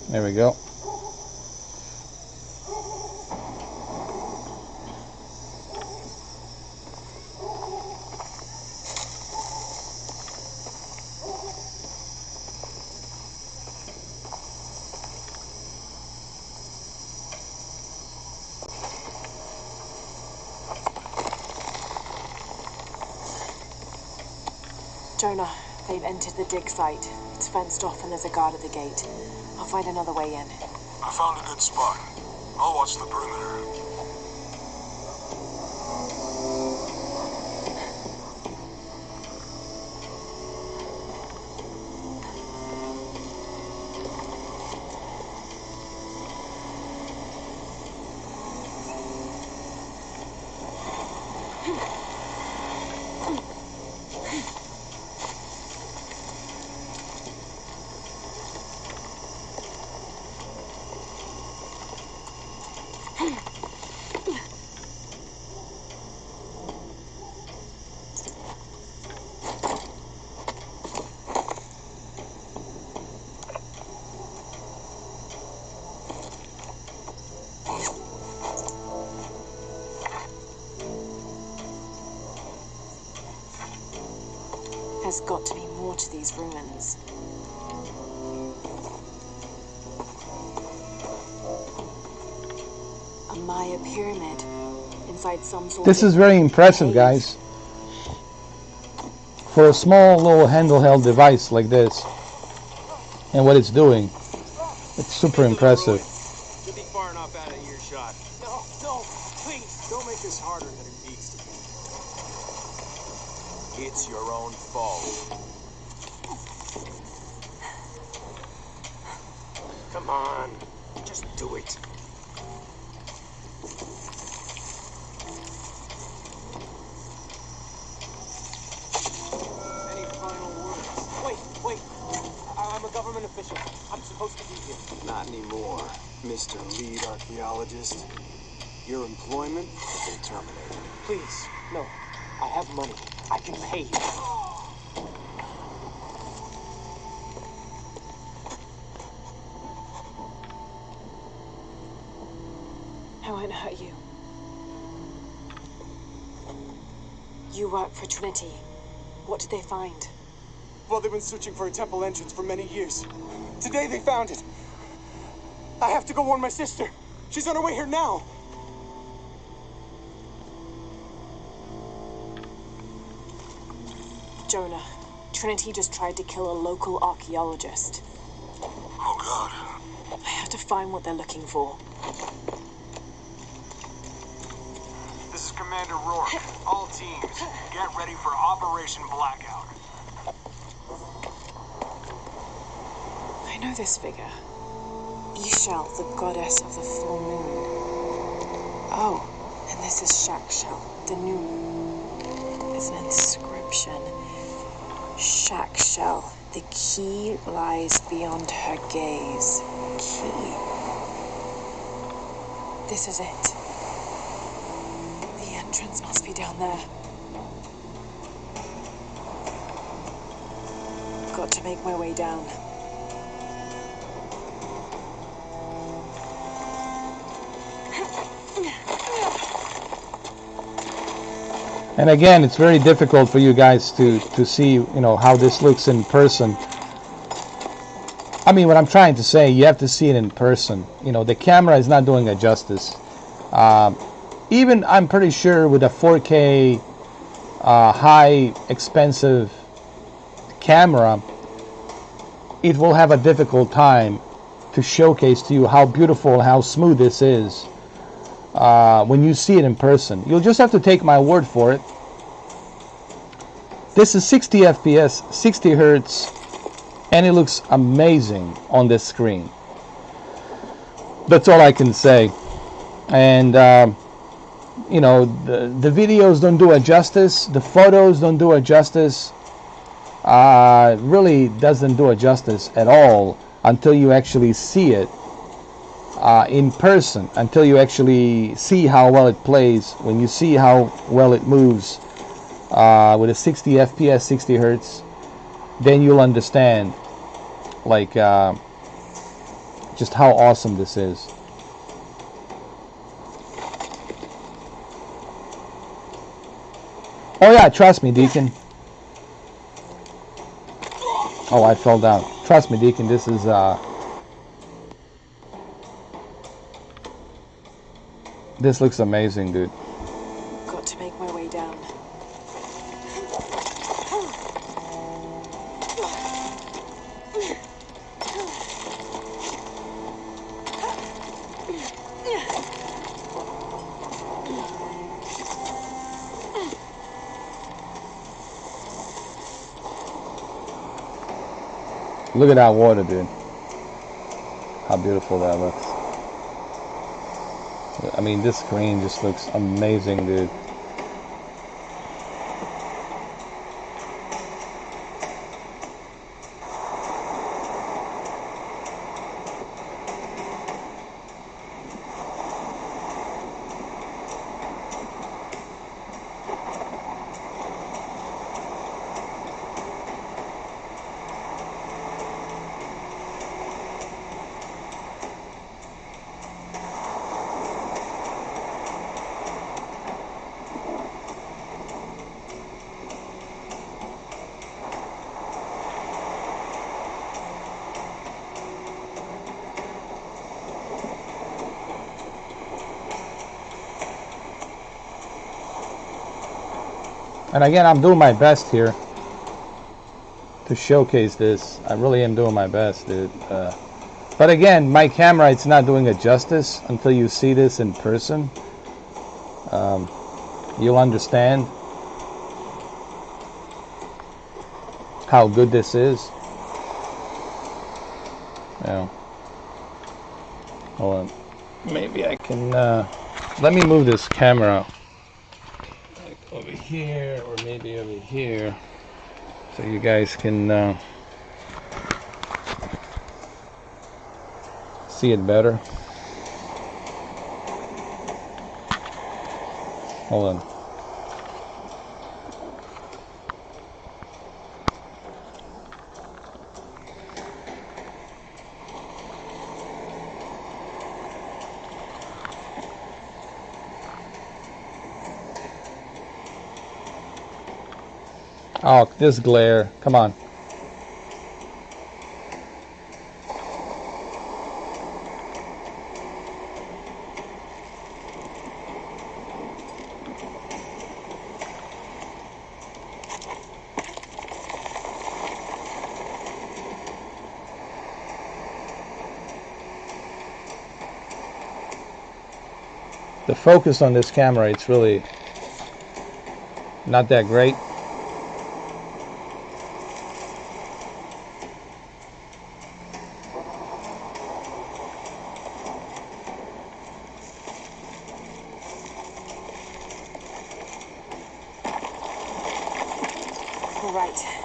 S1: there we go.
S2: Jonah, they've entered the dig site. It's fenced off and there's a guard at the gate. I'll find another way in.
S3: I found a good spot. I'll watch the perimeter.
S2: There's got to be more to these ruins. A Maya pyramid inside some sort
S1: This
S2: of
S1: is very impressive,
S2: cave.
S1: guys. For a small little handheld device like this, and what it's doing, it's super impressive.
S6: Should be far enough out of earshot. No, no, please, don't make this harder than it needs to be. It's your own fault. Come on, just do it. Any final words? Wait. I'm a government official. I'm supposed to be here. Not anymore, Mr. Lead Archaeologist. Your employment has been terminated. Please, no. I have money. I can pay you.
S2: I won't hurt you. You work for Trinity. What did they find?
S6: Well, they've been searching for a temple entrance for many years. Today they found it. I have to go warn my sister. She's on her way here now.
S2: Jonah, Trinity just tried to kill a local archaeologist.
S3: Oh, God.
S2: I have to find what they're looking for.
S6: This is Commander Rourke. All teams, get ready for Operation Blackout.
S2: I know this figure. Ishel, the goddess of the full moon. Oh, and this is Shakshel, the noon. There's an inscription. Shakshel, the key lies beyond her gaze. Key. This is it. The entrance must be down there. Got to make my way down.
S1: And again, it's very difficult for you guys to see, you know, how this looks in person. I mean, what I'm trying to say, you have to see it in person. You know, the camera is not doing it justice. Even, I'm pretty sure with a 4K high expensive camera, it will have a difficult time to showcase to you how beautiful, how smooth this is. When you see it in person, you'll just have to take my word for it. This is 60 FPS, 60 Hertz, and it looks amazing on this screen. That's all I can say. And you know, the videos don't do it justice, the photos don't do it justice. Really doesn't do it justice at all until you actually see it in person, until you actually see how well it plays, when you see how well it moves with a 60 FPS, 60 Hertz, then you'll understand like just how awesome this is. Oh yeah, trust me, Deacon. Oh, I fell down. Trust me, Deacon, this is this looks amazing, dude.
S2: Got to make my way down.
S1: Look at that water, dude. How beautiful that looks. I mean, this screen just looks amazing, dude. And again, I'm doing my best here to showcase this. I really am doing my best, dude. But again, my camera, it's not doing it justice until you see this in person. You'll understand how good this is. Yeah. Hold on. Maybe I can, let me move this camera like over here, or maybe over here, so you guys can see it better. Hold on. Oh, this glare. Come on. The focus on this camera, it's really not that great.
S2: Right.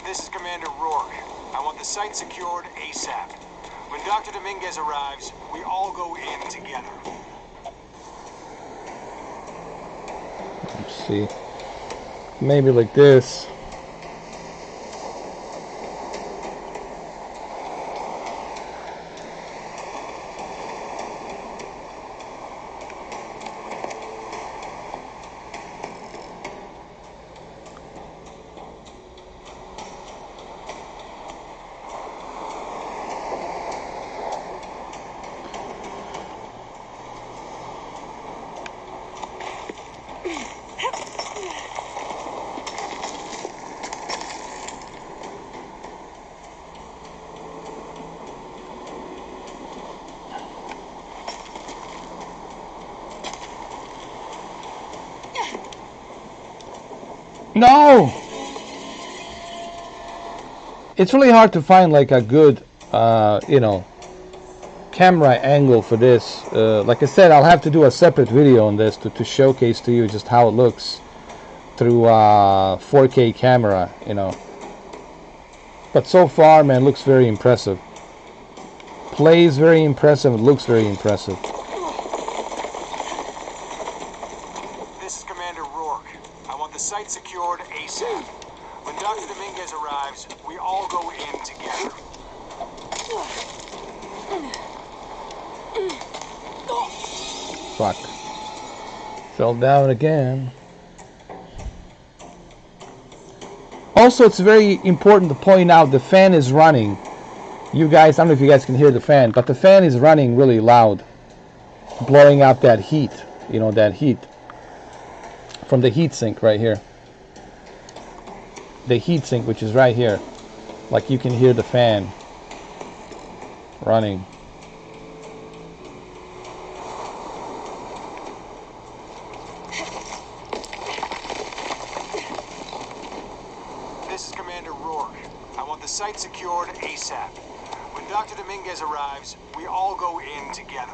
S6: This is Commander Rourke. I want the site secured ASAP. When Dr. Dominguez arrives, we all go in together.
S1: Let's see. Maybe like this. No! It's really hard to find like a good, you know, camera angle for this. Like I said, I'll have to do a separate video on this to showcase to you just how it looks through 4K camera, you know. But so far, man, looks very impressive. Plays very impressive, it looks very impressive. Fuck. Fell down again. Also, it's very important to point out the fan is running. You guys, I don't know if you guys can hear the fan, but the fan is running really loud, blowing out that heat. You know, that heat from the heat sink right here. The heat sink, which is right here. Like you can hear the fan running.
S6: This is Commander Rourke. I want the site secured ASAP. When Dr. Dominguez arrives, we all go in together.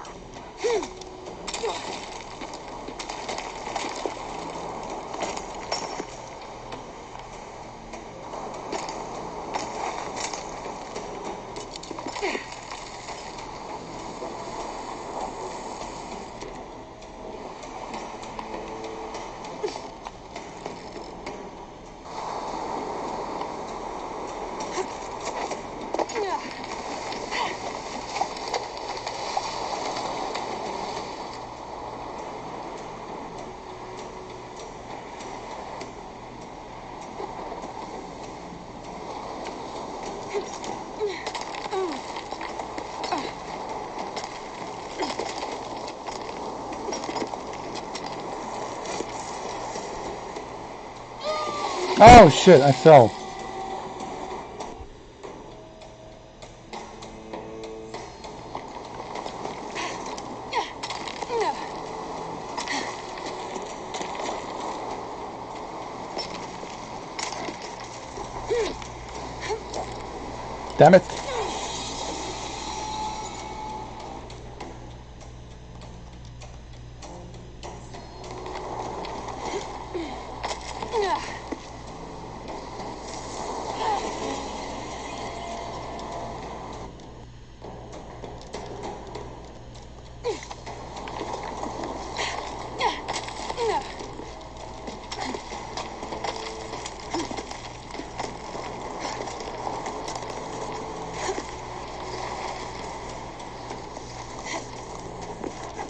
S1: Oh shit, I fell. Damn it.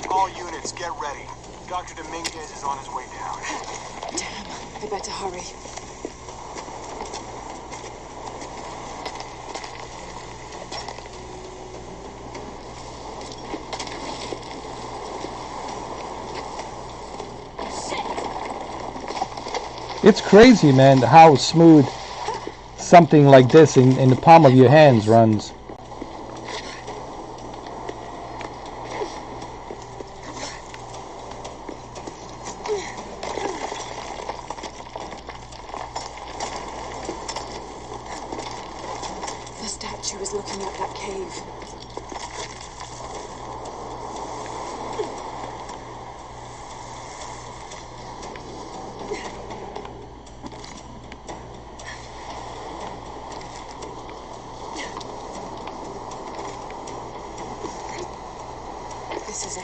S6: All units, get ready. Dr. Dominguez is on his way down.
S2: Damn, I better hurry.
S1: It's crazy, man, how smooth something like this in the palm of your hands runs.
S2: The statue is looking at that cave. This is it.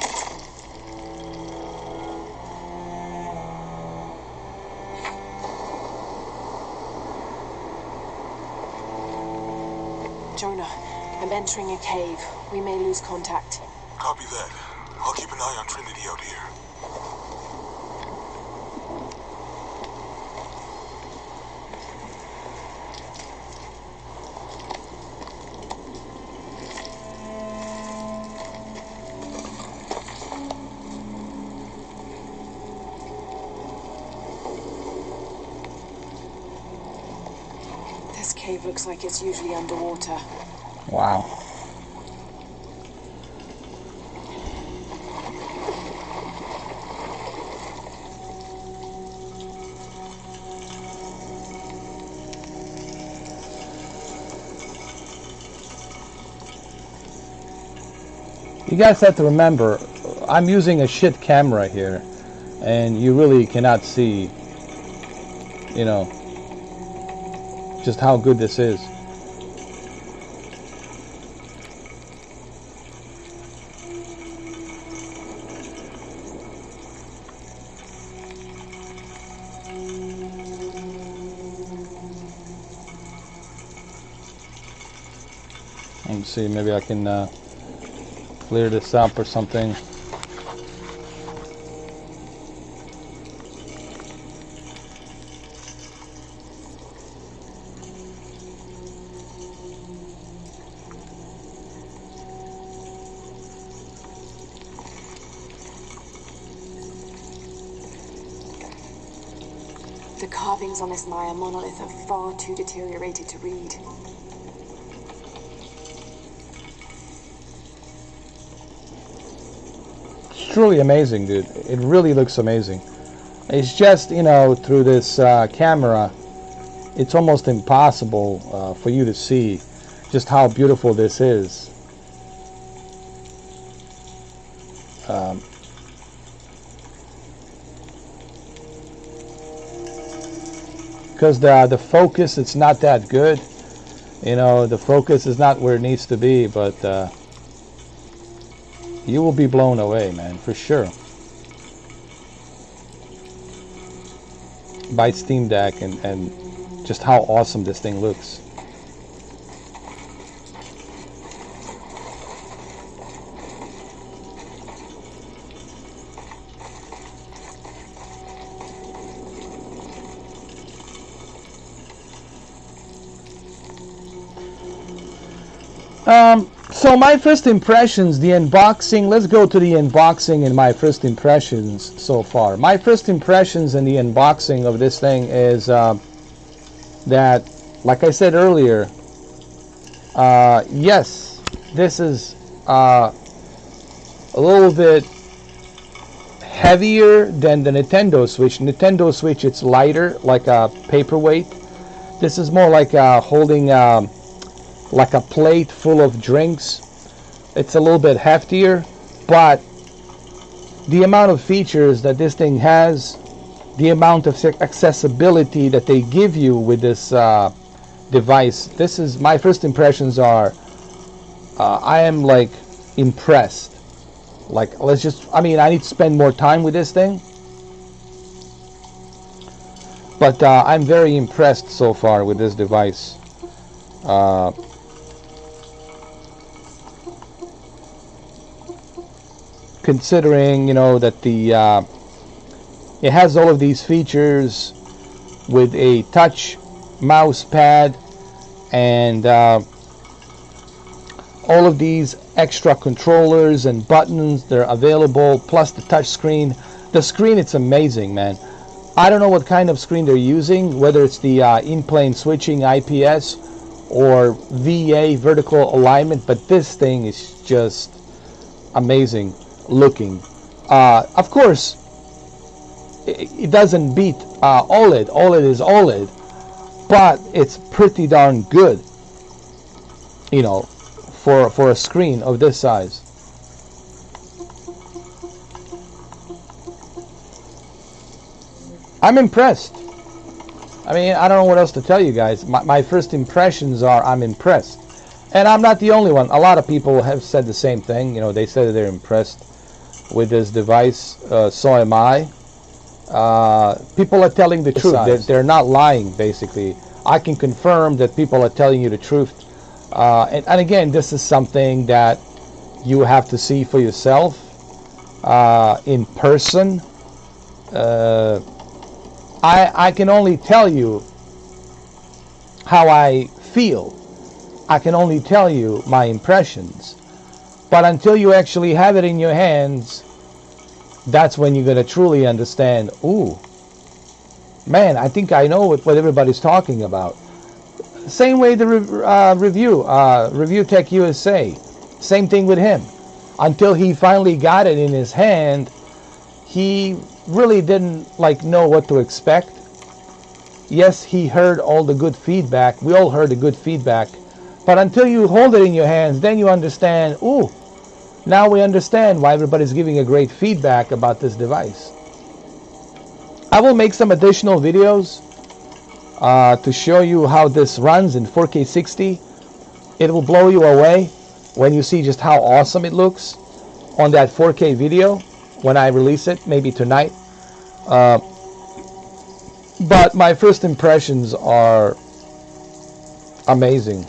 S2: Jonah, I'm entering a cave. We may lose contact.
S3: Copy that. I'll keep an eye on Trinity out here.
S2: This cave looks like it's usually underwater.
S1: Wow. You guys have to remember, I'm using a shit camera here, and you really cannot see, you know, just how good this is. Let's see, maybe I can clear this up or something.
S2: The carvings on this Maya monolith are far too deteriorated to read.
S1: It's truly amazing, dude. It really looks amazing. It's just, you know, through this camera, it's almost impossible for you to see just how beautiful this is. Because the focus, it's not that good. You know, the focus is not where it needs to be, but you will be blown away, man, for sure. By Steam Deck and just how awesome this thing looks. So my first impressions, the unboxing, let's go to the unboxing and my first impressions so far. My first impressions in the unboxing of this thing is that, like I said earlier, yes, this is a little bit heavier than the Nintendo Switch. Nintendo Switch, it's lighter, like a paperweight. This is more like holding like a plate full of drinks. It's a little bit heftier, but the amount of features that this thing has, the amount of accessibility that they give you with this device, this is, my first impressions are, I am like impressed. Like, let's just, I mean, I need to spend more time with this thing, but I'm very impressed so far with this device. Considering, you know, that the it has all of these features with a touch mouse pad and all of these extra controllers and buttons, they're available, plus the touch screen. The screen, it's amazing, man. I don't know what kind of screen they're using, whether it's the in-plane switching IPS or VA, vertical alignment, but this thing is just amazing looking. Of course, it doesn't beat OLED. OLED is OLED, but it's pretty darn good, you know, for a screen of this size. I'm impressed. I mean, I don't know what else to tell you guys. My first impressions are I'm impressed. And I'm not the only one. A lot of people have said the same thing. You know, they said that they're impressed with this device. So am I. People are telling the truth. They're not lying, basically. I can confirm that people are telling you the truth. And again, this is something that you have to see for yourself in person. I can only tell you how I feel. I can only tell you my impressions. But until you actually have it in your hands, that's when you're going to truly understand, ooh, man, I think I know what everybody's talking about. Same way the Review Tech USA. Same thing with him. Until he finally got it in his hand, he really didn't know what to expect. Yes, he heard all the good feedback. We all heard the good feedback. But until you hold it in your hands, then you understand, ooh, now we understand why everybody's giving a great feedback about this device. I will make some additional videos to show you how this runs in 4K 60. It will blow you away when you see just how awesome it looks on that 4K video when I release it, maybe tonight. But my first impressions are amazing.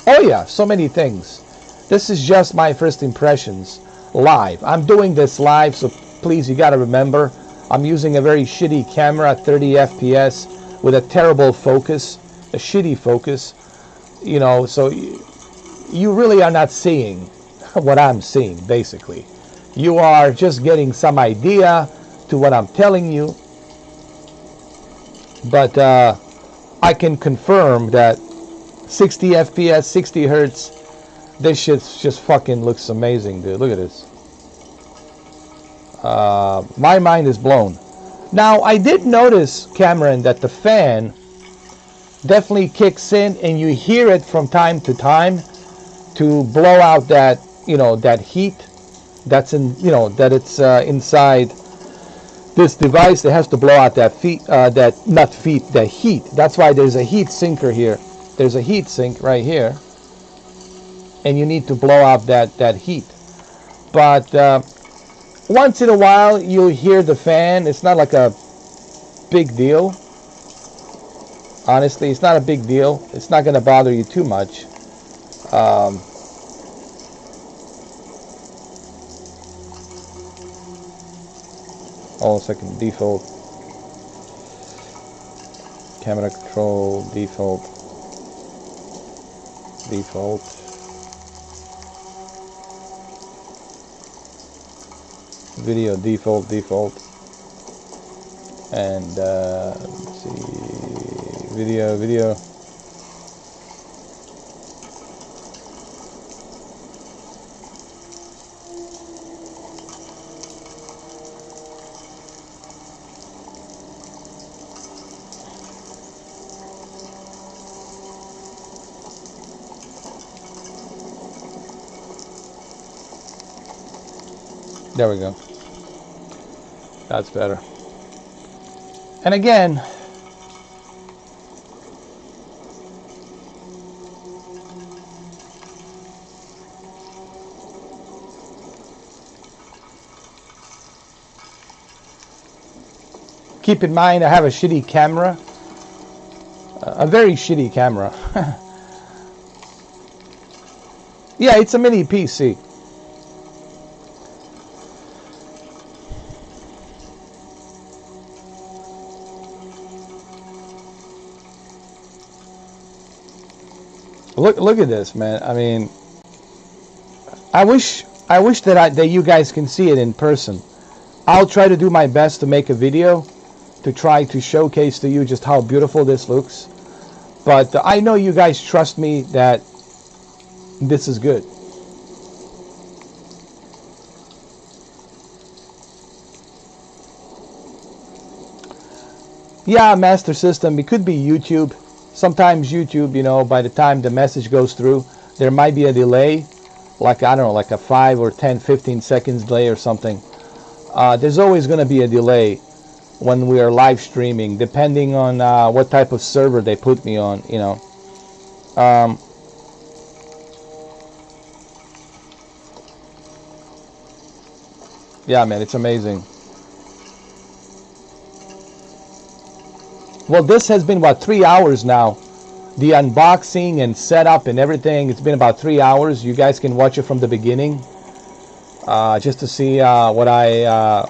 S1: Oh yeah, so many things. This is just my first impressions live. I'm doing this live, so please, you gotta remember, I'm using a very shitty camera, 30 FPS, with a terrible focus, a shitty focus, you know, so you really are not seeing what I'm seeing, basically. You are just getting some idea to what I'm telling you. But I can confirm that 60 FPS, 60 hertz, this shit just fucking looks amazing, dude. Look at this. My mind is blown. Now, I did notice, Cameron, that the fan definitely kicks in and you hear it from time to time to blow out that, you know, that heat that's in, you know, that it's inside this device that has to blow out that that heat. That's why there's a heat sinker here. There's a heat sink right here, and you need to blow out that heat. But once in a while you'll hear the fan. It's not like a big deal. Honestly, it's not a big deal. It's not going to bother you too much. Hold on a second. Default. Camera control. Default. Default. Video default. Default. And let's see. Video. There we go. That's better. And again, keep in mind I have a shitty camera, a very shitty camera. Yeah, it's a mini PC. Look at this, man. I mean, I wish that you guys can see it in person. I'll try to do my best to make a video to try to showcase to you just how beautiful this looks. But I know you guys trust me that this is good. Yeah, Master System, it could be YouTube. Sometimes YouTube, you know, by the time the message goes through, there might be a delay, like, I don't know, like a 5 or 10, 15 seconds delay or something. There's always going to be a delay when we are live streaming, depending on what type of server they put me on, you know. Yeah, man, it's amazing. Well, this has been about 3 hours now. The unboxing and setup and everything, it's been about 3 hours. You guys can watch it from the beginning. Just to see what I...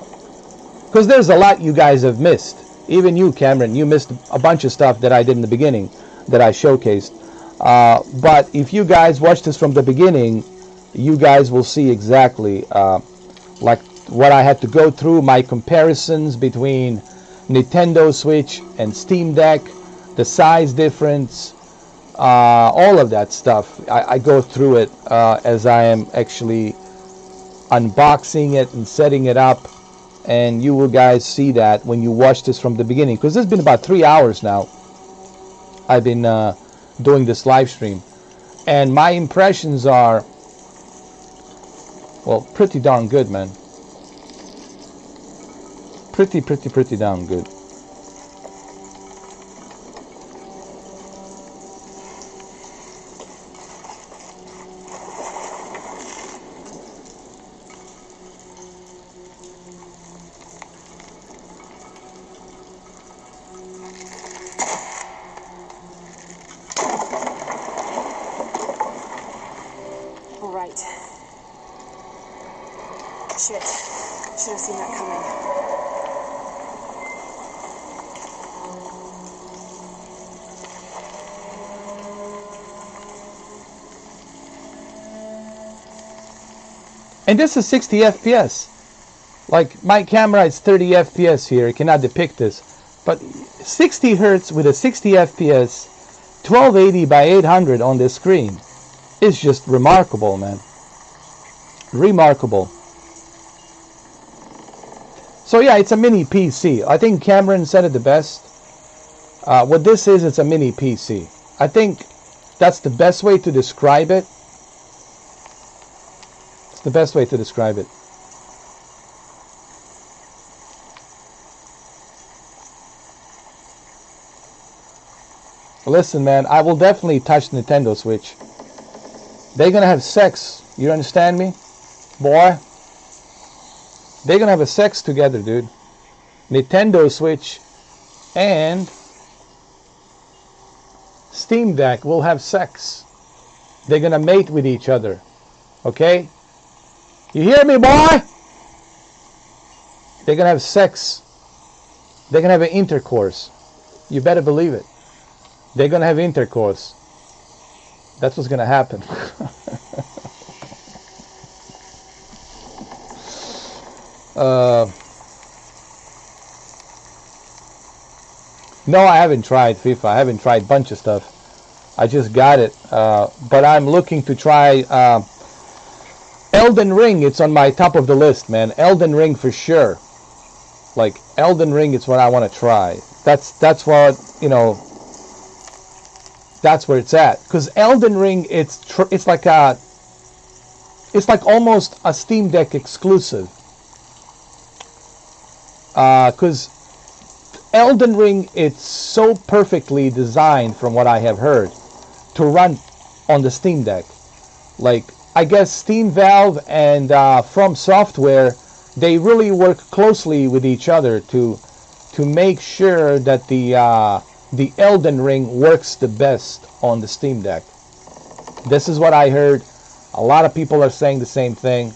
S1: because there's a lot you guys have missed. Even you, Cameron, you missed a bunch of stuff that I did in the beginning that I showcased. But if you guys watch this from the beginning, you guys will see exactly like what I had to go through, my comparisons between Nintendo Switch and Steam Deck, the size difference, all of that stuff. I go through it as I am actually unboxing it and setting it up, and you will guys see that when you watch this from the beginning, because it's been about 3 hours now I've been doing this live stream, and my impressions are, well, pretty darn good, man. Pretty damn good.
S2: All right. Shit. Should have seen that coming.
S1: And this is 60 FPS. Like, my camera is 30 FPS here. It cannot depict this. But 60 hertz with a 60 FPS, 1280 by 800 on the screen is just remarkable, man. Remarkable. So yeah, it's a mini PC. I think Cameron said it the best. What this is, it's a mini PC. I think that's the best way to describe it. It's the best way to describe it. Listen, man, I will definitely touch Nintendo Switch. They're gonna have sex. You understand me? Boy. They're gonna have a sex together, dude. Nintendo Switch and Steam Deck will have sex. They're gonna mate with each other. Okay? You hear me, boy? They're gonna have sex. They're gonna have an intercourse. You better believe it. They're gonna have intercourse. That's what's gonna happen. No, I haven't tried FIFA. I haven't tried a bunch of stuff. I just got it. But I'm looking to try Elden Ring. It's on my top of the list, man. Elden Ring for sure. Like Elden Ring is what I want to try. That's what, you know, that's where it's at. Because Elden Ring, it's like almost a Steam Deck exclusive. Because Elden Ring, it's so perfectly designed, from what I have heard, to run on the Steam Deck. Like, I guess Steam Valve and From Software, they really work closely with each other to make sure that the Elden Ring works the best on the Steam Deck. This is what I heard. A lot of people are saying the same thing.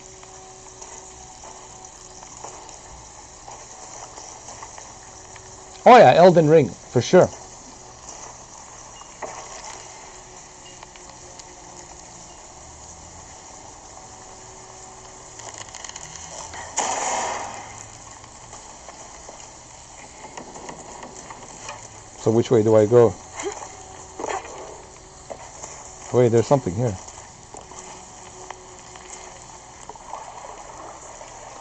S1: Oh yeah, Elden Ring, for sure. So which way do I go? Wait, there's something here.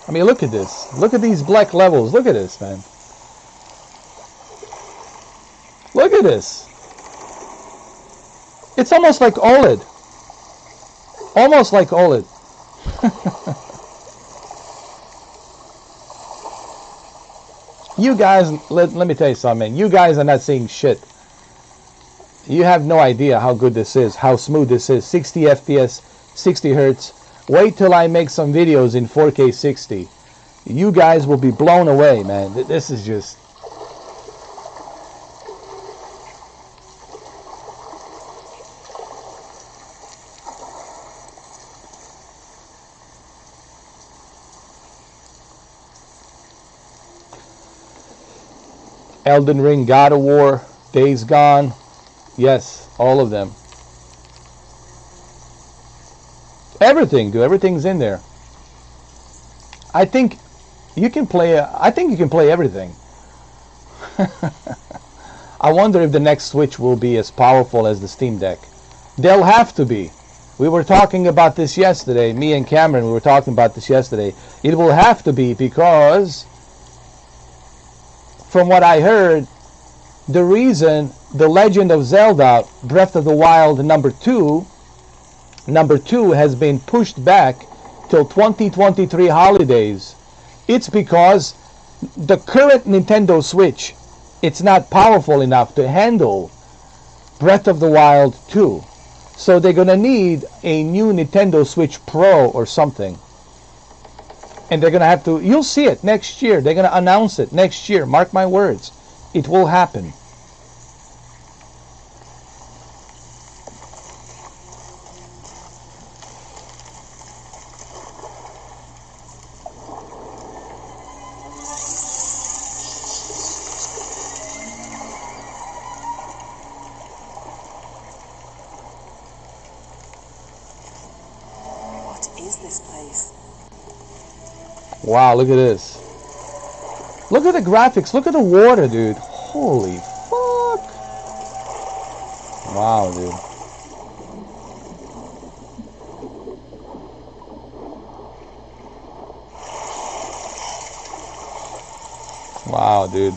S1: I mean, look at this. Look at these black levels. Look at this, man. Look at this. It's almost like OLED. Almost like OLED. You guys, let me tell you something. You guys are not seeing shit. You have no idea how good this is, how smooth this is. 60 FPS, 60 Hertz. Wait till I make some videos in 4K 60. You guys will be blown away, man. This is just... Elden Ring, God of War, Days Gone. Yes, all of them. Everything, dude. Everything's in there. I think you can play. I think you can play everything. I wonder if the next Switch will be as powerful as the Steam Deck. They'll have to be. We were talking about this yesterday. Me and Cameron, we were talking about this yesterday. It will have to be because, from what I heard, the reason The Legend of Zelda Breath of the Wild number 2 has been pushed back till 2023 holidays, it's because the current Nintendo Switch, it's not powerful enough to handle Breath of the Wild 2. So they're gonna need a new Nintendo Switch Pro or something. And they're gonna have to, you'll see it next year. They're gonna announce it next year. Mark my words. It will happen. Wow, look at this. Look at the graphics. Look at the water, dude. Holy fuck. Wow, dude. Wow, dude.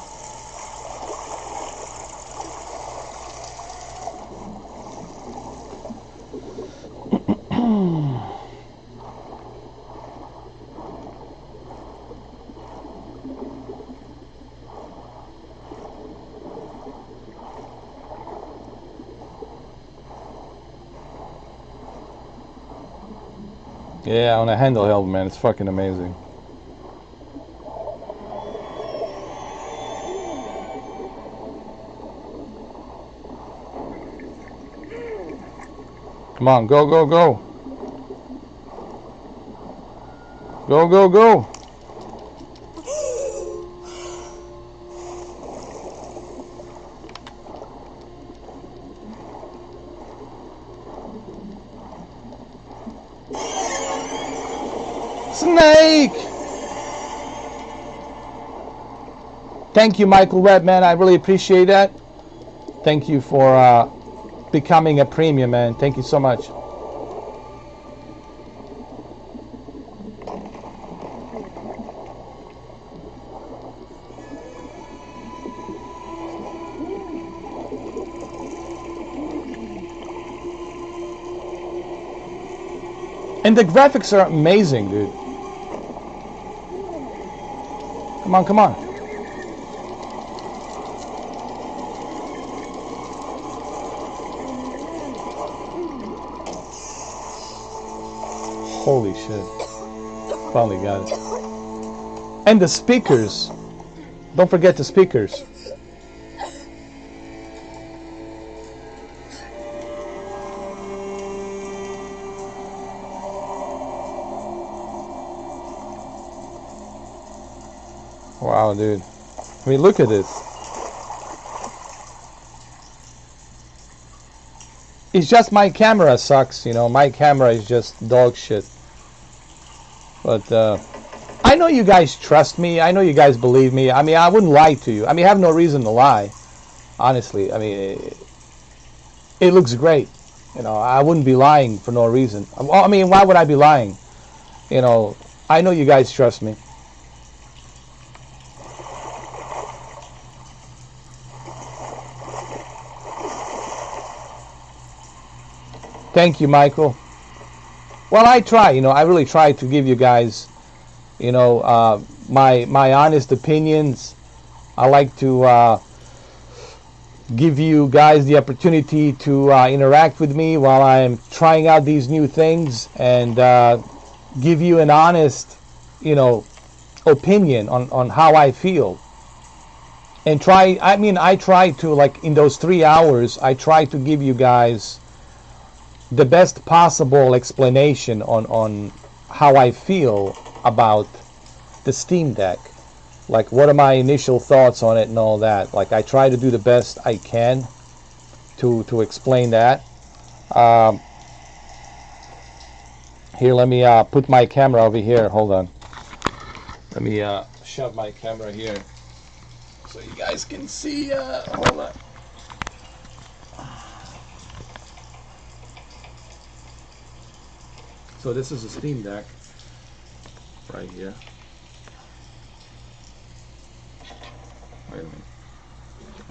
S1: Yeah, on a handheld, man, it's fucking amazing. Come on, go, go, go. Go, go, go. Snake! Thank you, Michael Webb, man. I really appreciate that. Thank you for becoming a premium, man. Thank you so much. And the graphics are amazing, dude. Come on, come on. Holy shit. Finally got it. And the speakers. Don't forget the speakers. Wow, dude. I mean, look at this. It's just my camera sucks, you know. My camera is just dog shit. But I know you guys trust me. I know you guys believe me. I mean, I wouldn't lie to you. I mean, I have no reason to lie. Honestly, I mean, it looks great. You know, I wouldn't be lying for no reason. I mean, why would I be lying? You know, I know you guys trust me. Thank you, Michael. Well, I try, you know, I really try to give you guys, you know, my honest opinions. I like to give you guys the opportunity to interact with me while I'm trying out these new things, and give you an honest, you know, opinion on how I feel. And try, I mean, I try to, like, in those 3 hours, I try to give you guys the best possible explanation on how I feel about the Steam Deck. Like, what are my initial thoughts on it and all that. Like, I try to do the best I can to explain that. Here, let me put my camera over here. Hold on. Let me shove my camera here so you guys can see. Hold on. So this is a Steam Deck right here. Wait a minute.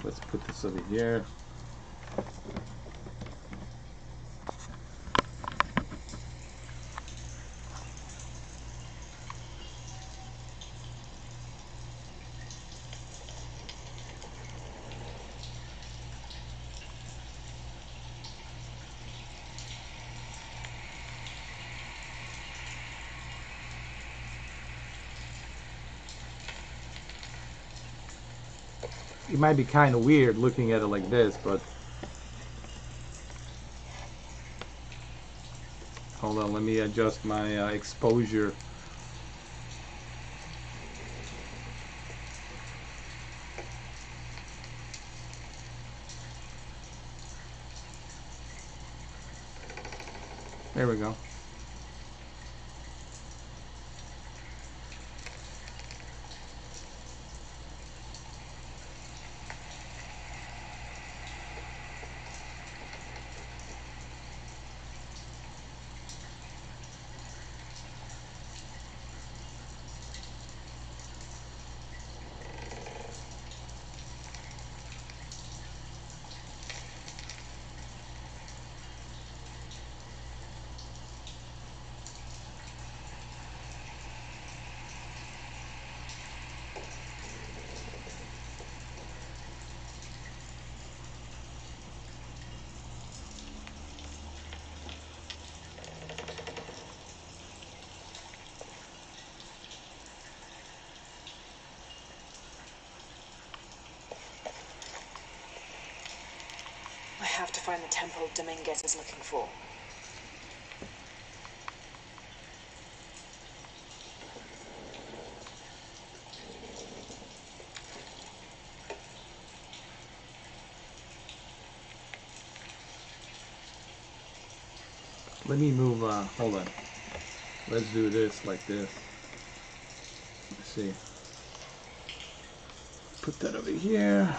S1: Let's put this over here. It might be kind of weird looking at it like this, but hold on, let me adjust my exposure. There we go.
S2: have to find the temple Dominguez is looking for.
S1: Let me move, hold on. Let's do this like this. Let's see. Put that over here.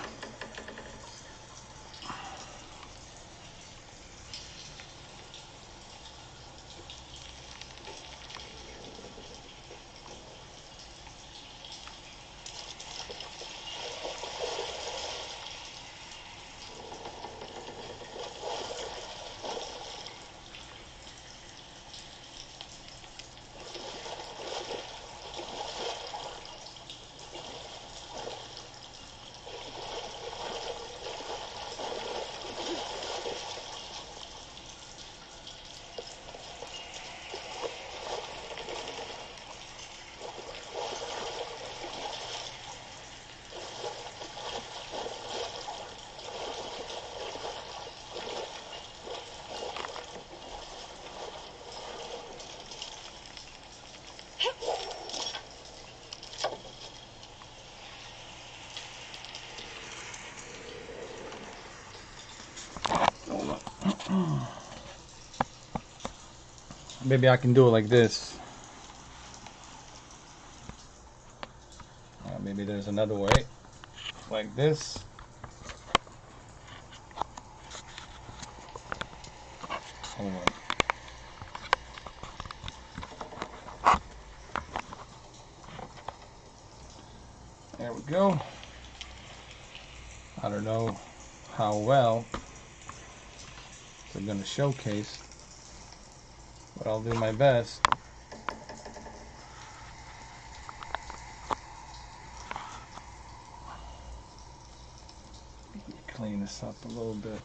S1: Maybe I can do it like this. Maybe there's another way. Like this. Hold on. There we go. I don't know how well I'm going to showcase, but I'll do my best. Clean this up a little bit.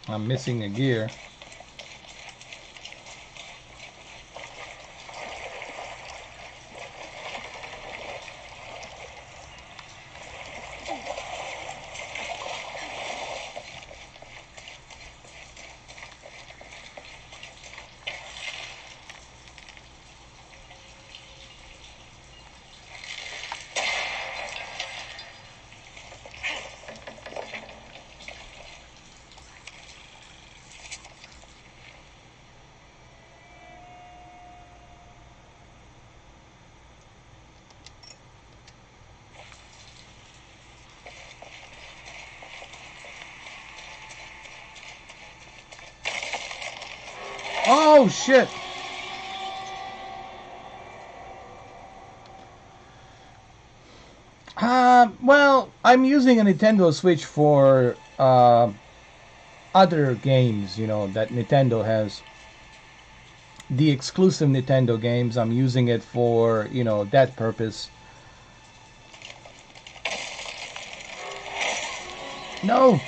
S1: I'm missing a gear. Oh shit! Well, I'm using a Nintendo Switch for other games, you know, that Nintendo has. The exclusive Nintendo games, I'm using it for, you know, that purpose. No!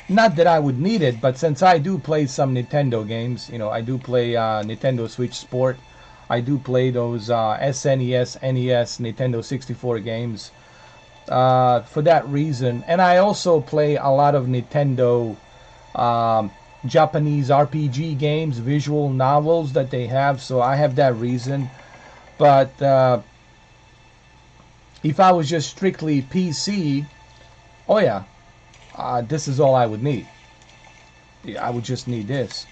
S1: Not that I would need it, but since I do play some Nintendo games, you know, I do play Nintendo Switch Sport. I do play those SNES, NES, Nintendo 64 games. for that reason. And I also play a lot of Nintendo Japanese RPG games, visual novels that they have, so I have that reason. But if I was just strictly PC, oh yeah, this is all I would need. I would just need this.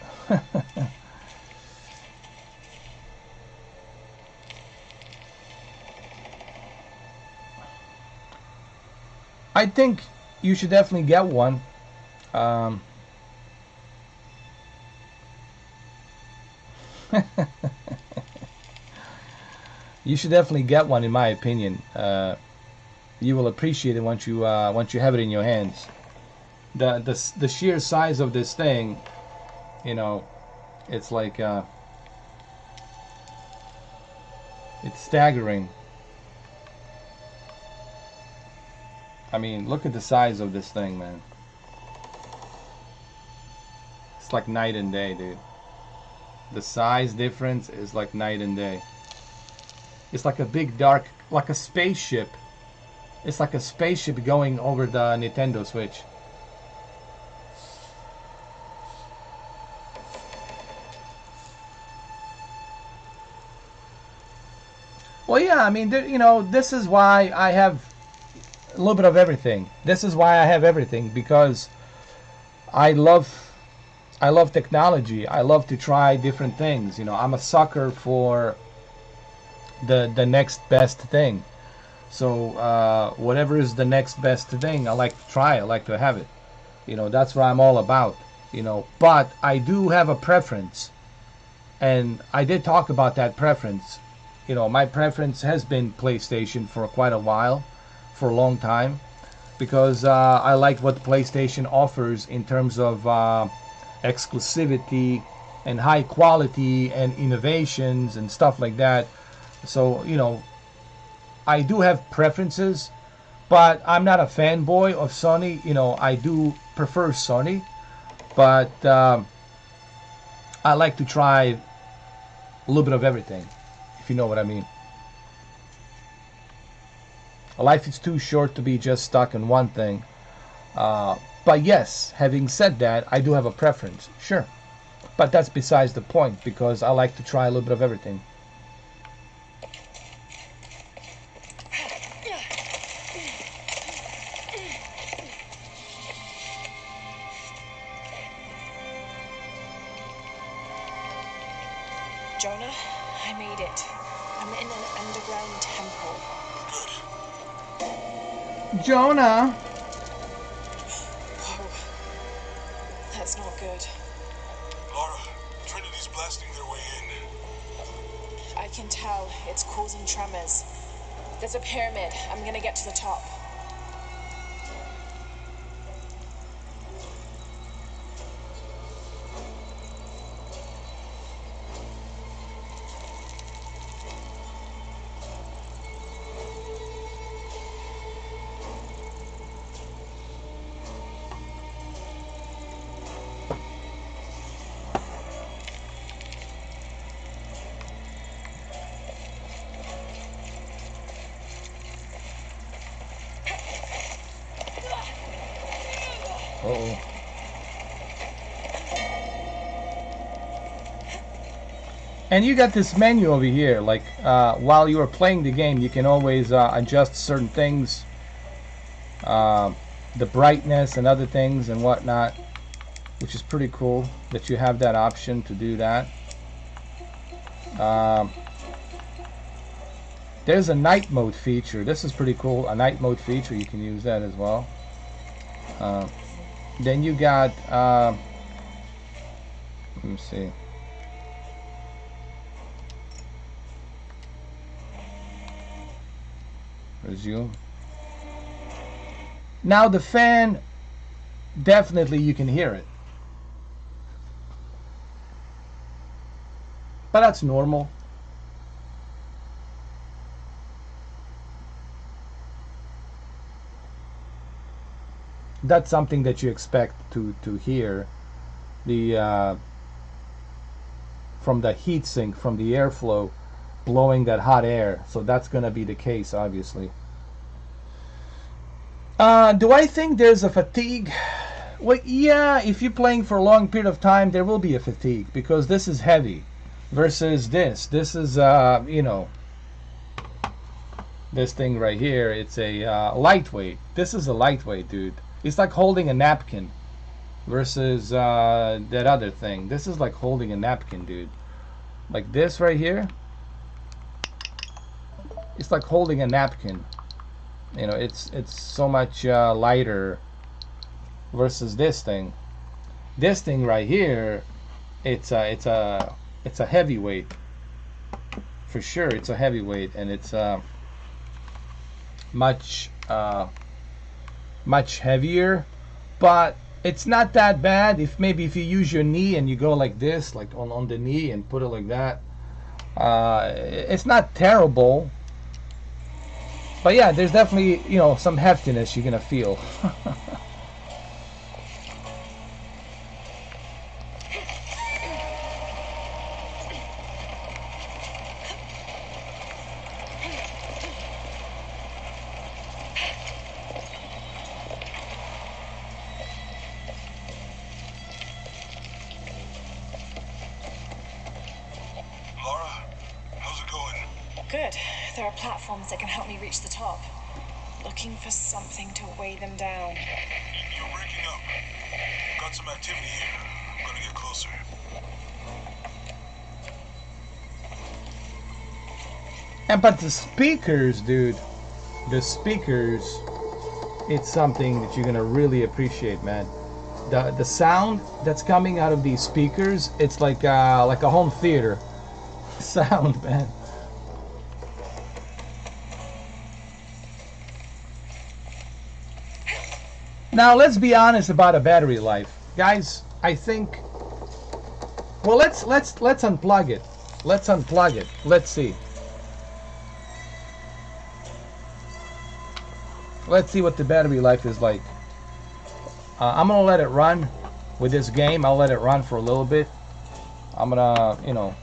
S1: I think you should definitely get one. You should definitely get one, in my opinion. You will appreciate it once you have it in your hands. The sheer size of this thing, you know, it's like it's staggering. I mean, look at the size of this thing, man. It's like night and day, dude. The size difference is like night and day. It's like a big dark, like a spaceship. It's like a spaceship going over the Nintendo Switch. Well, yeah, I mean, you know, this is why I have a little bit of everything. This is why I have everything, because I love technology. I love to try different things. You know, I'm a sucker for the next best thing. So whatever is the next best thing, I like to try. I like to have it. You know, that's what I'm all about. You know, but I do have a preference, and I did talk about that preference. You know, my preference has been PlayStation for quite a while, for a long time, because I like what PlayStation offers in terms of exclusivity and high quality and innovations and stuff like that. So, you know, I do have preferences, but I'm not a fanboy of Sony. You know, I do prefer Sony, but I like to try a little bit of everything, if you know what I mean. Life is too short to be just stuck in one thing. But yes, having said that, I do have a preference, sure. But that's besides the point, because I like to try a little bit of everything.
S2: Jonah, I made it. I'm in an underground temple.
S1: Jonah!
S2: Whoa. That's not good.
S3: Laura, Trinity's blasting their way in.
S2: I can tell it's causing tremors. There's a pyramid. I'm gonna get to the top.
S1: Uh-oh. And you got this menu over here, like while you are playing the game, you can always adjust certain things, the brightness and other things and whatnot, which is pretty cool that you have that option to do that. There's a night mode feature. This is pretty cool. A night mode feature, you can use that as well. Then you got, let me see. Resume. Now the fan, definitely you can hear it. But that's normal. That's something that you expect to hear, the from the heatsink, from the airflow blowing that hot air. So that's going to be the case, obviously. Do I think there's a fatigue? Well, yeah, if you're playing for a long period of time, there will be a fatigue because this is heavy versus this. This is, you know, this thing right here, it's a lightweight. This is a lightweight, dude. It's like holding a napkin versus that other thing. This is like holding a napkin, dude. Like this right here, it's like holding a napkin. You know, it's so much lighter versus this thing. This thing right here, it's a heavyweight for sure. It's a heavyweight, and it's much much heavier, but it's not that bad. If maybe if you use your knee and you go like this, like on the knee, and put it like that, it's not terrible. But yeah, there's definitely, you know, some heftiness you're gonna feel.
S2: Good. There are platforms that can help me reach the top. Looking for something to weigh them down.
S3: You're breaking up. Got some activity here. I'm gonna get closer.
S1: And but the speakers, dude, the speakers, it's something that you're gonna really appreciate, man. The sound that's coming out of these speakers, it's like a home theater sound, man. Now let's be honest about a battery life, guys. I think. Well, let's unplug it. Let's unplug it. Let's see. Let's see what the battery life is like. I'm gonna let it run with this game. I'll let it run for a little bit. I'm gonna, you know,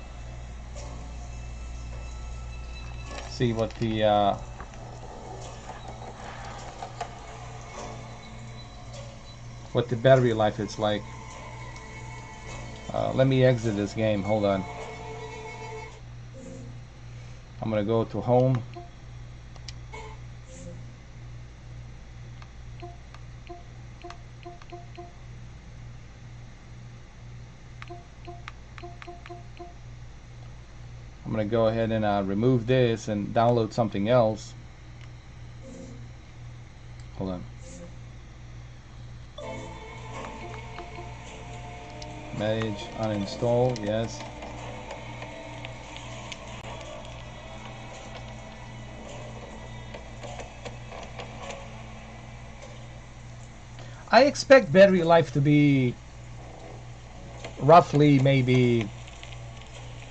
S1: see what the battery life is like. Let me exit this game. Hold on. I'm gonna go to home. I'm gonna go ahead and remove this and download something else. Hold on. Manage, uninstall, yes. I expect battery life to be roughly, maybe,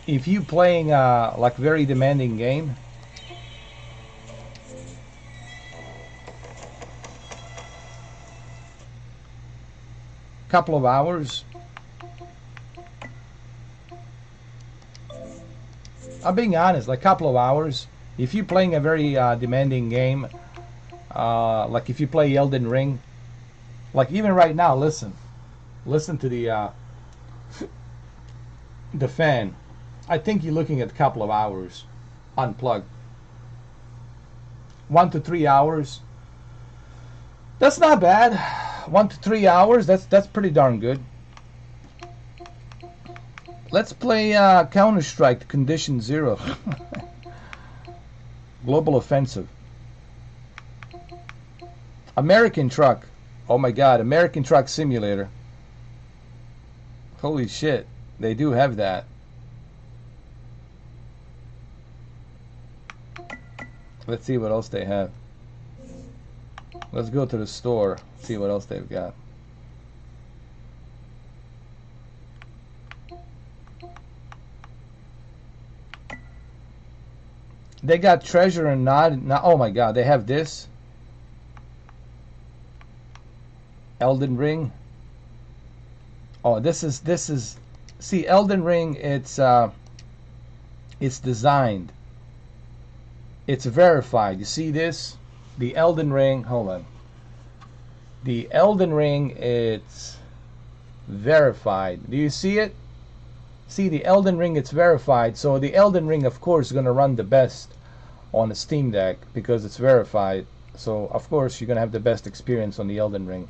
S1: if you playing like very demanding game, couple of hours. I'm being honest, like a couple of hours. If you're playing a very demanding game, like if you play Elden Ring, like even right now, listen to the fan. I think you're looking at a couple of hours unplugged. 1 to 3 hours. That's not bad. 1 to 3 hours. That's pretty darn good. Let's play Counter-Strike Condition Zero. Global Offensive. American Truck. Oh my God, American Truck Simulator. Holy shit, they do have that. Let's see what else they have. Let's go to the store, see what else they've got. They got Treasure and Not. Oh my God, they have this. Elden Ring. Oh, this is. See, Elden Ring. It's designed. It's verified. You see this? The Elden Ring. Hold on. The Elden Ring, it's verified. Do you see it? See, the Elden Ring, it's verified. So the Elden Ring, of course, is going to run the best on a Steam Deck because it's verified. So, of course, you're going to have the best experience on the Elden Ring.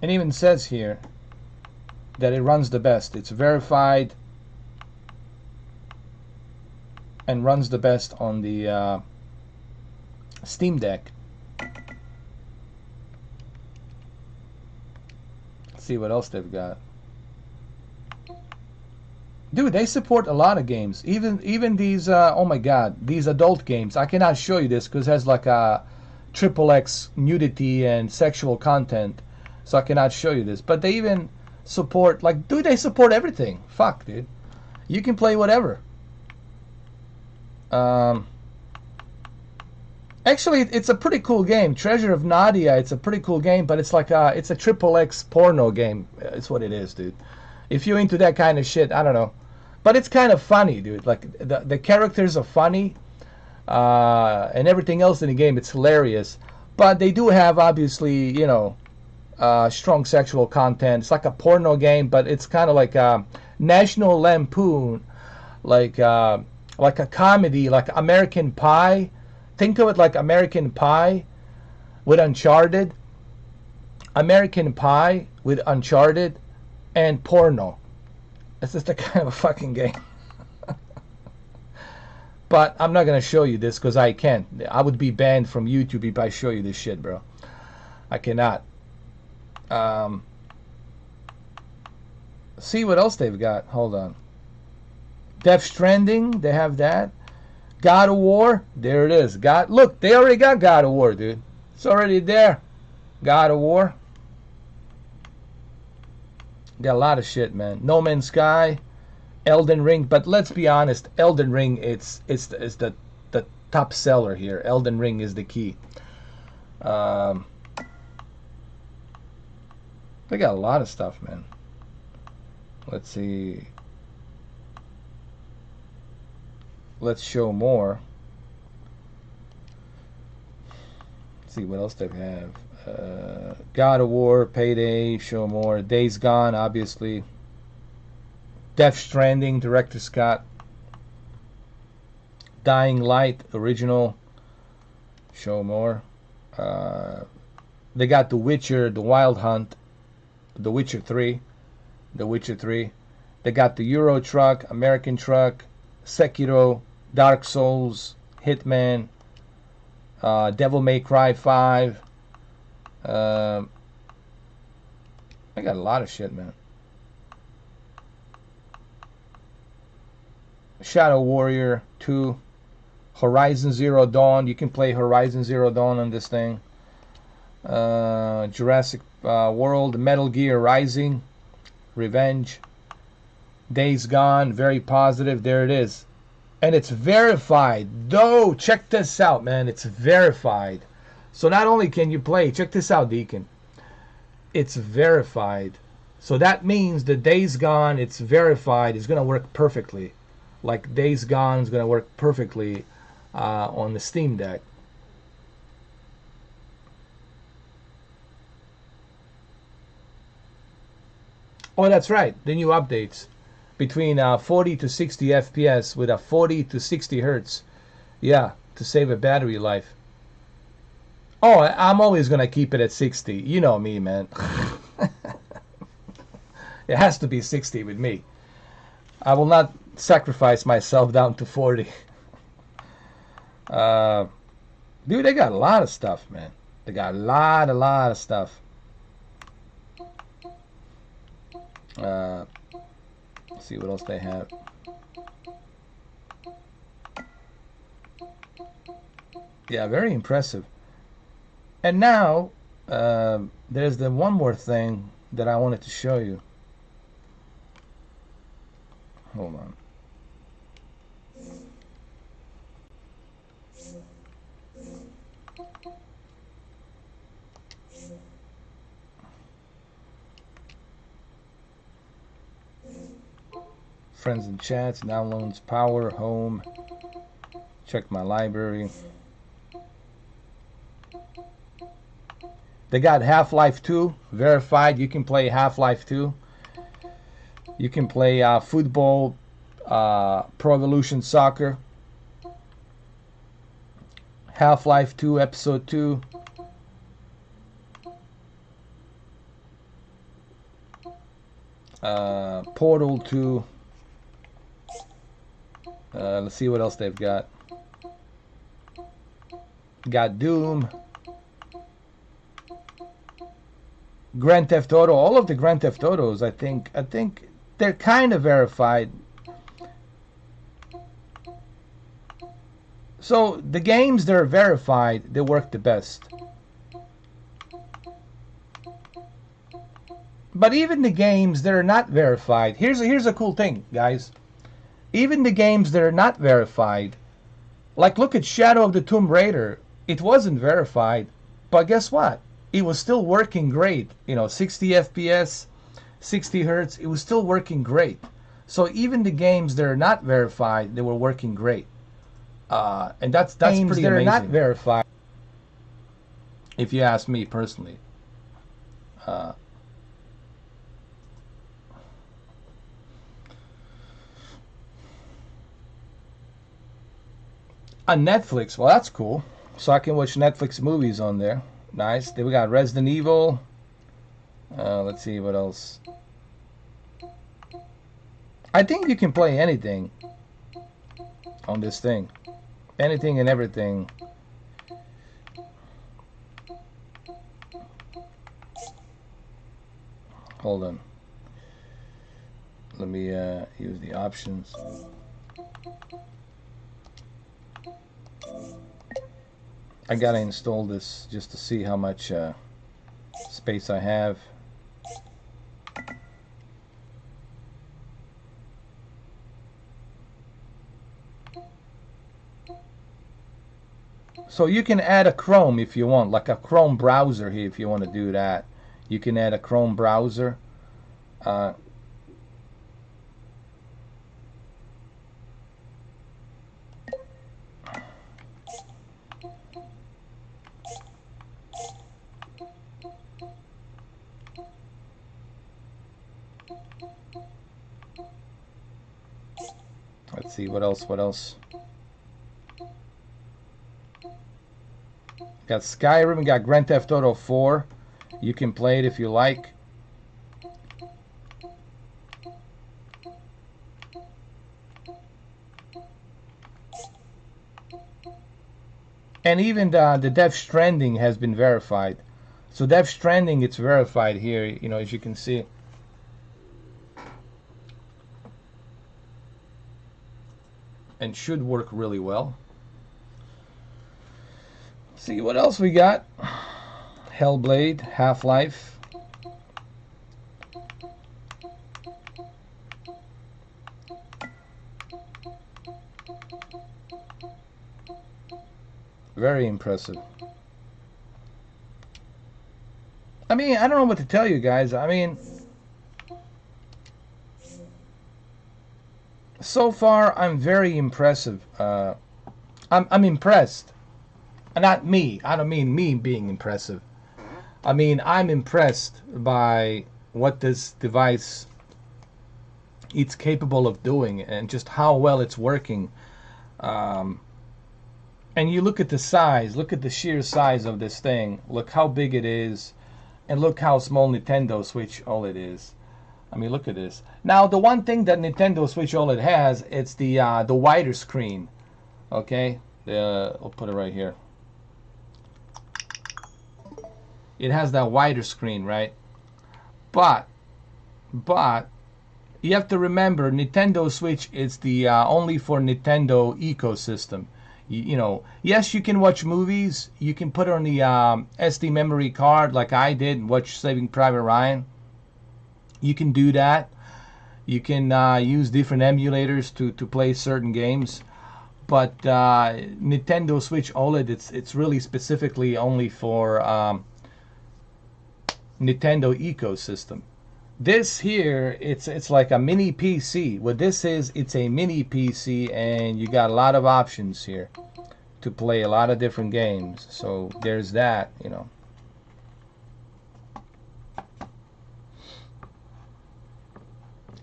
S1: It even says here that it runs the best. It's verified and runs the best on the Steam Deck. Let's see what else they've got. Dude, they support a lot of games. Even these, oh my god, these adult games. I cannot show you this because it has like a XXX nudity and sexual content. So I cannot show you this. But they even support, like, dude, they support everything. Fuck, dude. You can play whatever. Actually, it's a pretty cool game. Treasure of Nadia, it's a pretty cool game, but it's like it's a XXX porno game. It's what it is, dude. If you're into that kind of shit, I don't know. But it's kind of funny, dude. Like, the characters are funny, and everything else in the game, it's hilarious. But they do have, obviously, you know, strong sexual content. It's like a porno game, but it's kind of like a National Lampoon, like a comedy, like American Pie. Think of it like American Pie with Uncharted. American Pie with Uncharted and porno. It's just a kind of a fucking game. But I'm not gonna show you this because I can't. I would be banned from YouTube if I show you this shit, bro. I cannot. See what else they've got. Hold on. Death Stranding, they have that. God of War, there it is. Look, they already got God of War, dude. It's already there. God of War. Got a lot of shit, man. No Man's Sky, Elden Ring, but let's be honest, Elden Ring, it's the top seller here. Elden Ring is the key. They got a lot of stuff, man. Let's see. Let's show more. Let's see what else they have. God of War, Payday, show more. Days Gone, obviously. Death Stranding, Director Scott. Dying Light, original, show more. They got The Witcher, The Wild Hunt, The Witcher 3. The Witcher 3. They got the Euro Truck, American Truck, Sekiro, Dark Souls, Hitman, Devil May Cry 5. I got a lot of shit, man. Shadow Warrior 2, Horizon Zero Dawn. You can play Horizon Zero Dawn on this thing. Jurassic World, Metal Gear Rising, Revenge, Days Gone, very positive. There it is. And it's verified. Though, check this out, man. It's verified. So not only can you play, check this out, Deacon. It's verified. So that means the Days Gone, it's verified, is going to work perfectly. Like Days Gone is going to work perfectly on the Steam Deck. Oh, that's right. The new updates. Between 40 to 60 FPS with a 40 to 60 hertz. Yeah, to save a battery life. Oh, I'm always going to keep it at 60. You know me, man. It has to be 60 with me. I will not sacrifice myself down to 40. Dude, they got a lot of stuff, man. They got a lot of stuff. Let's see what else they have. Yeah, very impressive. And now, there's the one more thing that I wanted to show you. Hold on. friends and chats, downloads, power, home. Check my library. They got Half-Life 2 verified. You can play Half-Life 2. You can play football, Pro Evolution Soccer, Half-Life 2 Episode 2. Portal 2. Let's see what else they've got. Got Doom, Grand Theft Auto. All of the Grand Theft Autos, I think they're kind of verified. So the games that are verified, they work the best. But even the games that are not verified, here's a cool thing, guys. Even the games that are not verified, like look at Shadow of the Tomb Raider. It wasn't verified, but guess what? It was still working great. You know, 60 FPS, 60 hertz. It was still working great. So even the games that are not verified, they were working great. And that's games pretty that amazing. Are not verified, if you ask me personally. On Netflix, well, that's cool. So I can watch Netflix movies on there. Nice. Then we got Resident Evil. Let's see what else. I think you can play anything on this thing. Anything and everything. Hold on. Let me use the options. I gotta install this just to see how much space I have. So you can add a Chrome if you want, like a Chrome browser here if you want to do that. You can add a Chrome browser. Let's see, what else? Got Skyrim, got Grand Theft Auto 4. You can play it if you like. And even the Death Stranding has been verified. So Death Stranding, it's verified here, you know, as you can see. And should work really well. See what else we got. Hellblade, Half-Life. Very impressive. I mean, I don't know what to tell you guys. I mean, so far I'm very impressive. I'm impressed. Not me. I don't mean me being impressive. I mean, I'm impressed by what this device it's capable of doing and just how well it's working. And you look at the size, look at the sheer size of this thing. Look how big it is, and look how small Nintendo Switch OLED is. I mean, look at this. Now, the one thing that Nintendo Switch OLED has, it's the wider screen. Okay, I'll put it right here. It has that wider screen, right? But you have to remember, Nintendo Switch is the only for Nintendo ecosystem. You know, yes, you can watch movies. You can put it on the SD memory card, like I did, and watch Saving Private Ryan. You can do that. You can use different emulators to play certain games. But Nintendo Switch OLED, it's really specifically only for Nintendo ecosystem. This here, it's like a mini PC. What this is, it's a mini PC, and you got a lot of options here to play a lot of different games. So there's that, you know.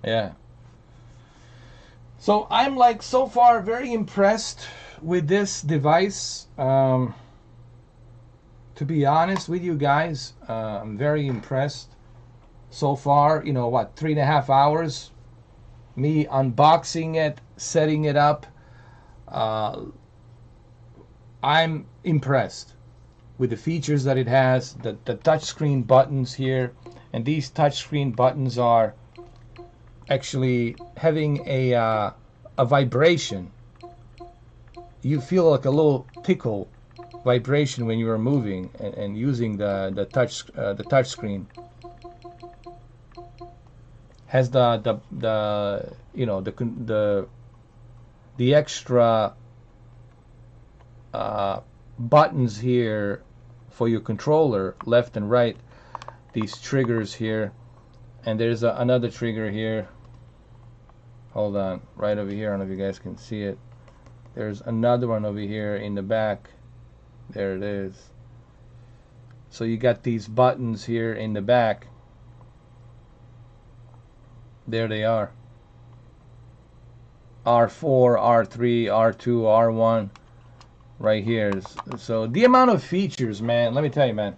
S1: Yeah. So I'm like so far very impressed with this device. To be honest with you guys, I'm very impressed so far. You know what, 3.5 hours, me unboxing it, setting it up. I'm impressed with the features that it has, the touchscreen buttons here, and these touchscreen buttons are actually having a vibration. You feel like a little tickle vibration when you are moving and using the touch screen. Has the you know the extra buttons here for your controller, left and right, these triggers here, and there's another trigger here. Hold on, right over here. I don't know if you guys can see it. There's another one over here in the back. There it is. So you got these buttons here in the back. There they are. R4, R3, R2, R1, right here. So the amount of features, man, let me tell you, man,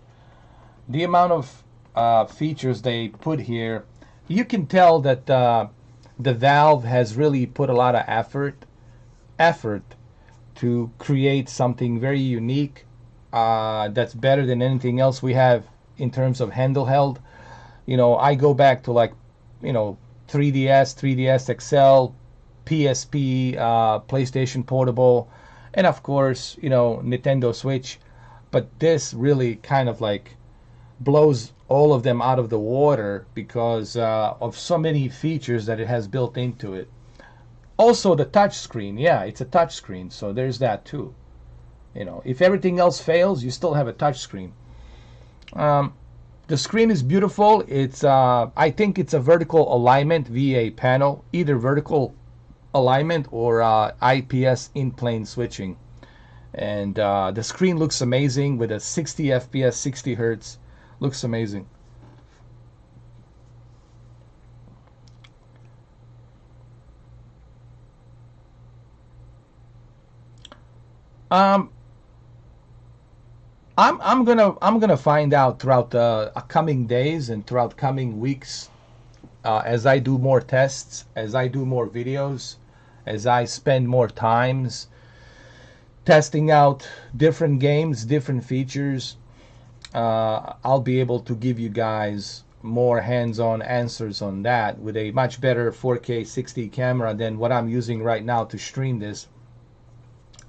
S1: the amount of features they put here, you can tell that the Valve has really put a lot of effort to create something very unique that's better than anything else we have in terms of handheld. You know, I go back to, like, you know, 3DS, 3DS XL, PSP, PlayStation Portable, and of course, you know, Nintendo Switch. But this really kind of like blows all of them out of the water because of so many features that it has built into it. Also the touch screen, yeah, it's a touch screen, so there's that too. You know, if everything else fails, you still have a touch screen. The screen is beautiful. It's I think it's a vertical alignment VA panel, either vertical alignment or IPS in-plane switching. And the screen looks amazing with a 60 FPS, 60 Hertz. Looks amazing. I'm gonna find out throughout the coming days and throughout coming weeks, as I do more tests, as I do more videos, as I spend more times testing out different games, different features. I'll be able to give you guys more hands-on answers on that with a much better 4K 60 camera than what I'm using right now to stream this.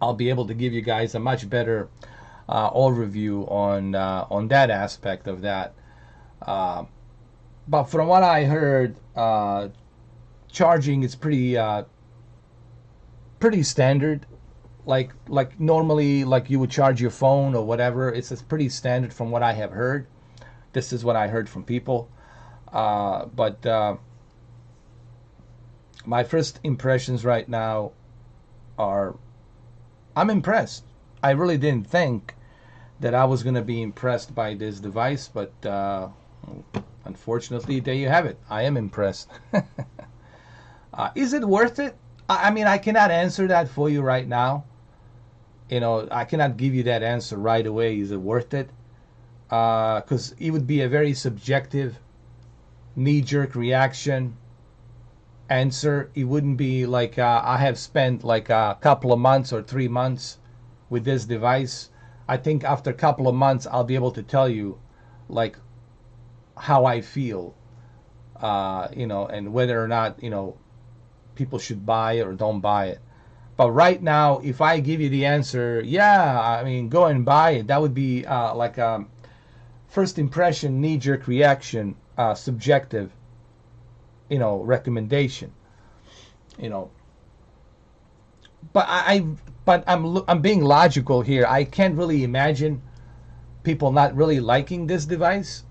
S1: I'll be able to give you guys a much better overview on that aspect of that. But from what I heard, charging is pretty standard. Like normally, like you would charge your phone or whatever. It's pretty standard from what I have heard. This is what I heard from people. But my first impressions right now are, I'm impressed. I really didn't think that I was going to be impressed by this device, but unfortunately, there you have it. I am impressed. Is it worth it? I mean, I cannot answer that for you right now. You know, I cannot give you that answer right away. Is it worth it? Because it would be a very subjective, knee-jerk reaction answer. It wouldn't be like I have spent like a couple of months or 3 months with this device. I think after a couple of months, I'll be able to tell you like how I feel, you know, and whether or not, you know, people should buy it or don't buy it. But right now, if I give you the answer, yeah, I mean, go and buy it, that would be like a first impression, knee-jerk reaction, subjective, you know, recommendation, you know. But I'm being logical here. I can't really imagine people not really liking this device.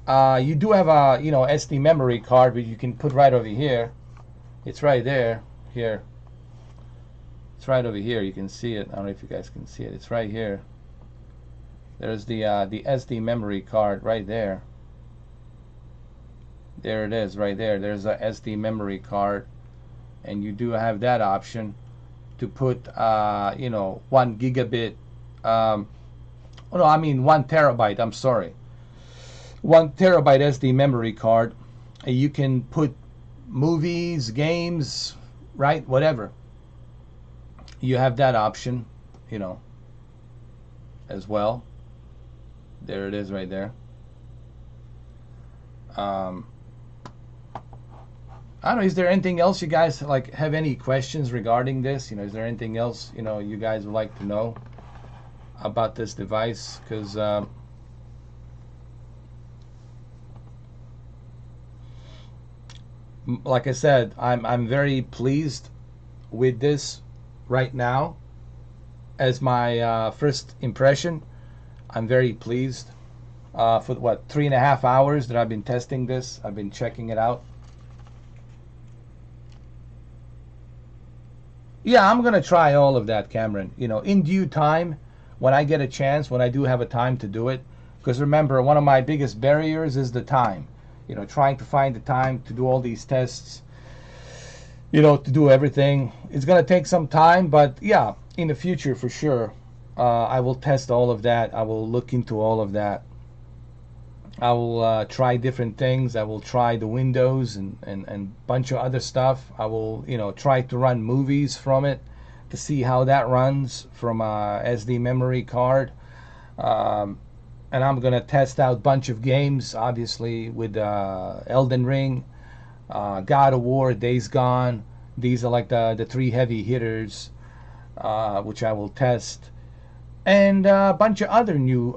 S1: You do have a SD memory card, which you can put right over here. It's right there. Here. It's right over here. You can see it. I don't know if you guys can see it. It's right here. There's the SD memory card right there. There it is, right there. There's a SD memory card, and you do have that option to put 1 gigabit. Oh no, I mean 1 terabyte. I'm sorry. 1 terabyte SD memory card. And you can put movies, games, right? Whatever. You have that option, as well. There it is right there. I don't know, is there anything else you guys have any questions regarding this? Is there anything else you guys would like to know about this device? Because like I said, I'm very pleased with this right now. As my first impression, I'm very pleased. For what, 3.5 hours that I've been testing this, I've been checking it out. Yeah, I'm gonna try all of that, Cameron. In due time, when I get a chance, when I do have a time to do it. Because remember, one of my biggest barriers is the time. Trying to find the time to do all these tests. To do everything. It's gonna take some time, but yeah, in the future for sure, I will test all of that. I will look into all of that. I will try different things. I will try the Windows and bunch of other stuff. I will try to run movies from it to see how that runs from a SD memory card. And I'm gonna test out a bunch of games, obviously, with Elden Ring, God of War, Days Gone. These are like the 3 heavy hitters, which I will test, and a bunch of other new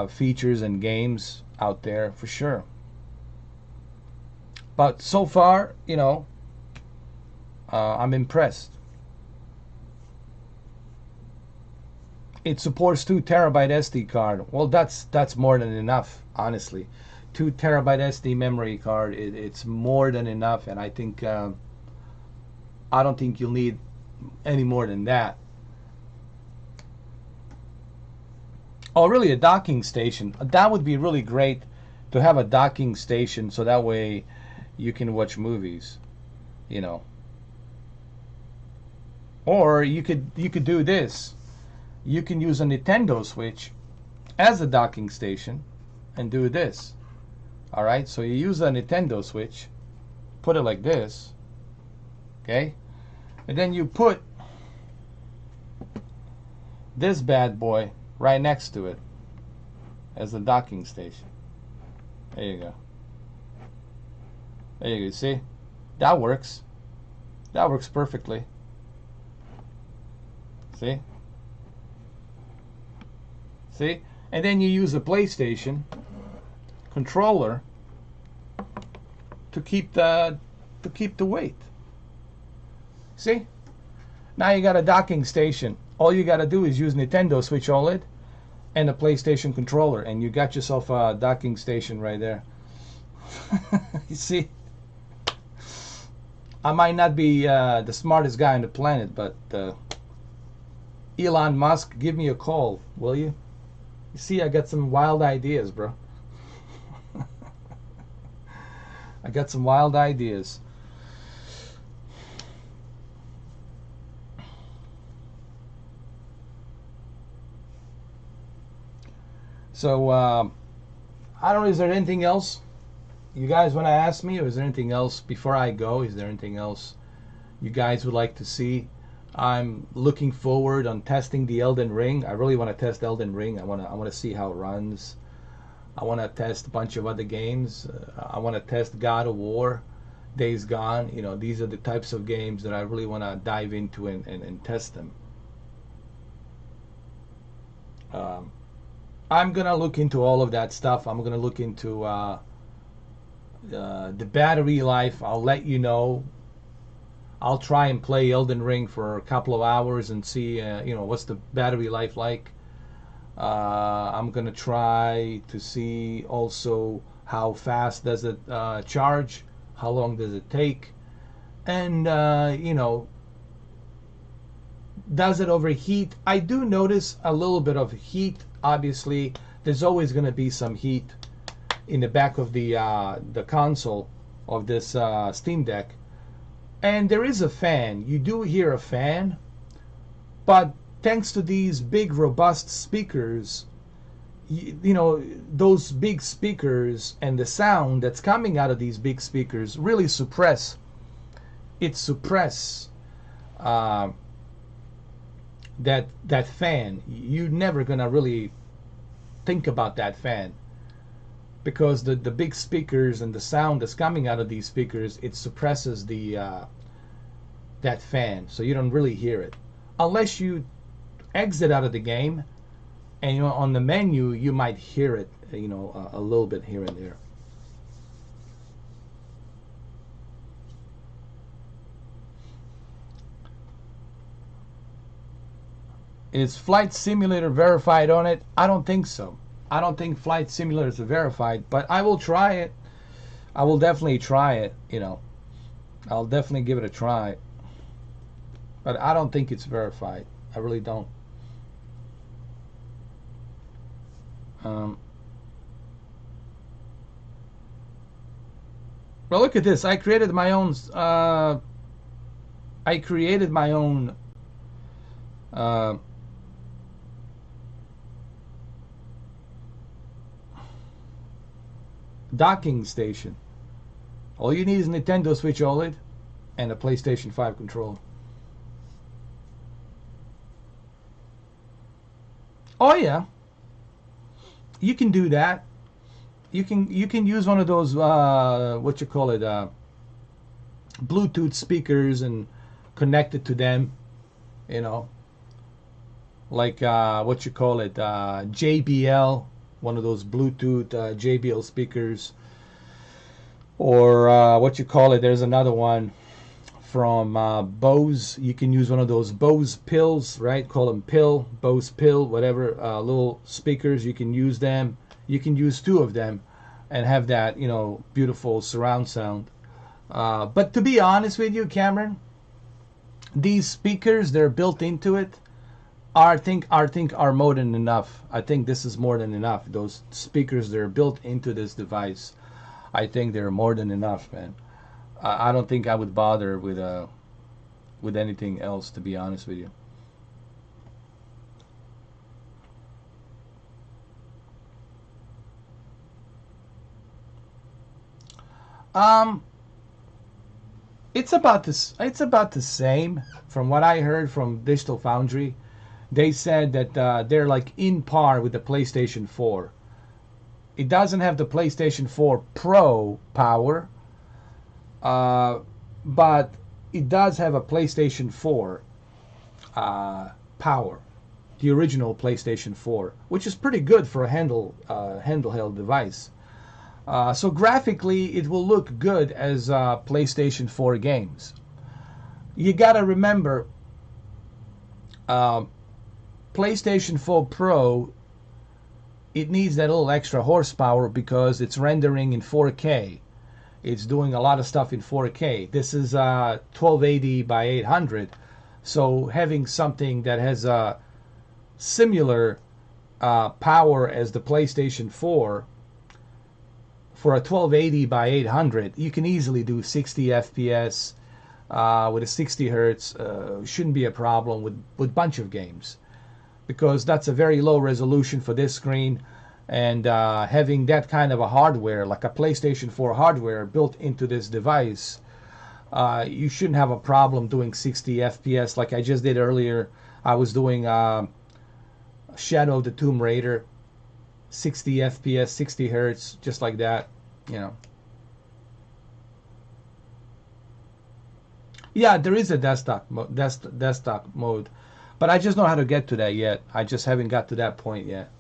S1: features and games out there for sure. But so far, I'm impressed. It supports 2 terabyte SD card. Well, that's more than enough, honestly. 2 terabyte SD memory card, it's more than enough, and I think I don't think you'll need any more than that. Oh, really, a docking station. That would be really great to have a docking station, so that way you can watch movies, Or you could do this. You can use a Nintendo Switch as a docking station and do this. All right, so you use a Nintendo Switch, put it like this, okay, and then you put this bad boy right next to it as the docking station. There you go. There you go. See, that works. That works perfectly. See? See? And then you use a PlayStation controller to keep the weight. See? Now you got a docking station. All you got to do is use Nintendo Switch OLED and a PlayStation controller, and you got yourself a docking station right there. You see? I might not be the smartest guy on the planet, but Elon Musk, give me a call, will you? You see, I got some wild ideas, bro. I got some wild ideas. So, I don't know, is there anything else you guys want to ask me, or is there anything else before I go? Is there anything else you guys would like to see? I'm looking forward on testing the Elden Ring. I really want to test Elden Ring. I want to see how it runs. I want to test a bunch of other games. I want to test God of War, Days Gone. These are the types of games that I really want to dive into and test them. I'm gonna look into all of that stuff. I'm gonna look into the battery life. I'll let you know. I'll try and play Elden Ring for a couple of hours and see what's the battery life like. I'm gonna try to see also how fast does it charge, how long does it take, and you know, does it overheat? I do notice a little bit of heat. Obviously, there's always going to be some heat in the back of the console of this Steam Deck. And there is a fan. You do hear a fan, but thanks to these big robust speakers, you know, those big speakers and the sound that's coming out of these big speakers really suppress that fan. You're never gonna really think about that fan, because the big speakers and the sound that's coming out of these speakers, it suppresses the that fan, so you don't really hear it unless you exit out of the game, and you know, on the menu you might hear it, you know, a little bit here and there. Is Flight Simulator verified on it? I don't think so. I don't think Flight Simulator is verified, but I will try it. I will definitely try it, you know. I'll definitely give it a try. But I don't think it's verified. I really don't. Well, look at this. I created my own docking station. All you need is a Nintendo Switch OLED and a PlayStation 5 controller. Oh yeah, you can do that. You can use one of those what you call it, Bluetooth speakers and connect it to them. You know, like what you call it, JBL, one of those Bluetooth JBL speakers, or what you call it. There's another one from Bose. You can use one of those Bose pills, right? Call them Bose pill, whatever. Little speakers. You can use them. You can use two of them, and have that, you know, beautiful surround sound. But to be honest with you, Cameron, these speakers, they're built into it, I think are more than enough. I think this is more than enough. Those speakers, they're built into this device. I think they're more than enough, man. I don't think I would bother with anything else, to be honest with you. It's about this. It's about the same, from what I heard from Digital Foundry. They said that they're like in par with the PlayStation 4. It doesn't have the PlayStation 4 Pro power, but it does have a PlayStation 4 power, the original PlayStation 4, which is pretty good for a handheld device. So graphically, it will look good as PlayStation 4 games. You gotta remember, PlayStation 4 Pro, it needs that little extra horsepower because it's rendering in 4K. It's doing a lot of stuff in 4K. This is 1280 by 800, so having something that has a similar power as the PlayStation 4 for a 1280 by 800, you can easily do 60 FPS with a 60 hertz. Shouldn't be a problem with bunch of games, because that's a very low resolution for this screen, and having that kind of a hardware, like a PlayStation 4 hardware built into this device, you shouldn't have a problem doing 60 FPS like I just did earlier. I was doing Shadow of the Tomb Raider, 60 FPS, 60 hertz, just like that, you know. Yeah, there is a desktop mode, but I just know how to get to that yet. I just haven't got to that point yet.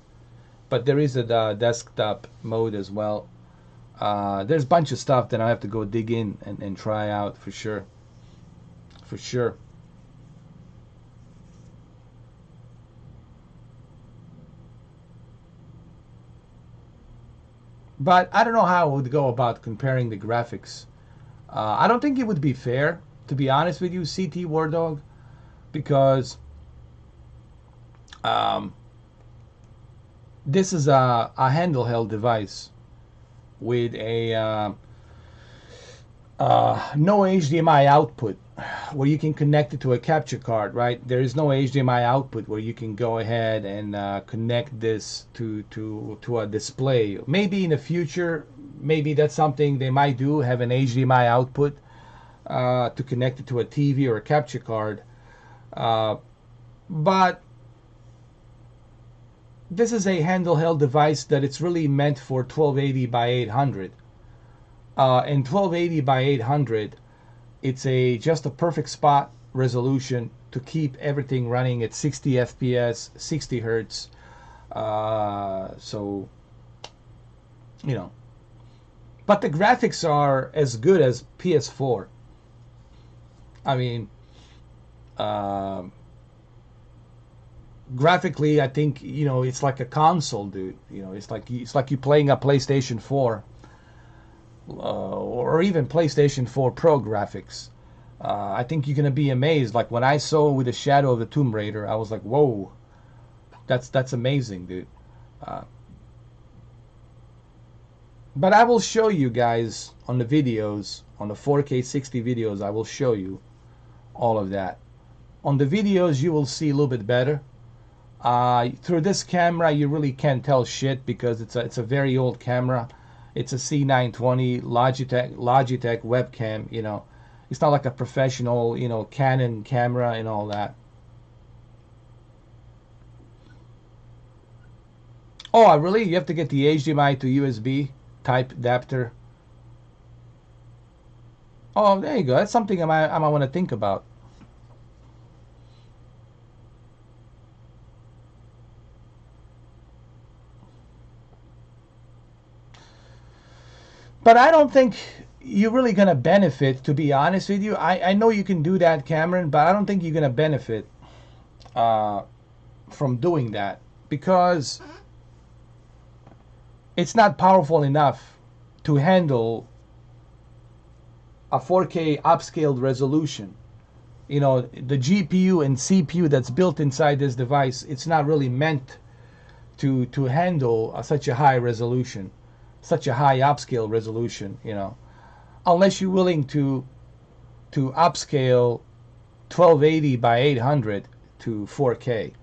S1: But there is a desktop mode as well. There's a bunch of stuff that I have to go dig in and try out for sure. For sure. But I don't know how I would go about comparing the graphics. I don't think it would be fair, to be honest with you, CT War Dog, because this is a handheld device with a no HDMI output where you can connect it to a capture card, right? There is no HDMI output where you can go ahead and connect this to a display. Maybe in the future, maybe that's something they might do, have an HDMI output to connect it to a TV or a capture card. But this is a handheld device that it's really meant for 1280 by 800. And 1280 by 800, it's just a perfect spot resolution to keep everything running at 60 FPS, 60 hertz. So, you know. But the graphics are as good as PS4. I mean, graphically, I think, you know, it's like a console, dude. You know, it's like you playing a PlayStation 4. Or even PlayStation 4 Pro graphics. I think you're gonna be amazed. Like when I saw with the Shadow of the Tomb Raider, I was like, "Whoa, that's amazing, dude." But I will show you guys on the videos, on the 4K 60 videos. I will show you all of that. On the videos, you will see a little bit better. Through this camera, you really can't tell shit because it's a very old camera. It's a C920 Logitech webcam, you know. It's not like a professional, you know, Canon camera and all that. Oh, really? You have to get the HDMI to USB type adapter. Oh, there you go. That's something I might want to think about. But I don't think you're really going to benefit, to be honest with you. I know you can do that, Cameron, but I don't think you're going to benefit from doing that because it's not powerful enough to handle a 4K upscaled resolution. You know, the GPU and CPU that's built inside this device, it's not really meant to handle such a high resolution. Such a high upscale resolution, you know, unless you're willing to upscale 1280 by 800 to 4K.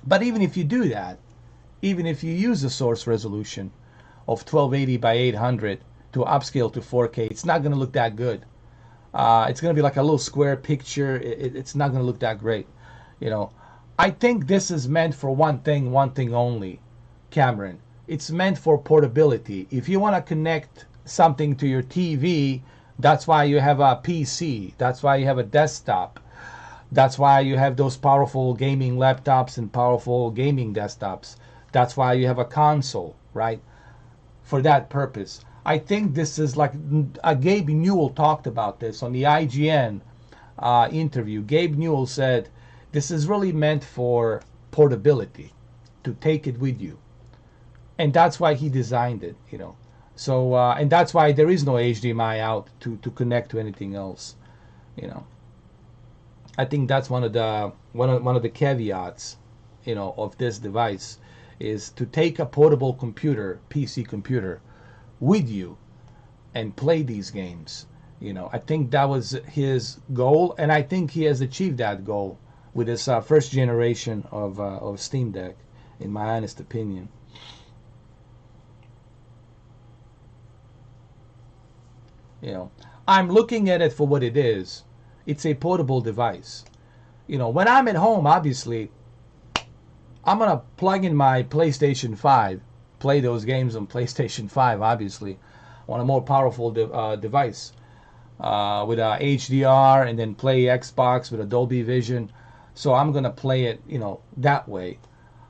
S1: But even if you do that, even if you use the source resolution of 1280 by 800 to upscale to 4K, it's not going to look that good. It's going to be like a little square picture. It's not going to look that great, you know. I think this is meant for one thing only, Cameron. It's meant for portability. If you want to connect something to your TV, that's why you have a PC. That's why you have a desktop. That's why you have those powerful gaming laptops and powerful gaming desktops. That's why you have a console, right? For that purpose. I think this is like, Gabe Newell talked about this on the IGN interview. Gabe Newell said, this is really meant for portability, to take it with you. And that's why he designed it, you know. So, and that's why there is no HDMI out to connect to anything else, you know. I think that's one of the caveats, you know, of this device is to take a portable computer, PC computer, with you and play these games. You know, I think that was his goal, and I think he has achieved that goal with this first generation of Steam Deck, in my honest opinion. You know, I'm looking at it for what it is. It's a portable device. You know, when I'm at home, obviously, I'm going to plug in my PlayStation 5, play those games on PlayStation 5, obviously, on a more powerful device with HDR, and then play Xbox with a Dolby Vision. So I'm going to play it, you know, that way.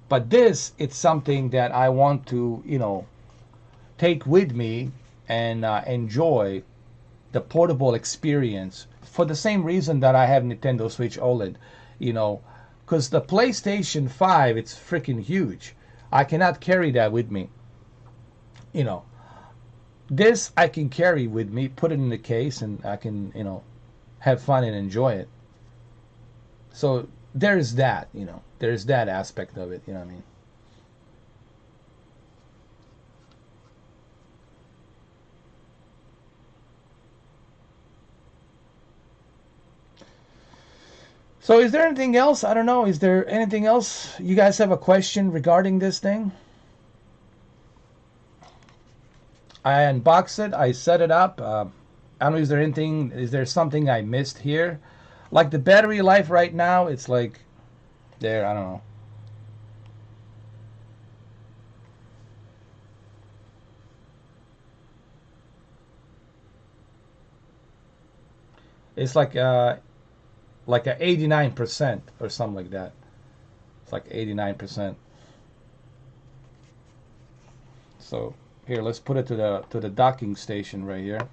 S1: But this, it's something that I want to, you know, take with me and enjoy the portable experience for the same reason that I have Nintendo Switch OLED, you know, because the PlayStation 5, it's freaking huge. I cannot carry that with me. you know, this I can carry with me, put it in the case, and I can, you know, have fun and enjoy it. So there's that, you know, there's that aspect of it, you know what I mean? So is there anything else? I don't know. Is there anything else? You guys have a question regarding this thing? I unboxed it. I set it up. I don't know. Is there anything? Is there something I missed here? Like the battery life right now, it's like there. I don't know. It's like a 89% or something like that. It's like 89%. So here, let's put it to the docking station right here.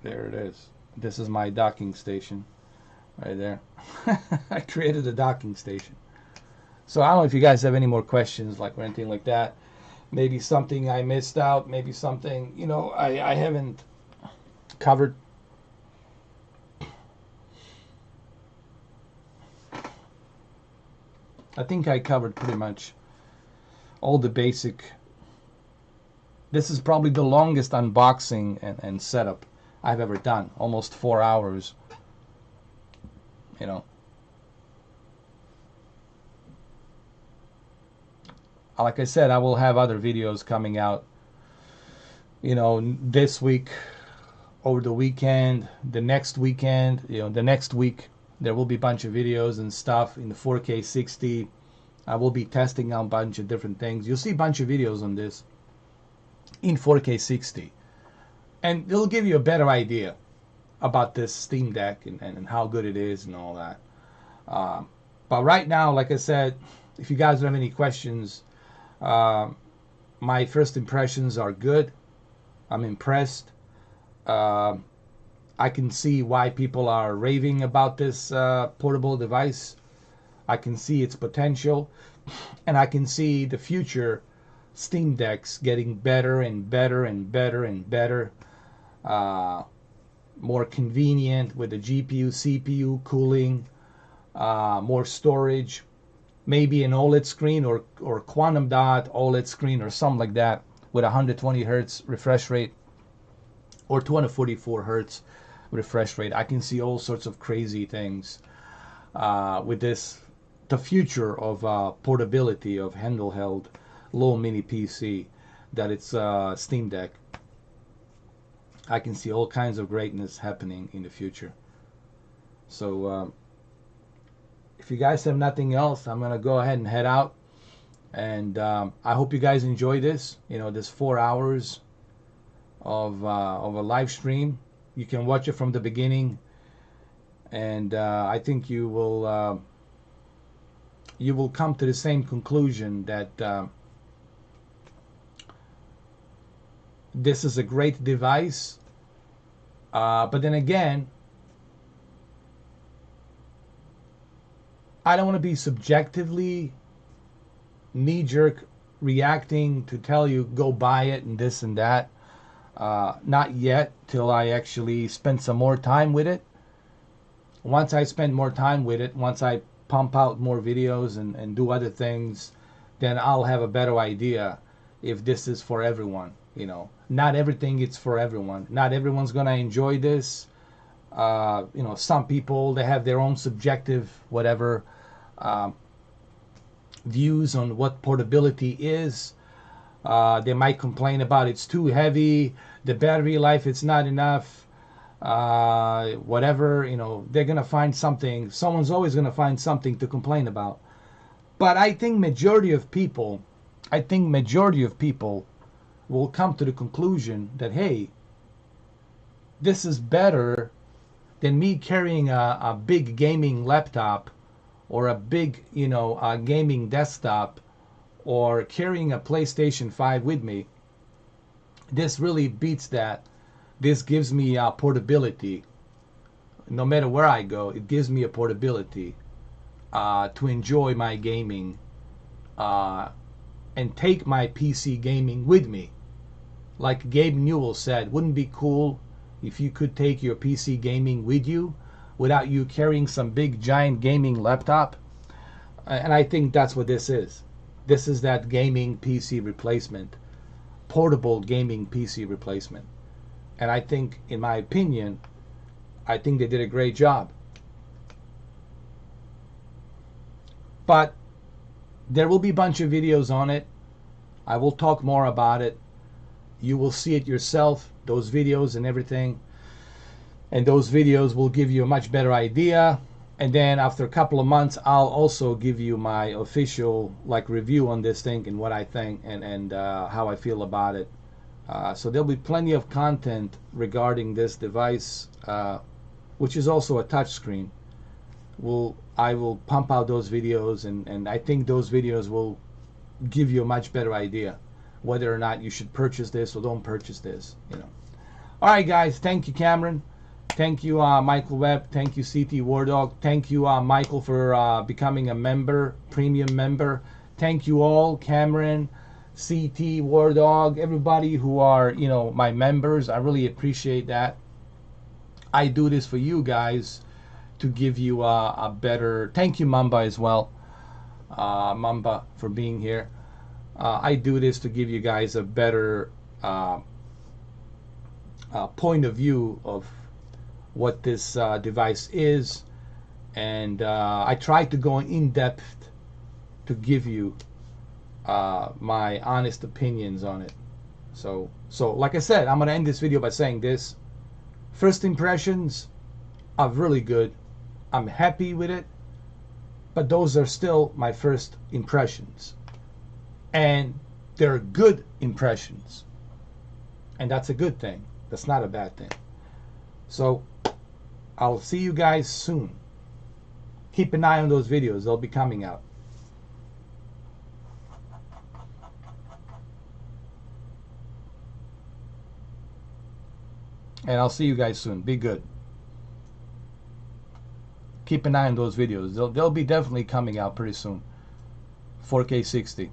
S1: There it is. This is my docking station right there. I created a docking station. So I don't know if you guys have any more questions, like, or anything like that. Maybe something I missed out. Maybe something, you know, I haven't covered. I think I covered pretty much all the basic. This is probably the longest unboxing and setup I've ever done. Almost 4 hours. You know. Like I said, I will have other videos coming out, you know, this week, over the weekend, the next weekend, you know, the next week. There will be a bunch of videos and stuff in the 4K 60. I will be testing out a bunch of different things. You'll see a bunch of videos on this in 4K 60. And it'll give you a better idea about this Steam Deck and how good it is and all that. But right now, like I said, if you guys have any questions, my first impressions are good. I'm impressed. I can see why people are raving about this portable device. I can see its potential, and I can see the future Steam Decks getting better and better and better and better. More convenient with the GPU, CPU, cooling, more storage, maybe an OLED screen or quantum dot OLED screen or something like that with 120 hertz refresh rate or 244 hertz refresh rate. I can see all sorts of crazy things with this. The future of portability of handheld low mini PC, that it's Steam Deck. I can see all kinds of greatness happening in the future. So if you guys have nothing else, I'm gonna go ahead and head out. And I hope you guys enjoy this. You know, this 4 hours of a live stream. You can watch it from the beginning, and I think you will come to the same conclusion that this is a great device. But then again, I don't want to be subjectively knee-jerk reacting to tell you go buy it and this and that. Not yet, till I actually spend some more time with it. Once I spend more time with it, once I pump out more videos and do other things, then I'll have a better idea if this is for everyone. You know, not everything is for everyone. Not everyone's gonna enjoy this. You know, some people, they have their own subjective whatever views on what portability is. They might complain about it's too heavy, the battery life, it's not enough, whatever. You know, they're gonna find something. Someone's always gonna find something to complain about. But I think majority of people will come to the conclusion that, hey, this is better than me carrying a big gaming laptop or a big, you know, a gaming desktop, or carrying a PlayStation 5 with me. This really beats that. This gives me portability. No matter where I go, it gives me a portability to enjoy my gaming and take my PC gaming with me. Like Gabe Newell said, wouldn't it be cool if you could take your PC gaming with you without you carrying some big giant gaming laptop? And I think that's what this is. This is that gaming PC replacement, portable gaming PC replacement. And I think, in my opinion, I think they did a great job. But there will be a bunch of videos on it. I will talk more about it. You will see it yourself, those videos and everything. And those videos will give you a much better idea. And then after a couple of months, I'll also give you my official review on this thing and what I think and how I feel about it. So there'll be plenty of content regarding this device, which is also a touchscreen. I will pump out those videos, and I think those videos will give you a much better idea whether or not you should purchase this or don't purchase this. All right, guys. Thank you, Cameron. Thank you, Michael Webb. Thank you, CT War Dog. Thank you, Michael, for becoming a member, premium member. Thank you all, Cameron, CT War Dog, everybody who are my members. I really appreciate that. I do this for you guys to give you a better. Thank you, Mamba, as well. Mamba, for being here. I do this to give you guys a better point of view of what this device is, and I try to go in depth to give you my honest opinions on it. So like I said, I'm gonna end this video by saying this. First impressions are really good. I'm happy with it, but those are still my first impressions, and they're good impressions, and that's a good thing. That's not a bad thing. So I'll see you guys soon. Keep an eye on those videos. They'll be coming out. And I'll see you guys soon. Be good. Keep an eye on those videos. They'll be definitely coming out pretty soon. 4K 60.